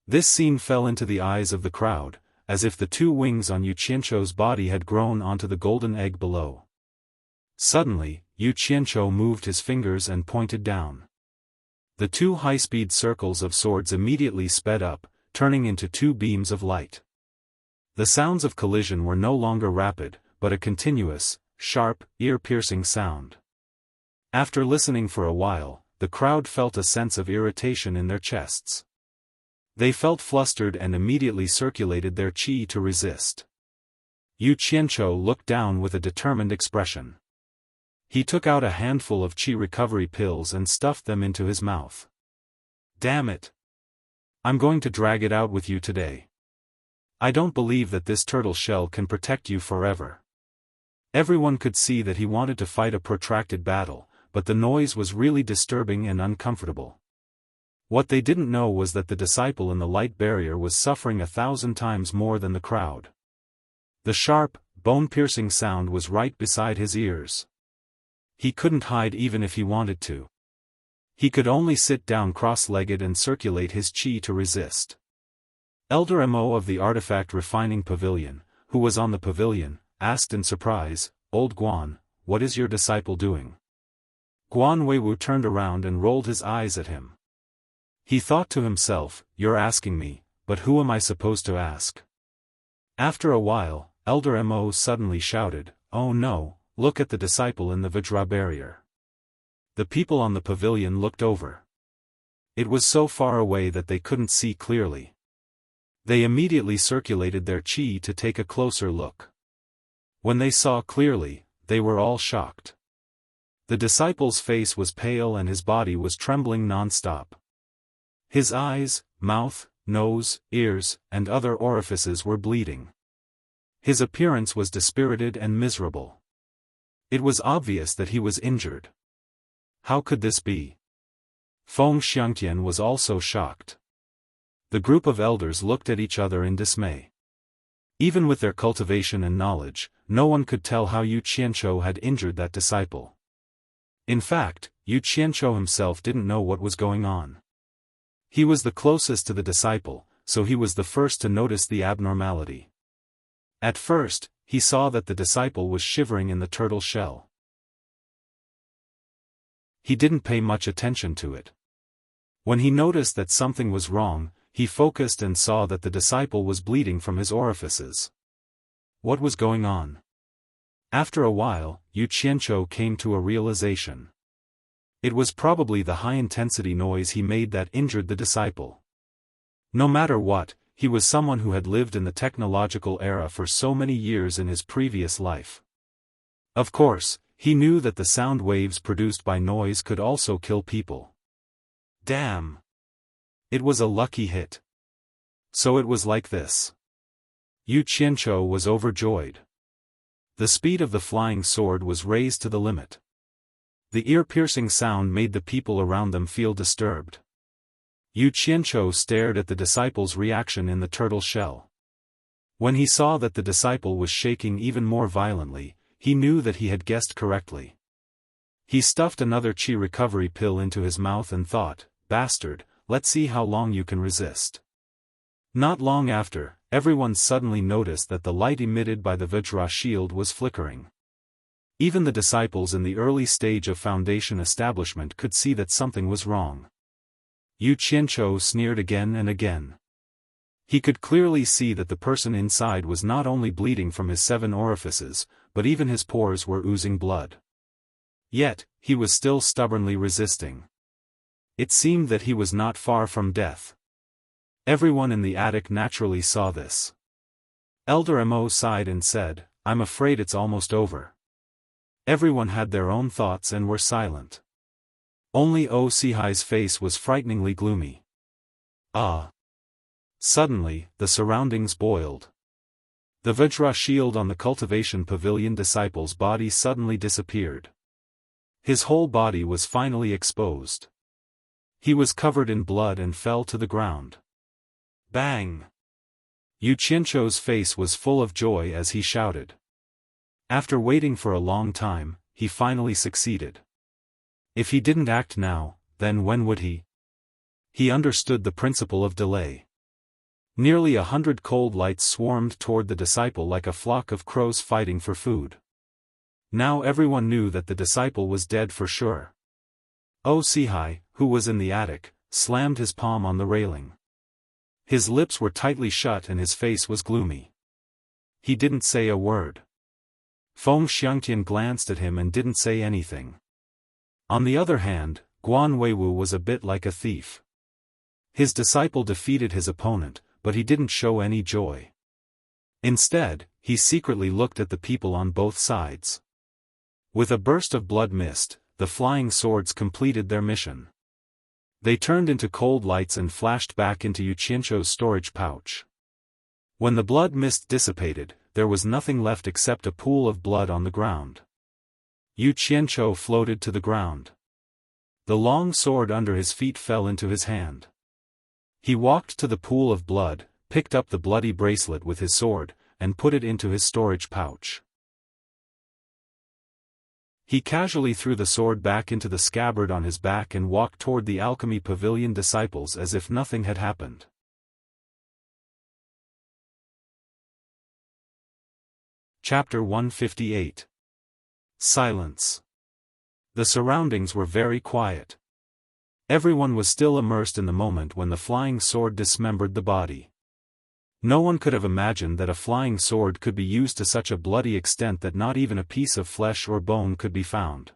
This scene fell into the eyes of the crowd, as if the 2 wings on Yu Qianzhou's body had grown onto the golden egg below. Suddenly, Yu Qianzhou moved his fingers and pointed down. The 2 high-speed circles of swords immediately sped up, turning into 2 beams of light. The sounds of collision were no longer rapid, but a continuous, sharp, ear-piercing sound. After listening for a while, the crowd felt a sense of irritation in their chests. They felt flustered and immediately circulated their qi to resist. Yu Qianzhou looked down with a determined expression. He took out a handful of qi recovery pills and stuffed them into his mouth. Damn it! I'm going to drag it out with you today. I don't believe that this turtle shell can protect you forever. Everyone could see that he wanted to fight a protracted battle, but the noise was really disturbing and uncomfortable. What they didn't know was that the disciple in the light barrier was suffering 1,000 times more than the crowd. The sharp, bone-piercing sound was right beside his ears. He couldn't hide even if he wanted to. He could only sit down cross-legged and circulate his qi to resist. Elder Mo of the Artifact Refining Pavilion, who was on the pavilion, asked in surprise, "Old Guan, what is your disciple doing?" Guan Weiwu turned around and rolled his eyes at him. He thought to himself, "You're asking me, but who am I supposed to ask?" After a while, Elder Mo suddenly shouted, "Oh no, look at the disciple in the Vajra barrier." The people on the pavilion looked over. It was so far away that they couldn't see clearly. They immediately circulated their qi to take a closer look. When they saw clearly, they were all shocked. The disciple's face was pale and his body was trembling non-stop. His eyes, mouth, nose, ears, and other orifices were bleeding. His appearance was dispirited and miserable. It was obvious that he was injured. How could this be? Feng Xiangtian was also shocked. The group of elders looked at each other in dismay. Even with their cultivation and knowledge, no one could tell how Yu Qianzhou had injured that disciple. In fact, Yu Qianzhou himself didn't know what was going on. He was the closest to the disciple, so he was the first to notice the abnormality. At first, he saw that the disciple was shivering in the turtle shell. he didn't pay much attention to it. When he noticed that something was wrong, he focused and saw that the disciple was bleeding from his orifices. What was going on? After a while, Yu Qianzhou came to a realization. It was probably the high-intensity noise he made that injured the disciple. No matter what, he was someone who had lived in the technological era for so many years in his previous life. Of course, he knew that the sound waves produced by noise could also kill people. Damn! It was a lucky hit. So it was like this. Yu Qianzhou was overjoyed. The speed of the flying sword was raised to the limit. The ear-piercing sound made the people around them feel disturbed. Yu Qianzhou stared at the disciple's reaction in the turtle shell. When he saw that the disciple was shaking even more violently, he knew that he had guessed correctly. He stuffed another qi recovery pill into his mouth and thought, "Bastard, let's see how long you can resist." Not long after, everyone suddenly noticed that the light emitted by the Vajra shield was flickering. Even the disciples in the early stage of foundation establishment could see that something was wrong. Yu Qianzhou sneered again and again. He could clearly see that the person inside was not only bleeding from his 7 orifices, but even his pores were oozing blood. Yet, he was still stubbornly resisting. It seemed that he was not far from death. Everyone in the attic naturally saw this. Elder Mo sighed and said, "I'm afraid it's almost over." Everyone had their own thoughts and were silent. Only Sihai's face was frighteningly gloomy. Ah! Suddenly, the surroundings boiled. The Vajra shield on the cultivation pavilion disciple's body suddenly disappeared. His whole body was finally exposed. He was covered in blood and fell to the ground. Bang! Yu Qianzhou's face was full of joy as he shouted. After waiting for a long time, he finally succeeded. If he didn't act now, then when would he? He understood the principle of delay. Nearly 100 cold lights swarmed toward the disciple like a flock of crows fighting for food. Now everyone knew that the disciple was dead for sure. Sihai, who was in the attic, slammed his palm on the railing. His lips were tightly shut and his face was gloomy. He didn't say a word. Feng Xiangtian glanced at him and didn't say anything. On the other hand, Guan Weiwu was a bit like a thief. His disciple defeated his opponent, but he didn't show any joy. Instead, he secretly looked at the people on both sides. With a burst of blood mist, the flying swords completed their mission. They turned into cold lights and flashed back into Yu Qianzhou's storage pouch. When the blood mist dissipated, there was nothing left except a pool of blood on the ground. Yu Qianzhou floated to the ground. The long sword under his feet fell into his hand. He walked to the pool of blood, picked up the bloody bracelet with his sword, and put it into his storage pouch. He casually threw the sword back into the scabbard on his back and walked toward the alchemy pavilion disciples as if nothing had happened. Chapter 158. Silence. The surroundings were very quiet. Everyone was still immersed in the moment when the flying sword dismembered the body. No one could have imagined that a flying sword could be used to such a bloody extent that not even a piece of flesh or bone could be found.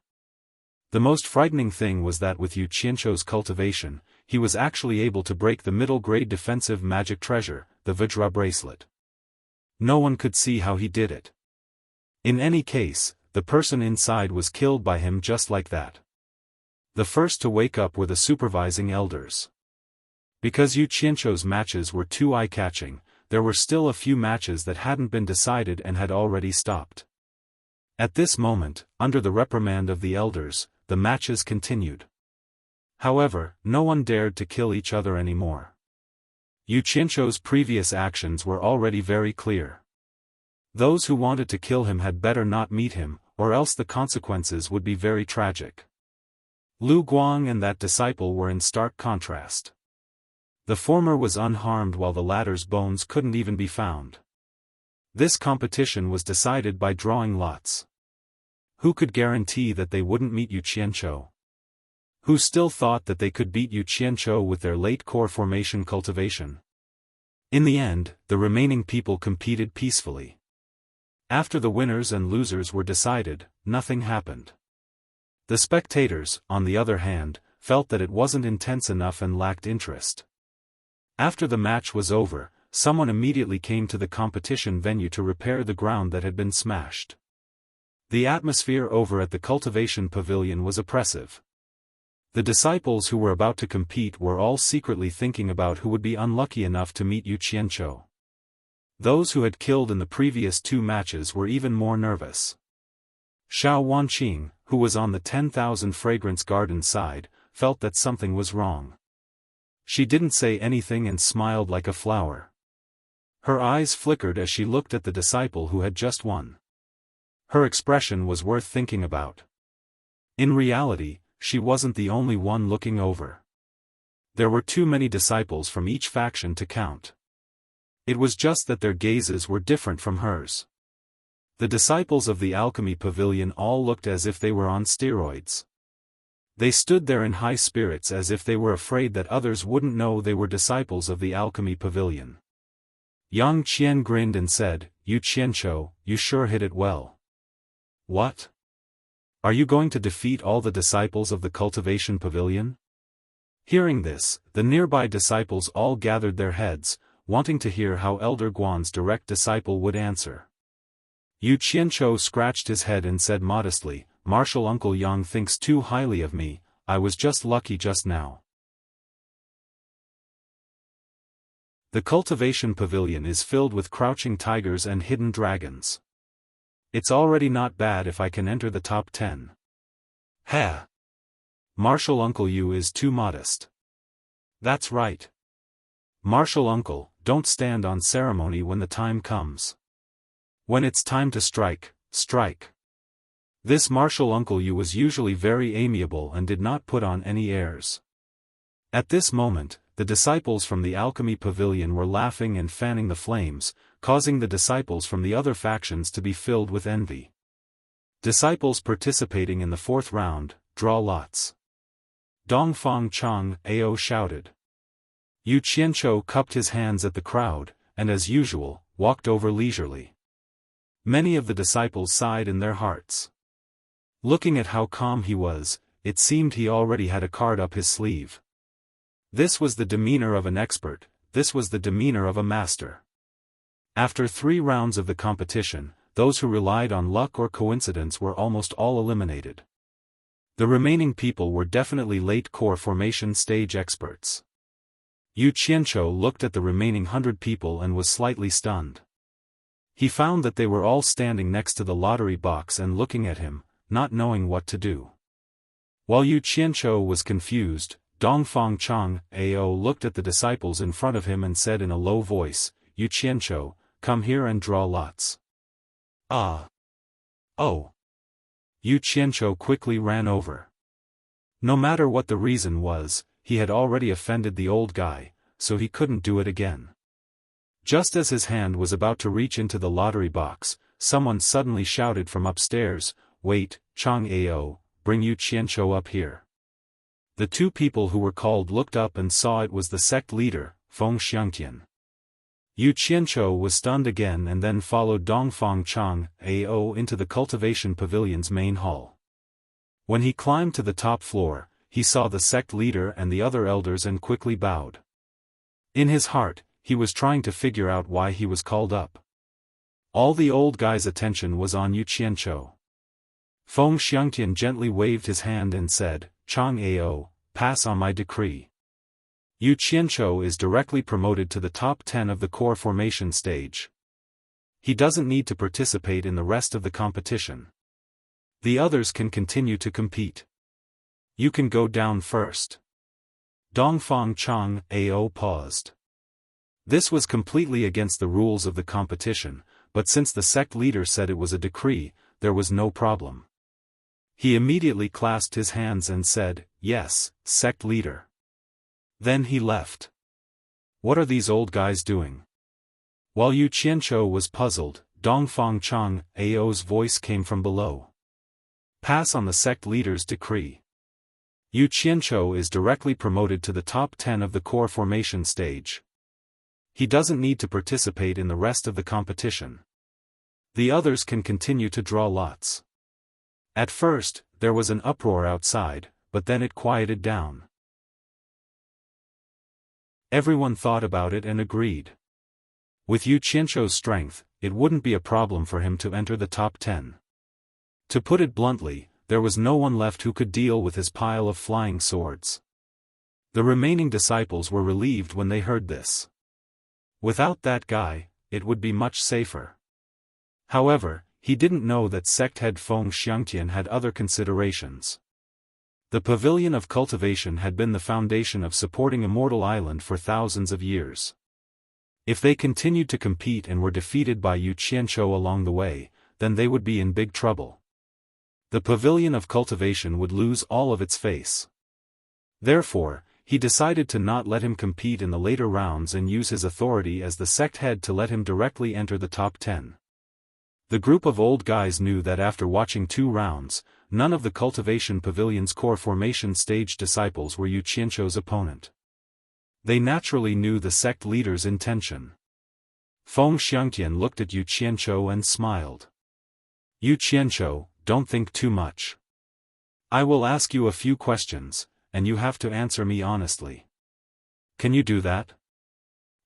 The most frightening thing was that with Yu Qianzhou's cultivation, he was actually able to break the middle-grade defensive magic treasure, the Vajra bracelet. No one could see how he did it. In any case, the person inside was killed by him just like that. The first to wake up were the supervising elders. Because Yu Qianzhou's matches were too eye-catching, there were still a few matches that hadn't been decided and had already stopped. At this moment, under the reprimand of the elders, the matches continued. However, no one dared to kill each other anymore. Yu Qianzhou's previous actions were already very clear. Those who wanted to kill him had better not meet him, or else the consequences would be very tragic. Lu Guang and that disciple were in stark contrast. The former was unharmed while the latter's bones couldn't even be found. This competition was decided by drawing lots. Who could guarantee that they wouldn't meet Yu Qianzhou? who still thought that they could beat Yu Qianzhou with their late core formation cultivation. In the end, the remaining people competed peacefully. After the winners and losers were decided, nothing happened. The spectators, on the other hand, felt that it wasn't intense enough and lacked interest. After the match was over, someone immediately came to the competition venue to repair the ground that had been smashed. The atmosphere over at the cultivation pavilion was oppressive. The disciples who were about to compete were all secretly thinking about who would be unlucky enough to meet Yu Qianzhou. Those who had killed in the previous 2 matches were even more nervous. Xiao Wanqing, who was on the 10,000 fragrance garden side, felt that something was wrong. She didn't say anything and smiled like a flower. Her eyes flickered as she looked at the disciple who had just won. Her expression was worth thinking about. In reality, she wasn't the only one looking over. There were too many disciples from each faction to count. It was just that their gazes were different from hers. The disciples of the alchemy pavilion all looked as if they were on steroids. They stood there in high spirits as if they were afraid that others wouldn't know they were disciples of the alchemy pavilion. Yang Qian grinned and said, "Yu Qianzhou, you sure hit it well." "What? Are you going to defeat all the disciples of the cultivation pavilion?" Hearing this, the nearby disciples all gathered their heads, wanting to hear how Elder Guan's direct disciple would answer. Yu Qianzhou scratched his head and said modestly, "Martial Uncle Yang thinks too highly of me, I was just lucky just now." The cultivation pavilion is filled with crouching tigers and hidden dragons. It's already not bad if I can enter the top 10. Ha! Martial Uncle Yu is too modest. That's right. Martial Uncle, don't stand on ceremony when the time comes. When it's time to strike, strike. This Martial Uncle Yu was usually very amiable and did not put on any airs. At this moment, the disciples from the alchemy pavilion were laughing and fanning the flames, causing the disciples from the other factions to be filled with envy. Disciples participating in the 4th round, draw lots. Dongfang Chang Ao shouted. Yu Qianzhou cupped his hands at the crowd, and as usual, walked over leisurely. Many of the disciples sighed in their hearts. Looking at how calm he was, it seemed he already had a card up his sleeve. This was the demeanor of an expert, this was the demeanor of a master. After 3 rounds of the competition, those who relied on luck or coincidence were almost all eliminated. The remaining people were definitely late core formation stage experts. Yu Qianzhou looked at the remaining 100 people and was slightly stunned. He found that they were all standing next to the lottery box and looking at him, not knowing what to do. While Yu Qianzhou was confused, Dongfang Chang Ao looked at the disciples in front of him and said in a low voice, "Yu Qianzhou, come here and draw lots." "Ah. Oh." Yu Qianzhou quickly ran over. No matter what the reason was, he had already offended the old guy, so he couldn't do it again. Just as his hand was about to reach into the lottery box, someone suddenly shouted from upstairs, "Wait, Chang Ao, bring Yu Qianzhou up here." The 2 people who were called looked up and saw it was the sect leader, Feng Xiangtian. Yu Qianzhou was stunned again and then followed Dongfang Chang Ao into the cultivation pavilion's main hall. When he climbed to the top floor, he saw the sect leader and the other elders and quickly bowed. In his heart, he was trying to figure out why he was called up. All the old guy's attention was on Yu Qianzhou. Feng Xiangtian gently waved his hand and said, "Chang Ao, pass on my decree. Yu Qianzhou is directly promoted to the top 10 of the core formation stage. He doesn't need to participate in the rest of the competition. The others can continue to compete. You can go down first." Dongfang Chang Ao paused. This was completely against the rules of the competition, but since the sect leader said it was a decree, there was no problem. He immediately clasped his hands and said, "Yes, sect leader." Then he left. What are these old guys doing? While Yu Qianzhou was puzzled, Dongfang Chang Ao's voice came from below. "Pass on the sect leader's decree. Yu Qianzhou is directly promoted to the top 10 of the core formation stage. He doesn't need to participate in the rest of the competition. The others can continue to draw lots. At first, there was an uproar outside, but then it quieted down. Everyone thought about it and agreed. With Yu Qianzhou's strength, it wouldn't be a problem for him to enter the top 10. To put it bluntly, there was no one left who could deal with his pile of flying swords. The remaining disciples were relieved when they heard this. Without that guy, it would be much safer. However, he didn't know that sect head Feng Xiangtian had other considerations. The Pavilion of Cultivation had been the foundation of supporting Immortal Island for thousands of years. If they continued to compete and were defeated by Yu Qianzhou along the way, then they would be in big trouble. The Pavilion of Cultivation would lose all of its face. Therefore, he decided to not let him compete in the later rounds and use his authority as the sect head to let him directly enter the top 10. The group of old guys knew that after watching 2 rounds, none of the Cultivation Pavilion's core formation stage disciples were Yu Qianzhou's opponent. They naturally knew the sect leader's intention. Feng Xiangtian looked at Yu Qianzhou and smiled. Yu Qianzhou, don't think too much. I will ask you a few questions, and you have to answer me honestly. Can you do that?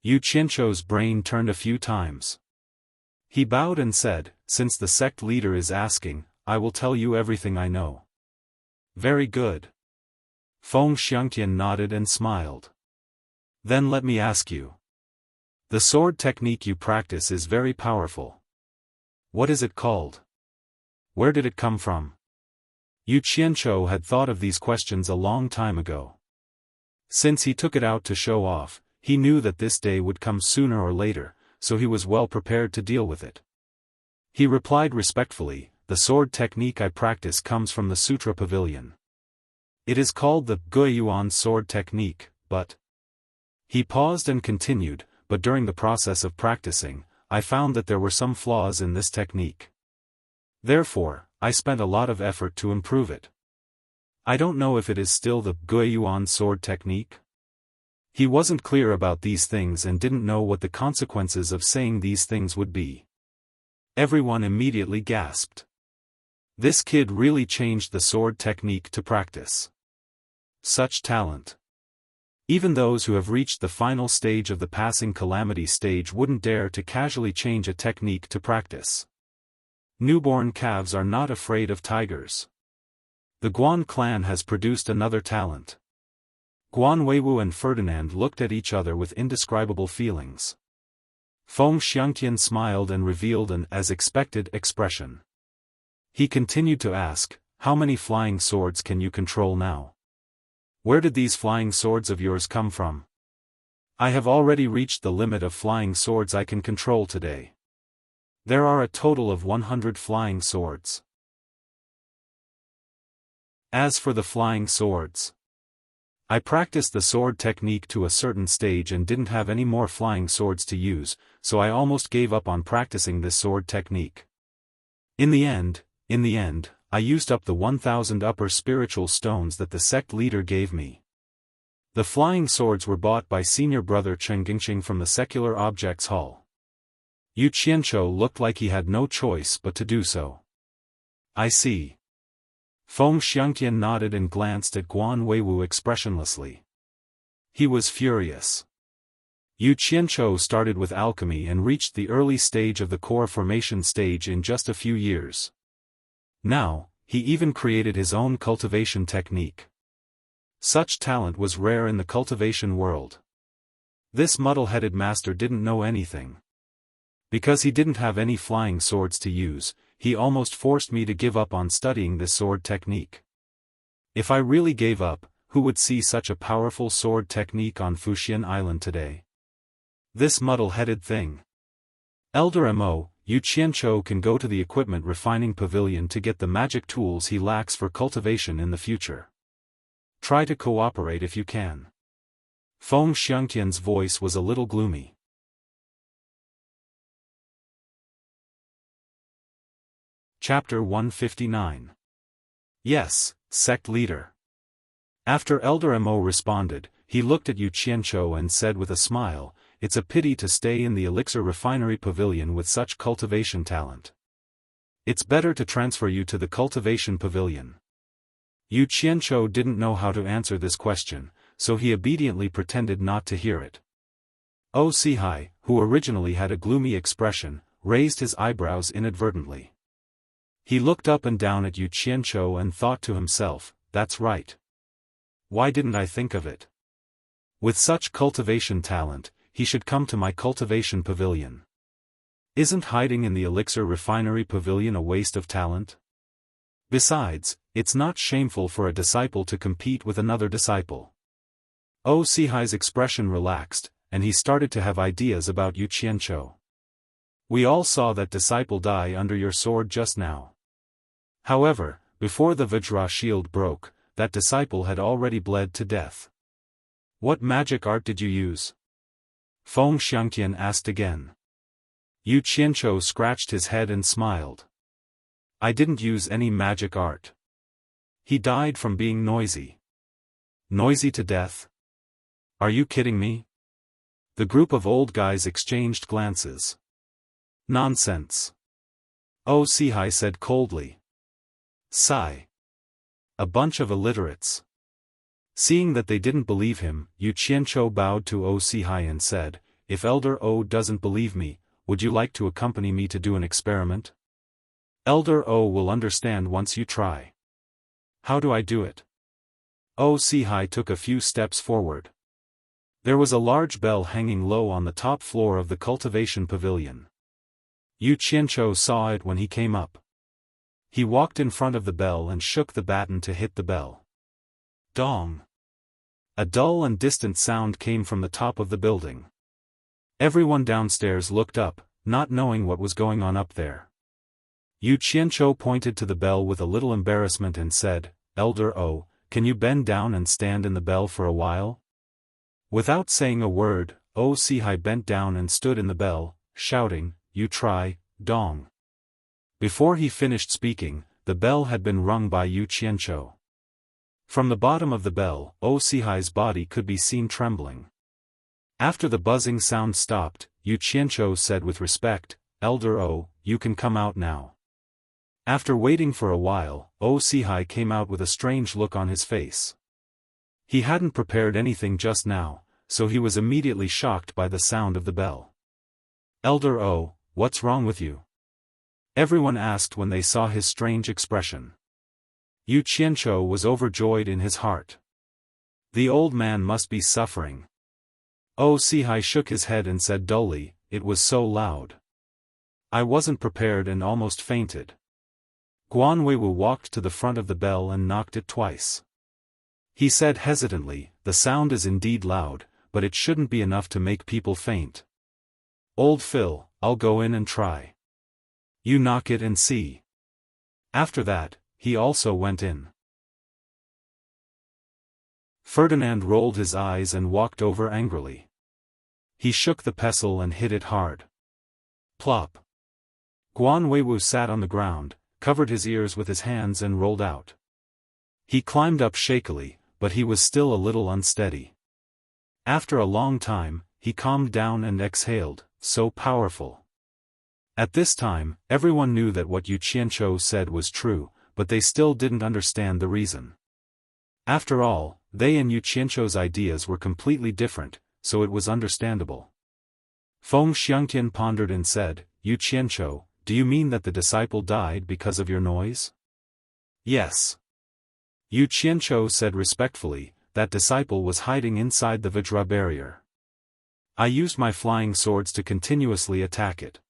Yu Qianzhou's brain turned a few times. He bowed and said, since the sect leader is asking, I will tell you everything I know. Very good. Feng Xiangtian nodded and smiled. Then let me ask you. The sword technique you practice is very powerful. What is it called? Where did it come from? Yu Qianzhou had thought of these questions a long time ago. Since he took it out to show off, he knew that this day would come sooner or later, so he was well prepared to deal with it. He replied respectfully, the sword technique I practice comes from the Sutra Pavilion. It is called the Guiyuan sword technique, but... He paused and continued, but during the process of practicing, I found that there were some flaws in this technique. Therefore, I spent a lot of effort to improve it. I don't know if it is still the Guiyuan sword technique. He wasn't clear about these things and didn't know what the consequences of saying these things would be. Everyone immediately gasped. This kid really changed the sword technique to practice. Such talent. Even those who have reached the final stage of the passing calamity stage wouldn't dare to casually change a technique to practice. Newborn calves are not afraid of tigers. The Guan clan has produced another talent. Guan Weiwu and Ferdinand looked at each other with indescribable feelings. Feng Xiangtian smiled and revealed an as expected expression. He continued to ask, how many flying swords can you control now? Where did these flying swords of yours come from? I have already reached the limit of flying swords I can control today. There are a total of 100 flying swords. As for the flying swords, I practiced the sword technique to a certain stage and didn't have any more flying swords to use, so I almost gave up on practicing this sword technique. In the end, I used up the 1,000 upper spiritual stones that the sect leader gave me. The flying swords were bought by senior brother Chen Gingqing from the Secular Objects Hall. Yu Qianzhou looked like he had no choice but to do so. I see. Feng Xiangtian nodded and glanced at Guan Weiwu expressionlessly. He was furious. Yu Qianzhou started with alchemy and reached the early stage of the core formation stage in just a few years. Now, he even created his own cultivation technique. Such talent was rare in the cultivation world. This muddle-headed master didn't know anything. Because he didn't have any flying swords to use, he almost forced me to give up on studying this sword technique. If I really gave up, who would see such a powerful sword technique on Fuxian Island today? This muddle-headed thing. Elder Mo, Yu Qianzhou can go to the equipment refining pavilion to get the magic tools he lacks for cultivation in the future. Try to cooperate if you can. Feng Xiangtian's voice was a little gloomy. Chapter 159. Yes, sect leader. After Elder Mo responded, he looked at Yu Qianzhou and said with a smile, "It's a pity to stay in the elixir refinery pavilion with such cultivation talent. It's better to transfer you to the cultivation pavilion." Yu Qianzhou didn't know how to answer this question, so he obediently pretended not to hear it. Oxihai, who originally had a gloomy expression, raised his eyebrows inadvertently. He looked up and down at Yu Qianzhou and thought to himself, "That's right. Why didn't I think of it? With such cultivation talent, he should come to my cultivation pavilion. Isn't hiding in the elixir refinery pavilion a waste of talent? Besides, it's not shameful for a disciple to compete with another disciple." Oxihai's expression relaxed, and he started to have ideas about Yu Qianzhou. "We all saw that disciple die under your sword just now. However, before the Vajra shield broke, that disciple had already bled to death. What magic art did you use?" Feng Xiangtian asked again. Yu Qianzhou scratched his head and smiled. "I didn't use any magic art. He died from being noisy." "Noisy to death? Are you kidding me?" The group of old guys exchanged glances. "Nonsense," Oxihai said coldly. "Sigh. A bunch of illiterates." Seeing that they didn't believe him, Yu Qianzhou bowed to Oxihai and said, "If Elder O doesn't believe me, would you like to accompany me to do an experiment? Elder O will understand once you try." "How do I do it?" Oxihai took a few steps forward. There was a large bell hanging low on the top floor of the cultivation pavilion. Yu Qianzhou saw it when he came up. He walked in front of the bell and shook the baton to hit the bell. Dong! A dull and distant sound came from the top of the building. Everyone downstairs looked up, not knowing what was going on up there. Yu Qianzhou pointed to the bell with a little embarrassment and said, "Elder O, can you bend down and stand in the bell for a while?" Without saying a word, Oxihai bent down and stood in the bell, shouting, "You try, Dong." Before he finished speaking, the bell had been rung by Yu Qianzhou. From the bottom of the bell, Oxihai's body could be seen trembling. After the buzzing sound stopped, Yu Qianzhou said with respect, "Elder O, you can come out now." After waiting for a while, Oxihai came out with a strange look on his face. He hadn't prepared anything just now, so he was immediately shocked by the sound of the bell. "Elder O, what's wrong with you?" Everyone asked when they saw his strange expression. Yu Qianzhou was overjoyed in his heart. The old man must be suffering. Oxihai shook his head and said dully, "It was so loud. I wasn't prepared and almost fainted." Guan Weiwu walked to the front of the bell and knocked it twice. He said hesitantly, "The sound is indeed loud, but it shouldn't be enough to make people faint. Old Phil, I'll go in and try. You knock it and see." After that, he also went in. Ferdinand rolled his eyes and walked over angrily. He shook the pestle and hit it hard. Plop. Guan Weiwu sat on the ground, covered his ears with his hands and rolled out. He climbed up shakily, but he was still a little unsteady. After a long time, he calmed down and exhaled, "So powerful." At this time, everyone knew that what Yu Qianzhou said was true, but they still didn't understand the reason. After all, they and Yu Qianzhou's ideas were completely different, so it was understandable. Feng Xiangtian pondered and said, "Yu Qianzhou, do you mean that the disciple died because of your noise?" "Yes." Yu Qianzhou said respectfully, "That disciple was hiding inside the Vajra barrier. I used my flying swords to continuously attack it.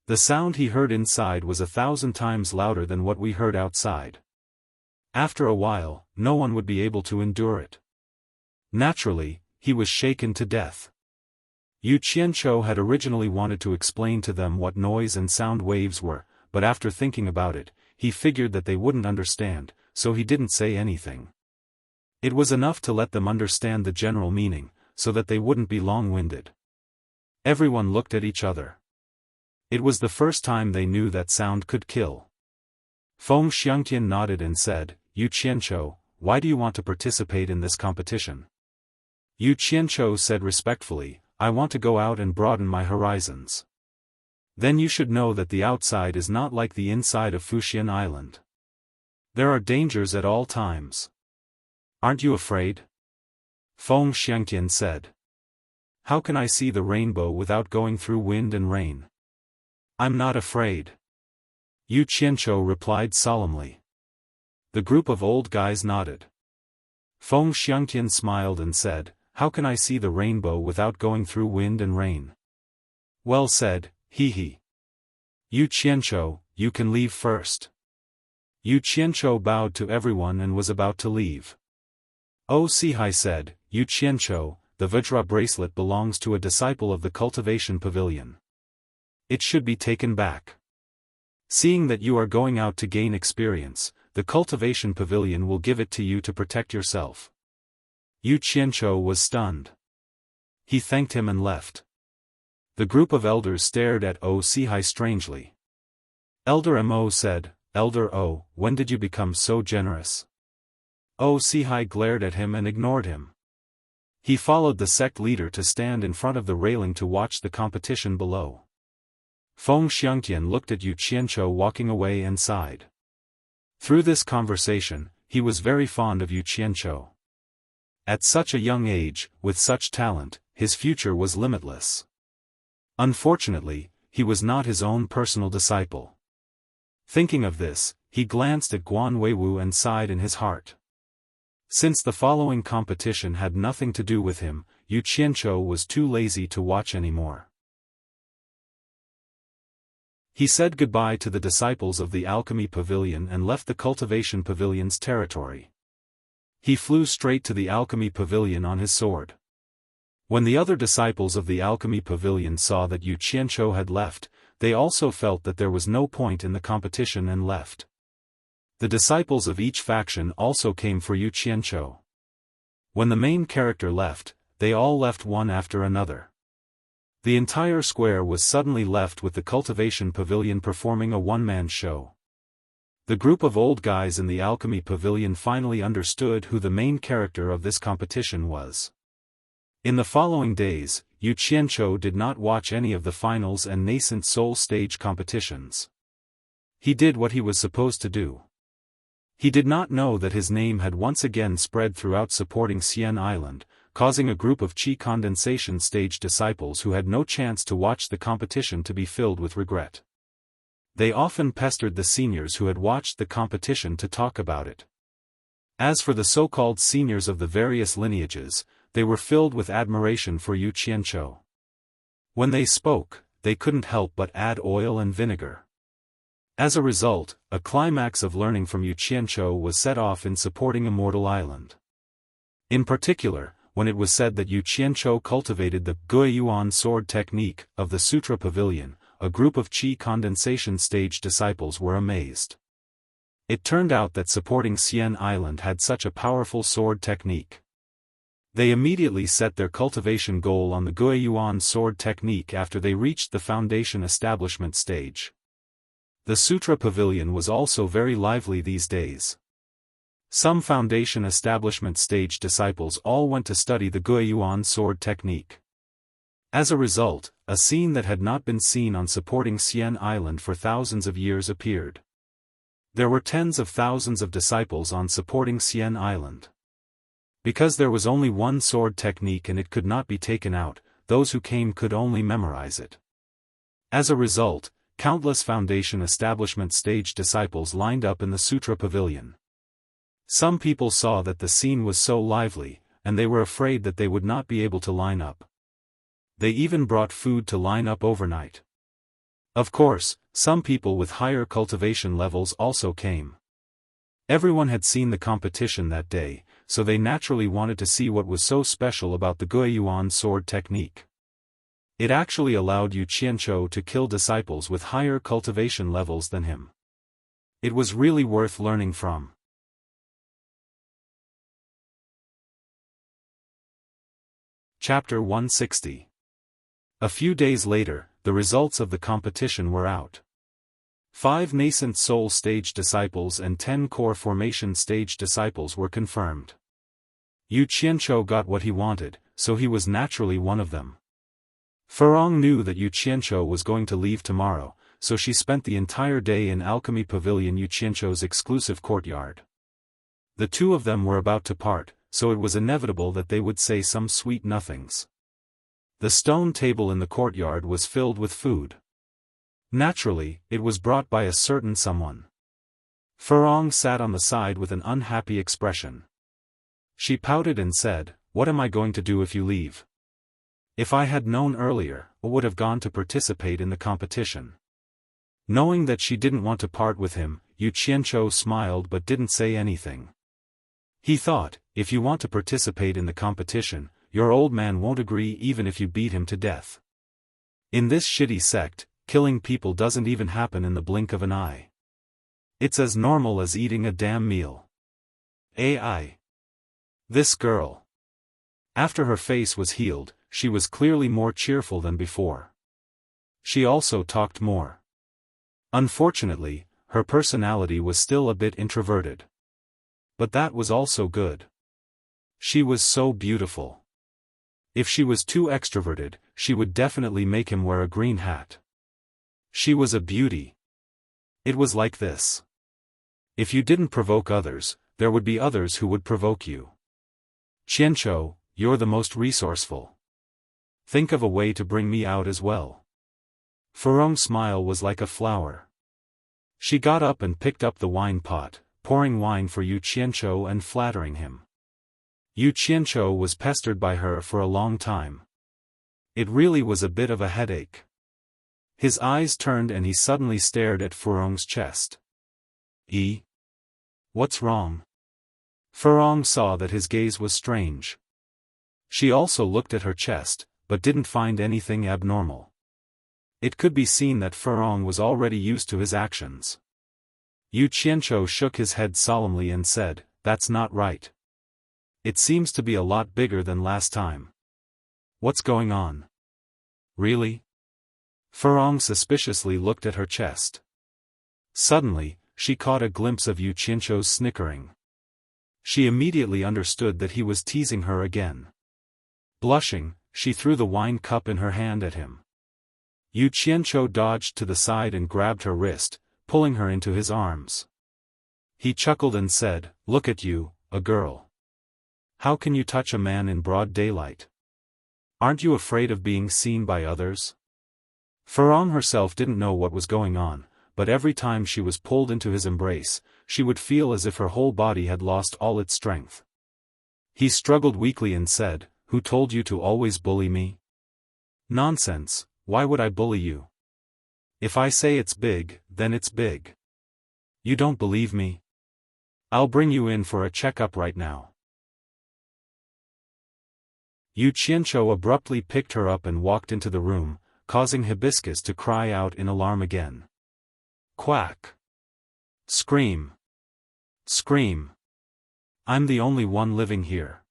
The sound he heard inside was 1,000 times louder than what we heard outside. After a while, no one would be able to endure it. Naturally, he was shaken to death." Yu Qianzhou had originally wanted to explain to them what noise and sound waves were, but after thinking about it, he figured that they wouldn't understand, so he didn't say anything. It was enough to let them understand the general meaning, so that they wouldn't be long-winded. Everyone looked at each other. It was the first time they knew that sound could kill. Feng Xiangtian nodded and said, "Yu Qianzhou, why do you want to participate in this competition? Yu Qianchou said respectfully, I want to go out and broaden my horizons. Then you should know that the outside is not like the inside of Fuxian Island. There are dangers at all times. Aren't you afraid? Feng Xiangtian said. How can I see the rainbow without going through wind and rain? I'm not afraid. Yu Qianchou replied solemnly. The group of old guys nodded. Feng Xiangtian smiled and said, how can I see the rainbow without going through wind and rain? Well said, hee hee. Yu Qianchou, you can leave first. Yu Qianchou bowed to everyone and was about to leave. O Sihai said, Yu Qianchou, the Vajra bracelet belongs to a disciple of the cultivation pavilion. It should be taken back. Seeing that you are going out to gain experience, the cultivation pavilion will give it to you to protect yourself. Yu Qianchou was stunned. He thanked him and left. The group of elders stared at O Sihai strangely. Elder Mo said, Elder O, when did you become so generous? O Sihai glared at him and ignored him. He followed the sect leader to stand in front of the railing to watch the competition below. Feng Xiangtian looked at Yu Qianchou walking away and sighed. Through this conversation, he was very fond of Yu Qianchou. At such a young age, with such talent, his future was limitless. Unfortunately, he was not his own personal disciple. Thinking of this, he glanced at Guan Weiwu and sighed in his heart. Since the following competition had nothing to do with him, Yu Qianchou was too lazy to watch anymore. He said goodbye to the disciples of the Alchemy Pavilion and left the Cultivation Pavilion's territory. He flew straight to the Alchemy Pavilion on his sword. When the other disciples of the Alchemy Pavilion saw that Yu Qianchou had left, they also felt that there was no point in the competition and left. The disciples of each faction also came for Yu Qianchou. When the main character left, they all left one after another. The entire square was suddenly left with the Cultivation Pavilion performing a one-man show. The group of old guys in the Alchemy Pavilion finally understood who the main character of this competition was. In the following days, Yu Qianchou did not watch any of the finals and nascent soul stage competitions. He did what he was supposed to do. He did not know that his name had once again spread throughout supporting Xian Island, causing a group of Qi condensation stage disciples who had no chance to watch the competition to be filled with regret. They often pestered the seniors who had watched the competition to talk about it. As for the so-called seniors of the various lineages, they were filled with admiration for Yu Qianchou. When they spoke, they couldn't help but add oil and vinegar. As a result, a climax of learning from Yu Qianchou was set off in supporting Immortal Island. In particular, when it was said that Yu Qianchou cultivated the Gui Yuan sword technique of the Sutra Pavilion, a group of Qi condensation stage disciples were amazed. It turned out that supporting Xian Island had such a powerful sword technique. They immediately set their cultivation goal on the Gui Yuan sword technique after they reached the foundation establishment stage. The Sutra Pavilion was also very lively these days. Some foundation establishment stage disciples all went to study the Gui Yuan sword technique. As a result, a scene that had not been seen on supporting Xian Island for thousands of years appeared. There were tens of thousands of disciples on supporting Xian Island. Because there was only one sword technique and it could not be taken out, those who came could only memorize it. As a result, countless foundation establishment stage disciples lined up in the Sutra Pavilion. Some people saw that the scene was so lively, and they were afraid that they would not be able to line up. They even brought food to line up overnight. Of course, some people with higher cultivation levels also came. Everyone had seen the competition that day, so they naturally wanted to see what was so special about the Gui Yuan sword technique. It actually allowed Yu Qianchou to kill disciples with higher cultivation levels than him. It was really worth learning from. Chapter 160. A few days later, the results of the competition were out. 5 nascent soul stage disciples and 10 core formation stage disciples were confirmed. Yu Qianzhou got what he wanted, so he was naturally one of them. Furong knew that Yu Qianzhou was going to leave tomorrow, so she spent the entire day in Alchemy Pavilion, Yu Qianzhou's exclusive courtyard. The two of them were about to part, so it was inevitable that they would say some sweet nothings. The stone table in the courtyard was filled with food. Naturally, it was brought by a certain someone. Furong sat on the side with an unhappy expression. She pouted and said, "What am I going to do if you leave? If I had known earlier, I would have gone to participate in the competition." Knowing that she didn't want to part with him, Yu Qianzhou smiled but didn't say anything. He thought, if you want to participate in the competition, your old man won't agree even if you beat him to death. In this shitty sect, killing people doesn't even happen in the blink of an eye. It's as normal as eating a damn meal. AI. This girl. After her face was healed, she was clearly more cheerful than before. She also talked more. Unfortunately, her personality was still a bit introverted. But that was also good. She was so beautiful. If she was too extroverted, she would definitely make him wear a green hat. She was a beauty. It was like this. If you didn't provoke others, there would be others who would provoke you. Qianzhou, you're the most resourceful. Think of a way to bring me out as well. Furong's smile was like a flower. She got up and picked up the wine pot, pouring wine for Yu Qianzhou and flattering him. Yu Qianzhou was pestered by her for a long time. It really was a bit of a headache. His eyes turned and he suddenly stared at Furong's chest. What's wrong? Furong saw that his gaze was strange. She also looked at her chest, but didn't find anything abnormal. It could be seen that Furong was already used to his actions. Yu Qianzhou shook his head solemnly and said, "That's not right. It seems to be a lot bigger than last time. What's going on?" "Really?" Furong suspiciously looked at her chest. Suddenly, she caught a glimpse of Yu Qianzhou's snickering. She immediately understood that he was teasing her again. Blushing, she threw the wine cup in her hand at him. Yu Qianzhou dodged to the side and grabbed her wrist, pulling her into his arms. He chuckled and said, "Look at you, a girl. How can you touch a man in broad daylight? Aren't you afraid of being seen by others?" Furong herself didn't know what was going on, but every time she was pulled into his embrace, she would feel as if her whole body had lost all its strength. He struggled weakly and said, "Who told you to always bully me?" "Nonsense, why would I bully you? If I say it's big, then it's big. You don't believe me? I'll bring you in for a checkup right now." Yu Qianzhou abruptly picked her up and walked into the room, causing Hibiscus to cry out in alarm again. Quack! Scream! Scream! I'm the only one living here.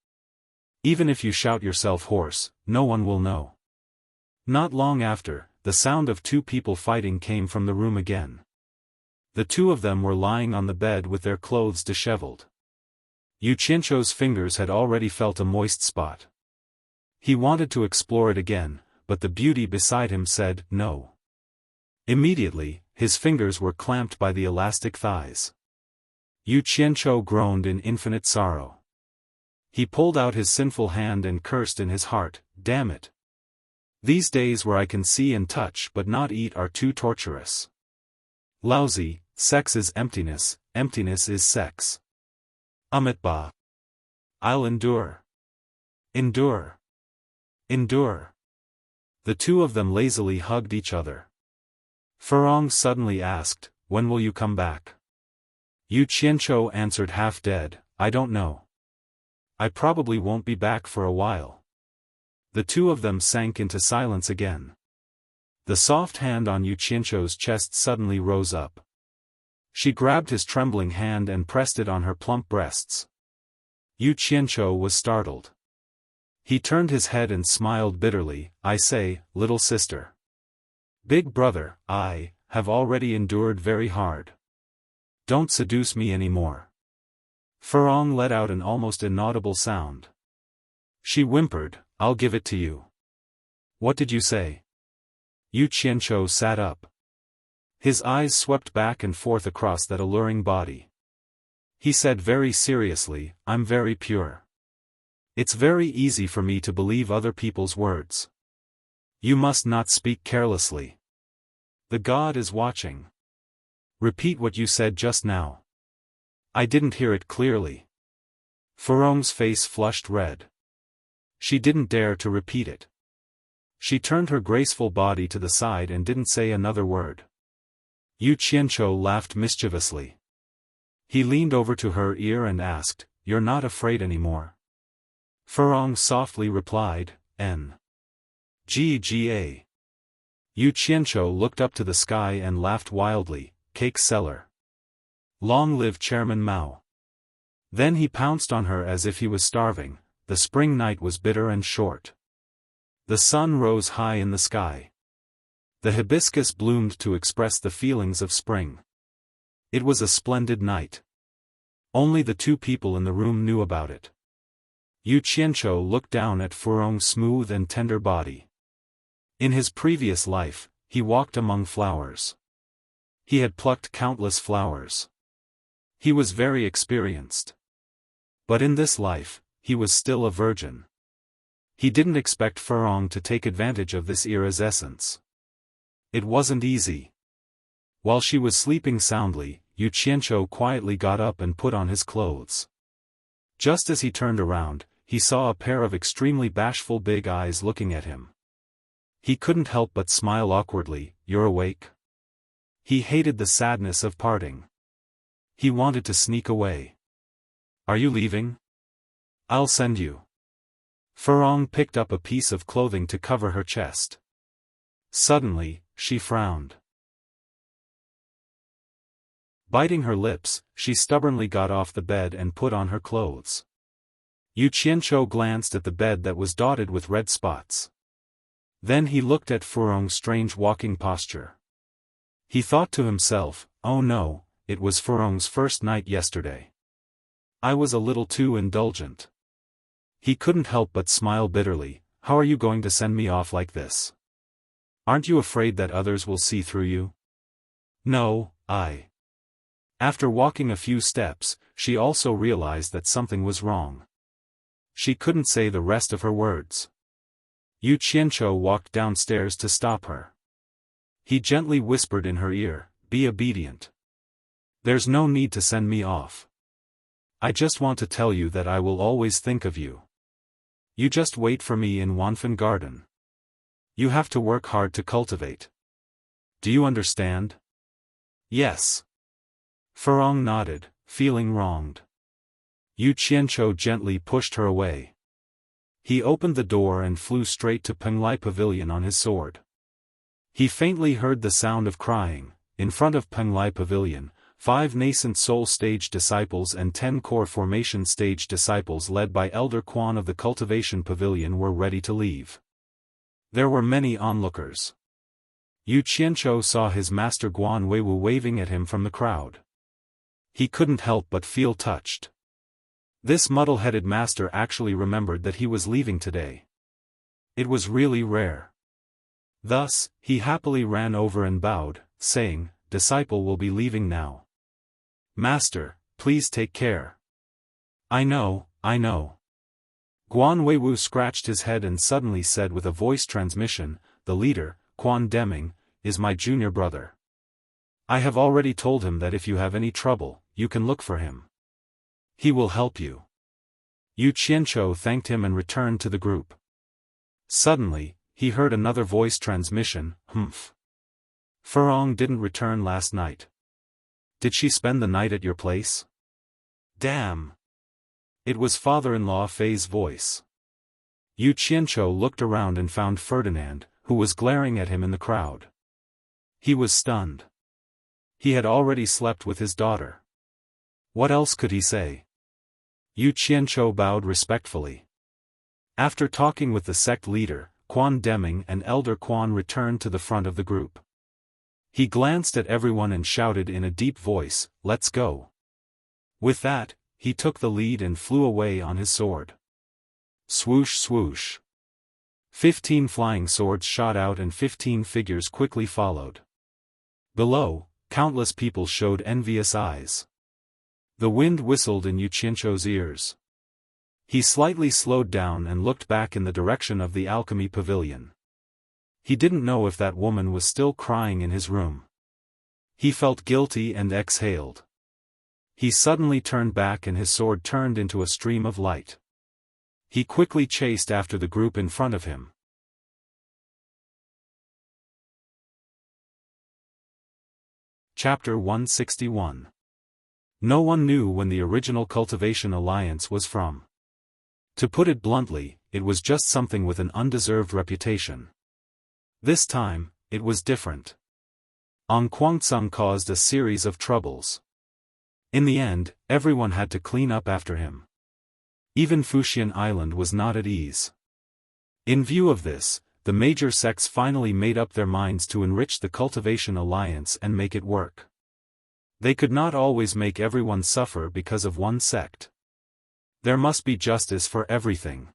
Even if you shout yourself hoarse, no one will know. Not long after, the sound of two people fighting came from the room again. The two of them were lying on the bed with their clothes disheveled. Yu Qianzhou's fingers had already felt a moist spot. He wanted to explore it again, but the beauty beside him said, no. Immediately, his fingers were clamped by the elastic thighs. Yu Qianzhou groaned in infinite sorrow. He pulled out his sinful hand and cursed in his heart, "Damn it. These days where I can see and touch but not eat are too torturous. Lousy, sex is emptiness, emptiness is sex. Amitba. I'll endure. Endure. Endure." The two of them lazily hugged each other. Furong suddenly asked, "When will you come back?" Yu Qianzhou answered half dead, "I don't know. I probably won't be back for a while." The two of them sank into silence again. The soft hand on Yu Qianzhou's chest suddenly rose up. She grabbed his trembling hand and pressed it on her plump breasts. Yu Qianzhou was startled. He turned his head and smiled bitterly, "I say, little sister. Big brother, have already endured very hard. Don't seduce me anymore. Furong let out an almost inaudible sound. She whimpered, I'll give it to you. What did you say? Yu Qianqiu sat up. His eyes swept back and forth across that alluring body. He said very seriously, I'm very pure. It's very easy for me to believe other people's words. You must not speak carelessly. The god is watching. Repeat what you said just now. I didn't hear it clearly. Furong's face flushed red. She didn't dare to repeat it. She turned her graceful body to the side and didn't say another word. Yu Qianqiu laughed mischievously. He leaned over to her ear and asked, You're not afraid anymore? Furong softly replied, N. Gga. Yu Qianqiu looked up to the sky and laughed wildly, Cake seller. Long live Chairman Mao. Then he pounced on her as if he was starving. The spring night was bitter and short. The sun rose high in the sky. The hibiscus bloomed to express the feelings of spring. It was a splendid night. Only the two people in the room knew about it. Yu Qianqiu looked down at Furong's smooth and tender body. In his previous life, he walked among flowers. He had plucked countless flowers. He was very experienced. But in this life, he was still a virgin. He didn't expect Furong to take advantage of this era's essence. It wasn't easy. While she was sleeping soundly, Yu Qianqiu quietly got up and put on his clothes. Just as he turned around, he saw a pair of extremely bashful big eyes looking at him. He couldn't help but smile awkwardly. You're awake? He hated the sadness of parting. He wanted to sneak away. Are you leaving? I'll send you. Furong picked up a piece of clothing to cover her chest. Suddenly, she frowned. Biting her lips, she stubbornly got off the bed and put on her clothes. Yu Qianqiu glanced at the bed that was dotted with red spots. Then he looked at Furong's strange walking posture. He thought to himself, oh no, it was Furong's first night yesterday. I was a little too indulgent. He couldn't help but smile bitterly. How are you going to send me off like this? Aren't you afraid that others will see through you? No, I. After walking a few steps, she also realized that something was wrong. She couldn't say the rest of her words. Yu Qianqiu walked downstairs to stop her. He gently whispered in her ear, be obedient. There's no need to send me off. I just want to tell you that I will always think of you. You just wait for me in Wanfen Garden. You have to work hard to cultivate. Do you understand? Yes. Furong nodded, feeling wronged. Yu Qianqiu gently pushed her away. He opened the door and flew straight to Penglai Pavilion on his sword. He faintly heard the sound of crying. In front of Penglai Pavilion, 5 nascent soul stage disciples and 10 core formation stage disciples led by Elder Quan of the Cultivation Pavilion were ready to leave. There were many onlookers. Yu Qianqiu saw his master Guan Weiwu waving at him from the crowd. He couldn't help but feel touched. This muddle-headed master actually remembered that he was leaving today. It was really rare. Thus, he happily ran over and bowed, saying, Disciple will be leaving now. Master, please take care. I know. Guan Weiwu scratched his head and suddenly said with a voice transmission, the leader, Quan Deming, is my junior brother. I have already told him that if you have any trouble, you can look for him. He will help you. Yu Qianqiu thanked him and returned to the group. Suddenly, he heard another voice transmission, Humph. Furong didn't return last night. Did she spend the night at your place? Damn. It was father-in-law Fei's voice. Yu Qianqiu looked around and found Ferdinand, who was glaring at him in the crowd. He was stunned. He had already slept with his daughter. What else could he say? Yu Qianqiu bowed respectfully. After talking with the sect leader, Quan Deming and Elder Quan returned to the front of the group. He glanced at everyone and shouted in a deep voice, "Let's go." With that, he took the lead and flew away on his sword. Swoosh swoosh. 15 flying swords shot out and 15 figures quickly followed. Below, countless people showed envious eyes. The wind whistled in Yu Qianzhou's ears. He slightly slowed down and looked back in the direction of the alchemy pavilion. He didn't know if that woman was still crying in his room. He felt guilty and exhaled. He suddenly turned back and his sword turned into a stream of light. He quickly chased after the group in front of him. Chapter 161. No one knew when the original Cultivation Alliance was from. To put it bluntly, it was just something with an undeserved reputation. This time, it was different. Ong Guangceng caused a series of troubles. In the end, everyone had to clean up after him. Even Fuxian Island was not at ease. In view of this, the major sects finally made up their minds to enrich the Cultivation Alliance and make it work. They could not always make everyone suffer because of one sect. There must be justice for everything.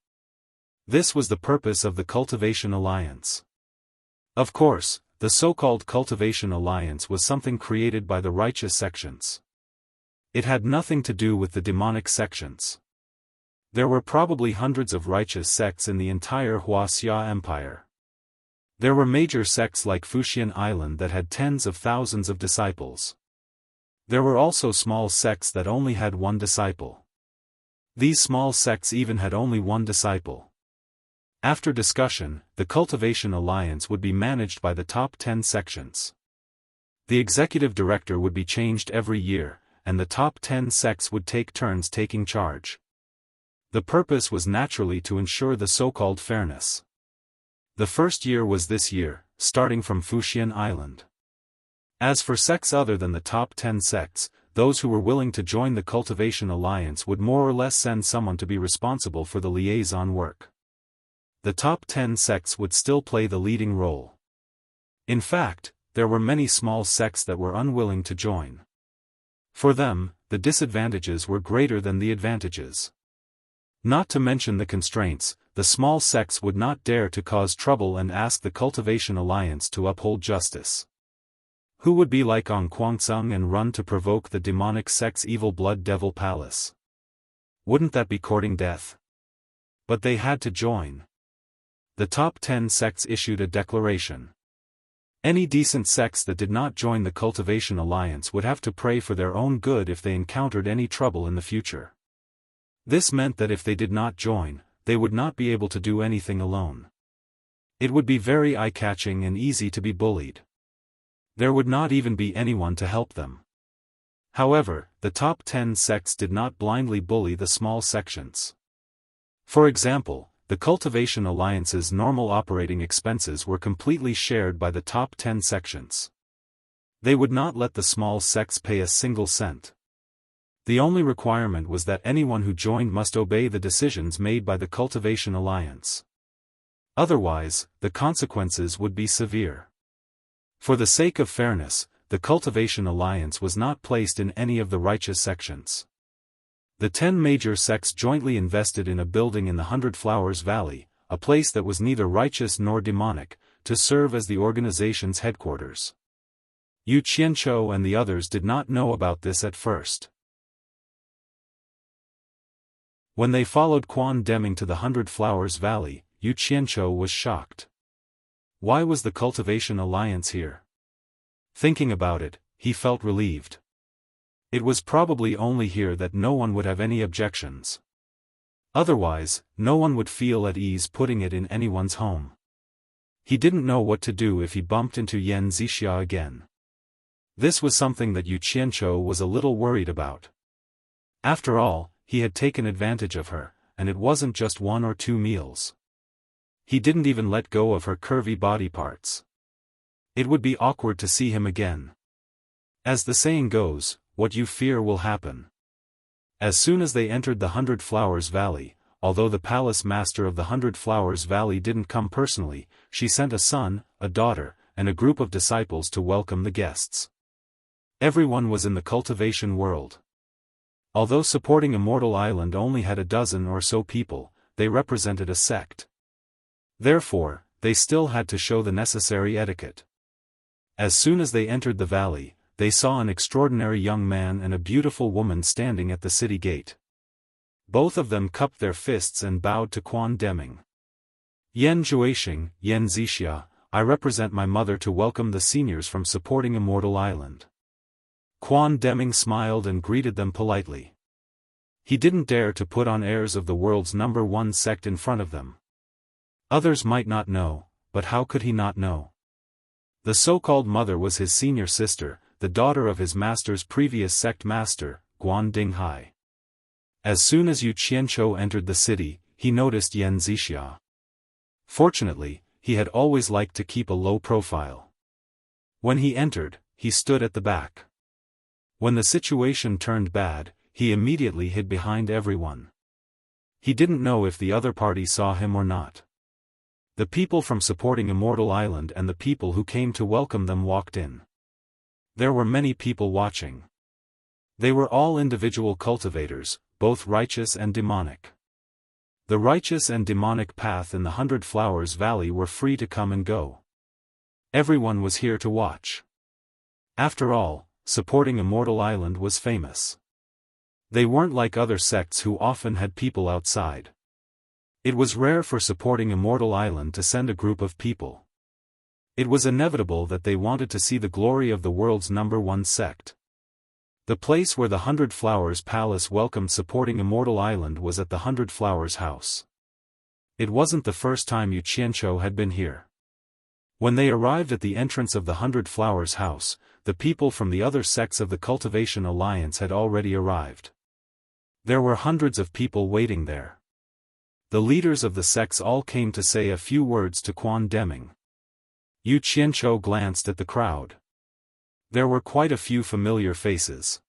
This was the purpose of the Cultivation Alliance. Of course, the so-called Cultivation Alliance was something created by the righteous sections. It had nothing to do with the demonic sections. There were probably hundreds of righteous sects in the entire Wuxia Empire. There were major sects like Fuxian Island that had tens of thousands of disciples. There were also small sects that only had one disciple. These small sects even had only one disciple. After discussion, the Cultivation Alliance would be managed by the top 10 sections. The executive director would be changed every year, and the top 10 sects would take turns taking charge. The purpose was naturally to ensure the so-called fairness. The first year was this year, starting from Fuxian Island. As for sects other than the top 10 sects, those who were willing to join the Cultivation Alliance would more or less send someone to be responsible for the liaison work. The top 10 sects would still play the leading role. In fact, there were many small sects that were unwilling to join. For them, the disadvantages were greater than the advantages. Not to mention the constraints, the small sects would not dare to cause trouble and ask the Cultivation Alliance to uphold justice. Who would be like Ong Guangceng and run to provoke the demonic sect's evil blood devil palace? Wouldn't that be courting death? But they had to join. The top 10 sects issued a declaration. Any decent sects that did not join the Cultivation Alliance would have to pray for their own good if they encountered any trouble in the future. This meant that if they did not join, they would not be able to do anything alone. It would be very eye-catching and easy to be bullied. There would not even be anyone to help them. However, the top 10 sects did not blindly bully the small sections. For example, the Cultivation Alliance's normal operating expenses were completely shared by the top 10 sections. They would not let the small sects pay a single cent. The only requirement was that anyone who joined must obey the decisions made by the Cultivation Alliance. Otherwise, the consequences would be severe. For the sake of fairness, the Cultivation Alliance was not placed in any of the righteous sections. The 10 major sects jointly invested in a building in the 100 Flowers Valley, a place that was neither righteous nor demonic, to serve as the organization's headquarters. Yu Qianzhou and the others did not know about this at first. When they followed Quan Deming to the 100 Flowers Valley, Yu Qianzhou was shocked. Why was the Cultivation Alliance here? Thinking about it, he felt relieved. It was probably only here that no one would have any objections. Otherwise, no one would feel at ease putting it in anyone's home. He didn't know what to do if he bumped into Yan Zixia again. This was something that Yu Qianzhou was a little worried about. After all, he had taken advantage of her, and it wasn't just 1 or 2 meals. He didn't even let go of her curvy body parts. It would be awkward to see him again. As the saying goes, what you fear will happen. As soon as they entered the 100 Flowers Valley, although the palace master of the 100 Flowers Valley didn't come personally, she sent a son, a daughter, and a group of disciples to welcome the guests. Everyone was in the cultivation world. Although supporting Immortal Island only had a dozen or so people, they represented a sect. Therefore, they still had to show the necessary etiquette. As soon as they entered the valley, they saw an extraordinary young man and a beautiful woman standing at the city gate. Both of them cupped their fists and bowed to Quan Deming. Yan Zhuixing, Yan Zixia, I represent my mother to welcome the seniors from supporting Immortal Island. Quan Deming smiled and greeted them politely. He didn't dare to put on airs of the world's #1 sect in front of them. Others might not know, but how could he not know? The so-called mother was his senior sister, the daughter of his master's previous sect master, Guan Dinghai. As soon as Yu Qianzhou entered the city, he noticed Yan Zixia. Fortunately, he had always liked to keep a low profile. When he entered, he stood at the back. When the situation turned bad, he immediately hid behind everyone. He didn't know if the other party saw him or not. The people from supporting Immortal Island and the people who came to welcome them walked in. There were many people watching. They were all individual cultivators, both righteous and demonic. The righteous and demonic path in the 100 Flowers Valley were free to come and go. Everyone was here to watch. After all, supporting Immortal Island was famous. They weren't like other sects who often had people outside. It was rare for supporting Immortal Island to send a group of people. It was inevitable that they wanted to see the glory of the world's #1 sect. The place where the 100 Flowers Palace welcomed supporting Immortal Island was at the 100 Flowers House. It wasn't the first time Yu Qianzhou had been here. When they arrived at the entrance of the 100 Flowers House, the people from the other sects of the Cultivation Alliance had already arrived. There were hundreds of people waiting there. The leaders of the sects all came to say a few words to Quan Deming. Yu Qianzhou glanced at the crowd. There were quite a few familiar faces.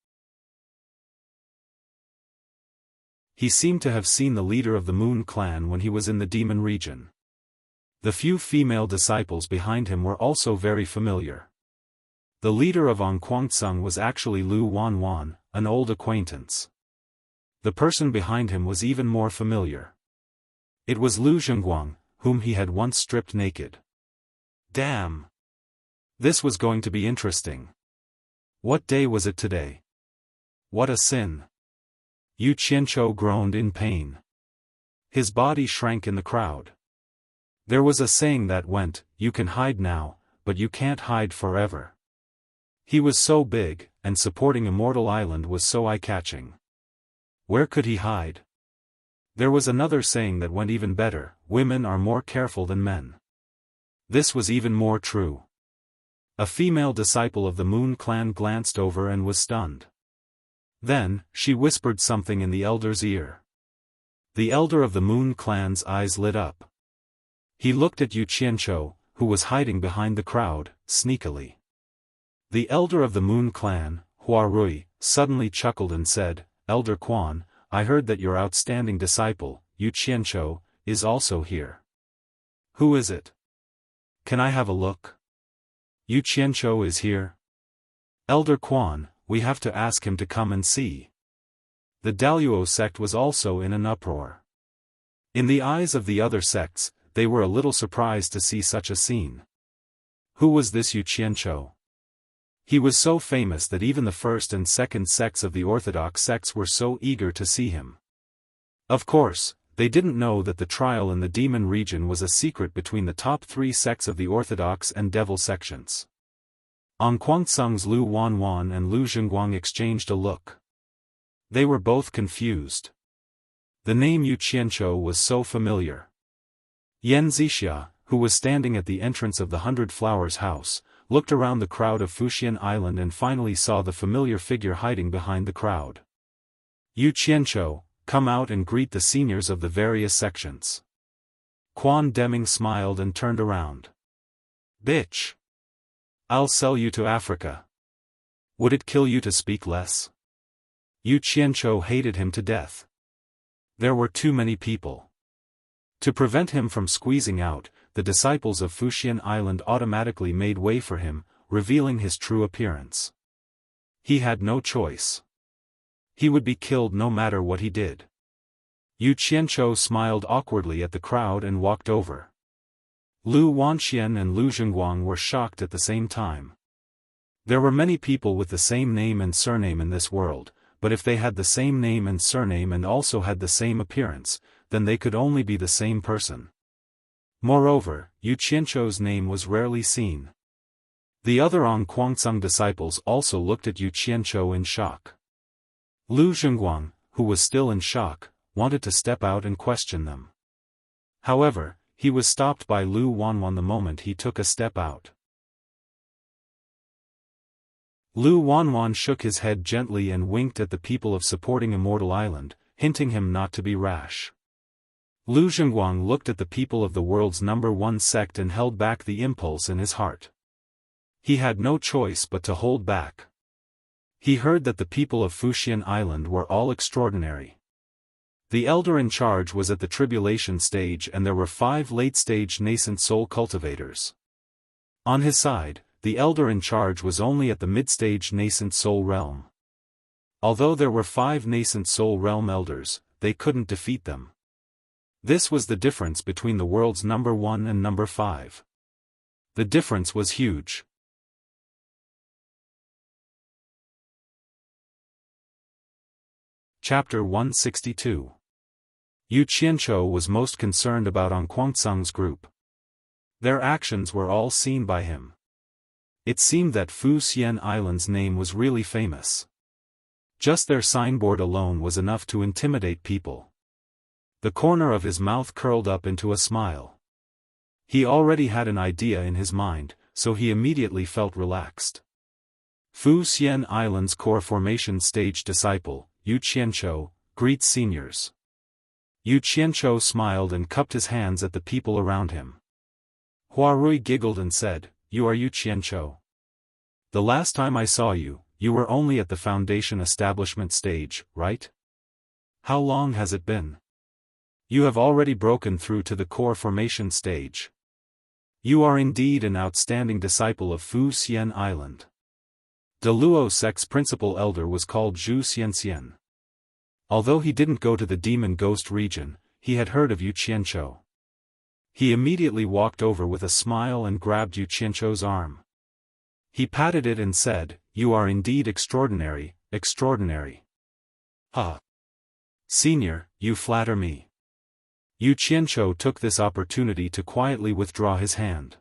He seemed to have seen the leader of the Moon Clan when he was in the Demon region. The few female disciples behind him were also very familiar. The leader of Onquangsung was actually Lu Wanwan, an old acquaintance. The person behind him was even more familiar. It was Lu Zhengguang, whom he had once stripped naked. Damn! This was going to be interesting. What day was it today? What a sin! Yu Qianzhou groaned in pain. His body shrank in the crowd. There was a saying that went, "You can hide now, but you can't hide forever." He was so big, and supporting Immortal Island was so eye-catching. Where could he hide? There was another saying that went even better, "Women are more careful than men." This was even more true. A female disciple of the Moon Clan glanced over and was stunned. Then, she whispered something in the elder's ear. The elder of the Moon Clan's eyes lit up. He looked at Yu Qianzhou, who was hiding behind the crowd, sneakily. The elder of the Moon Clan, Hua Rui, suddenly chuckled and said, "Elder Quan, I heard that your outstanding disciple, Yu Qianzhou, is also here." "Who is it? Can I have a look?" "Yu Qianzhou is here?" "Elder Quan, we have to ask him to come and see." The Daluo sect was also in an uproar. In the eyes of the other sects, they were a little surprised to see such a scene. Who was this Yu Qianzhou? He was so famous that even the first and second sects of the orthodox sects were so eager to see him. Of course, they didn't know that the trial in the demon region was a secret between the top 3 sects of the orthodox and devil sections. Onquangsung's Lu Wanwan and Lu Zhengguang exchanged a look. They were both confused. The name Yu Qianzhou was so familiar. Yan Zixia, who was standing at the entrance of the 100 Flowers house, looked around the crowd of Fuxian Island and finally saw the familiar figure hiding behind the crowd. "Yu Qianzhou, come out and greet the seniors of the various sections." Quan Deming smiled and turned around. "Bitch! I'll sell you to Africa. Would it kill you to speak less?" Yu Qianzhou hated him to death. There were too many people. To prevent him from squeezing out, the disciples of Fuxian Island automatically made way for him, revealing his true appearance. He had no choice. He would be killed no matter what he did. Yu Qianzhou smiled awkwardly at the crowd and walked over. Lu Wanxian and Lu Zhengguang were shocked at the same time. There were many people with the same name and surname in this world, but if they had the same name and surname and also had the same appearance, then they could only be the same person. Moreover, Yu Qianzhou's name was rarely seen. The other On Kuangsang disciples also looked at Yu Qianzhou in shock. Lu Zhengguang, who was still in shock, wanted to step out and question them. However, he was stopped by Lu Wanwan the moment he took a step out. Lu Wanwan shook his head gently and winked at the people of supporting Immortal Island, hinting him not to be rash. Lu Zhengguang looked at the people of the world's #1 sect and held back the impulse in his heart. He had no choice but to hold back. He heard that the people of Fuxian Island were all extraordinary. The elder in charge was at the tribulation stage and there were 5 late-stage nascent soul cultivators. On his side, the elder in charge was only at the mid-stage nascent soul realm. Although there were 5 nascent soul realm elders, they couldn't defeat them. This was the difference between the world's #1 and #5. The difference was huge. Chapter 162. Yu Qianzhou was most concerned about On Kuangsang's group. Their actions were all seen by him. It seemed that Fuxian Island's name was really famous. Just their signboard alone was enough to intimidate people. The corner of his mouth curled up into a smile. He already had an idea in his mind, so he immediately felt relaxed. Fuxian Island's core formation stage disciple, Yu Qianzhou, greets seniors. Yu Qianzhou smiled and cupped his hands at the people around him. Huarui giggled and said, "You are Yu Qianzhou. The last time I saw you, you were only at the foundation establishment stage, right? How long has it been? You have already broken through to the core formation stage. You are indeed an outstanding disciple of Fuxian Island." The Luo sect's principal elder was called Zhu Xianxian. Although he didn't go to the demon ghost region, he had heard of Yu Qianzhou. He immediately walked over with a smile and grabbed Yu Qianzhou's arm. He patted it and said, "You are indeed extraordinary, extraordinary." "Ah. Senior, you flatter me." Yu Qianzhou took this opportunity to quietly withdraw his hand.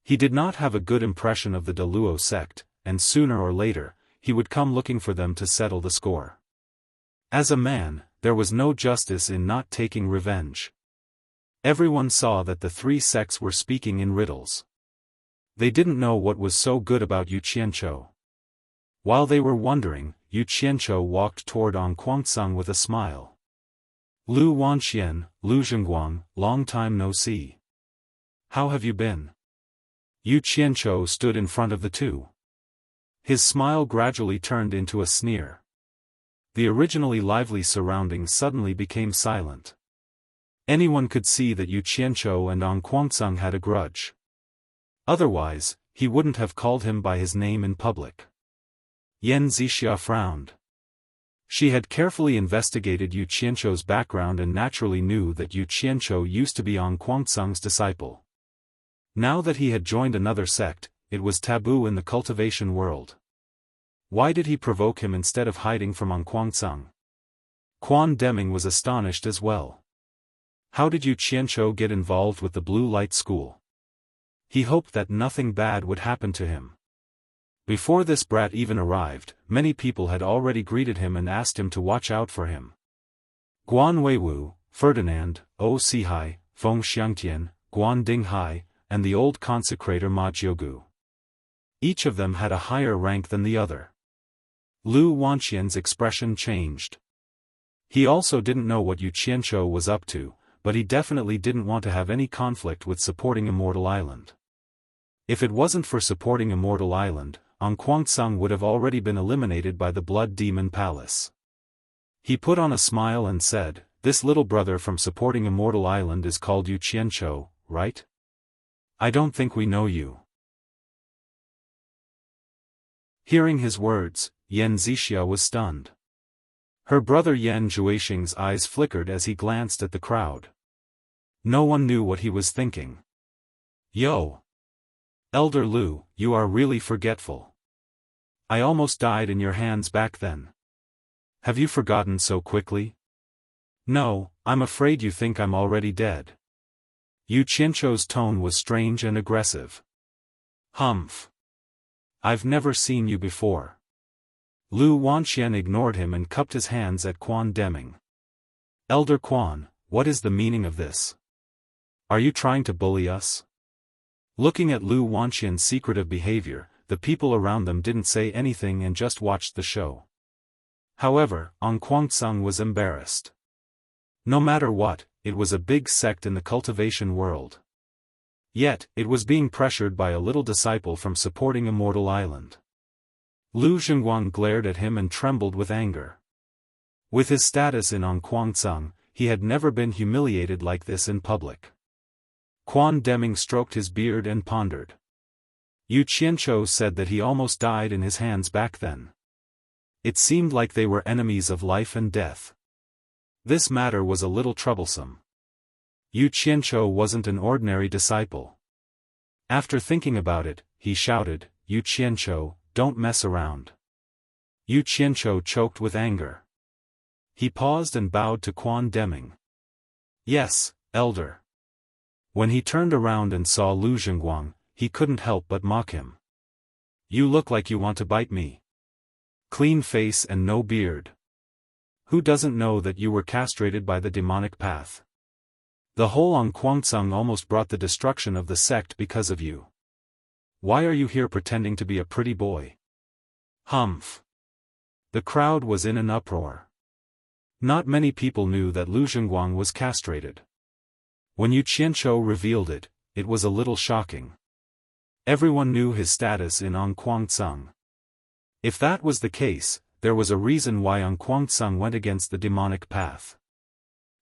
He did not have a good impression of the Luo sect, and sooner or later, he would come looking for them to settle the score. As a man, there was no justice in not taking revenge. Everyone saw that the 3 sects were speaking in riddles. They didn't know what was so good about Yu Qianzhou. While they were wondering, Yu Qianzhou walked toward On Kuangsang with a smile. "Lu Wanxian, Lu Zhengguang, long time no see. How have you been?" Yu Qianzhou stood in front of the 2. His smile gradually turned into a sneer. The originally lively surroundings suddenly became silent. Anyone could see that Yu Qianzhou and On Kuangsang had a grudge. Otherwise, he wouldn't have called him by his name in public. Yan Zixia frowned. She had carefully investigated Yu Qianzhou's background and naturally knew that Yu Qianzhou used to be On Kuangsang's disciple. Now that he had joined another sect, it was taboo in the cultivation world. Why did he provoke him instead of hiding from On Kuangsang? Quan Deming was astonished as well. How did Yu Qianzhou get involved with the Blue Light School? He hoped that nothing bad would happen to him. Before this brat even arrived, many people had already greeted him and asked him to watch out for him. Guan Weiwu, Ferdinand, O Sihai, Feng Xiangtian, Guan Dinghai, and the old consecrator Ma Jiugu. Each of them had a higher rank than the other. Lu Wanxian's expression changed. He also didn't know what Yu Qianzhou was up to, but he definitely didn't want to have any conflict with supporting Immortal Island. If it wasn't for supporting Immortal Island, On Kuangsang would have already been eliminated by the Blood Demon Palace. He put on a smile and said, "This little brother from supporting Immortal Island is called Yu Qianzhou, right?" I don't think we know you. Hearing his words, Yan Zixia was stunned. Her brother Yan Zhuixing's eyes flickered as he glanced at the crowd. No one knew what he was thinking. Yo! Elder Lu, you are really forgetful. I almost died in your hands back then. Have you forgotten so quickly? No, I'm afraid you think I'm already dead. Yu Qianzhou's tone was strange and aggressive. Humph. I've never seen you before. Lu Wanxian ignored him and cupped his hands at Quan Deming. Elder Quan, what is the meaning of this? Are you trying to bully us? Looking at Lu Wanxian's secretive behavior, the people around them didn't say anything and just watched the show. However, An Kuang-tsung was embarrassed. No matter what, it was a big sect in the cultivation world. Yet, it was being pressured by a little disciple from supporting Immortal Island. Lu Zhengguang glared at him and trembled with anger. With his status in An Kuang-tsung, he had never been humiliated like this in public. Quan Deming stroked his beard and pondered. Yu Qianzhou said that he almost died in his hands back then. It seemed like they were enemies of life and death. This matter was a little troublesome. Yu Qianzhou wasn't an ordinary disciple. After thinking about it, he shouted, Yu Qianzhou, don't mess around. Yu Qianzhou choked with anger. He paused and bowed to Quan Deming. Yes, elder. When he turned around and saw Lu Zhengguang, he couldn't help but mock him. You look like you want to bite me. Clean face and no beard. Who doesn't know that you were castrated by the demonic path? The whole An Kuang-tsung almost brought the destruction of the sect because of you. Why are you here pretending to be a pretty boy? Humph. The crowd was in an uproar. Not many people knew that Lu Zhengguang was castrated. When Yu Qianzhou revealed it, it was a little shocking. Everyone knew his status in An Kuang-tsung. If that was the case, there was a reason why An Kuang-tsung went against the demonic path.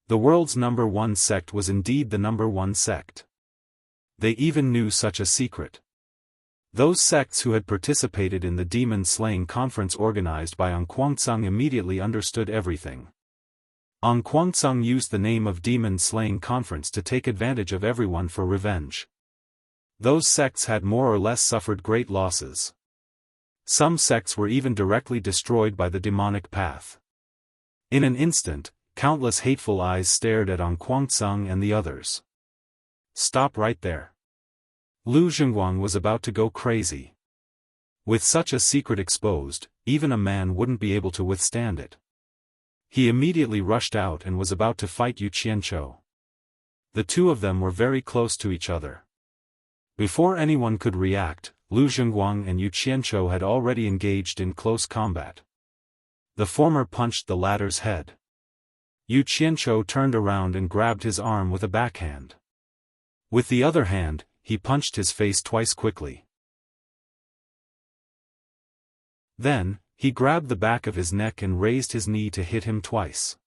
The world's #1 sect was indeed the #1 sect. They even knew such a secret. Those sects who had participated in the demon-slaying conference organized by An Kuang-tsung immediately understood everything. An Kuang-tsung used the name of demon-slaying conference to take advantage of everyone for revenge. Those sects had more or less suffered great losses. Some sects were even directly destroyed by the demonic path. In an instant, countless hateful eyes stared at An Kuang-tsung and the others. Stop right there. Lu Zhengguang was about to go crazy. With such a secret exposed, even a man wouldn't be able to withstand it. He immediately rushed out and was about to fight Yu Qianzhou. The two of them were very close to each other. Before anyone could react, Lu Zhengguang and Yu Qianzhou had already engaged in close combat. The former punched the latter's head. Yu Qianzhou turned around and grabbed his arm with a backhand. With the other hand, he punched his face twice quickly. Then, he grabbed the back of his neck and raised his knee to hit him twice.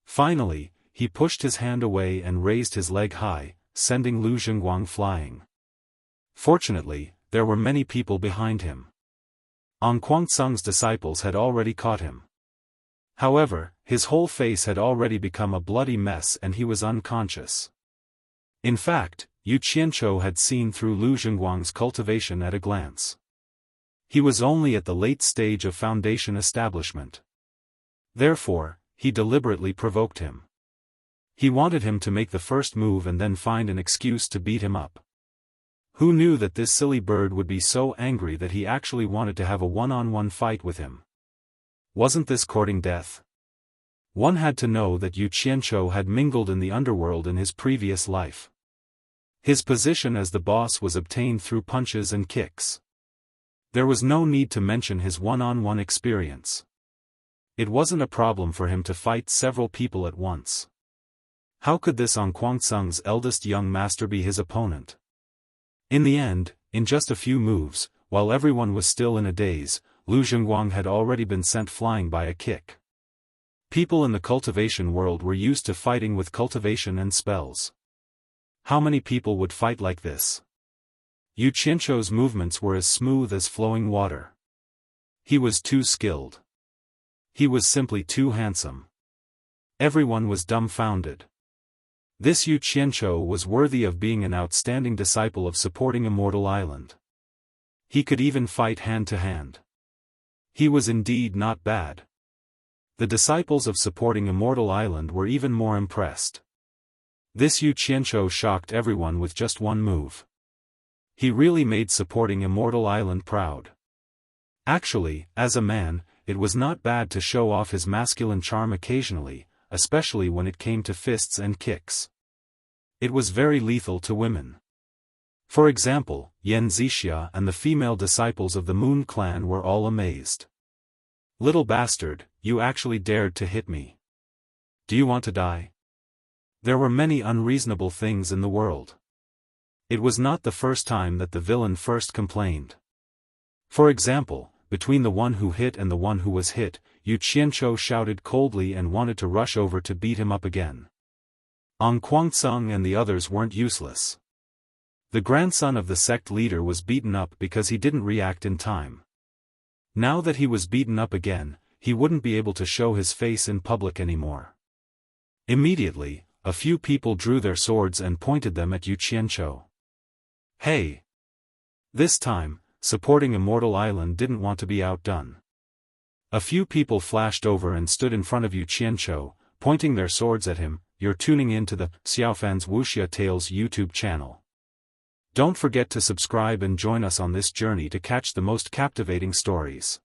Finally, he pushed his hand away and raised his leg high, sending Lu Zhengguang flying. Fortunately, there were many people behind him. An Kuang-tsung's disciples had already caught him. However, his whole face had already become a bloody mess and he was unconscious. In fact, Yu Qianzhou had seen through Lu Zhengguang's cultivation at a glance. He was only at the late stage of foundation establishment. Therefore, he deliberately provoked him. He wanted him to make the first move and then find an excuse to beat him up. Who knew that this silly bird would be so angry that he actually wanted to have a one-on-one fight with him? Wasn't this courting death? One had to know that Yu Qianzhou had mingled in the underworld in his previous life. His position as the boss was obtained through punches and kicks. There was no need to mention his one-on-one experience. It wasn't a problem for him to fight several people at once. How could this An Kuang-tsung's eldest young master be his opponent? In the end, in just a few moves, while everyone was still in a daze, Lu Zhengguang had already been sent flying by a kick. People in the cultivation world were used to fighting with cultivation and spells. How many people would fight like this? Yu Qianzhou's movements were as smooth as flowing water. He was too skilled. He was simply too handsome. Everyone was dumbfounded. This Yu Qianzhou was worthy of being an outstanding disciple of Supporting Immortal Island. He could even fight hand to hand. He was indeed not bad. The disciples of Supporting Immortal Island were even more impressed. This Yu Qianzhou shocked everyone with just one move. He really made Supporting Immortal Island proud. Actually, as a man, it was not bad to show off his masculine charm occasionally, especially when it came to fists and kicks. It was very lethal to women. For example, Yan Zixia and the female disciples of the Moon Clan were all amazed. "Little bastard, you actually dared to hit me. Do you want to die?" There were many unreasonable things in the world. It was not the first time that the villain first complained. For example, between the one who hit and the one who was hit, Yu Qianzhou shouted coldly and wanted to rush over to beat him up again. Ang Guangceng and the others weren't useless. The grandson of the sect leader was beaten up because he didn't react in time. Now that he was beaten up again, he wouldn't be able to show his face in public anymore. Immediately, a few people drew their swords and pointed them at Yu Qianzhou. Hey! This time, Supporting Immortal Island didn't want to be outdone. A few people flashed over and stood in front of Yu Qianzhou, pointing their swords at him. "You're tuning in to the Xiaofan's Wuxia Tales YouTube channel. Don't forget to subscribe and join us on this journey to catch the most captivating stories."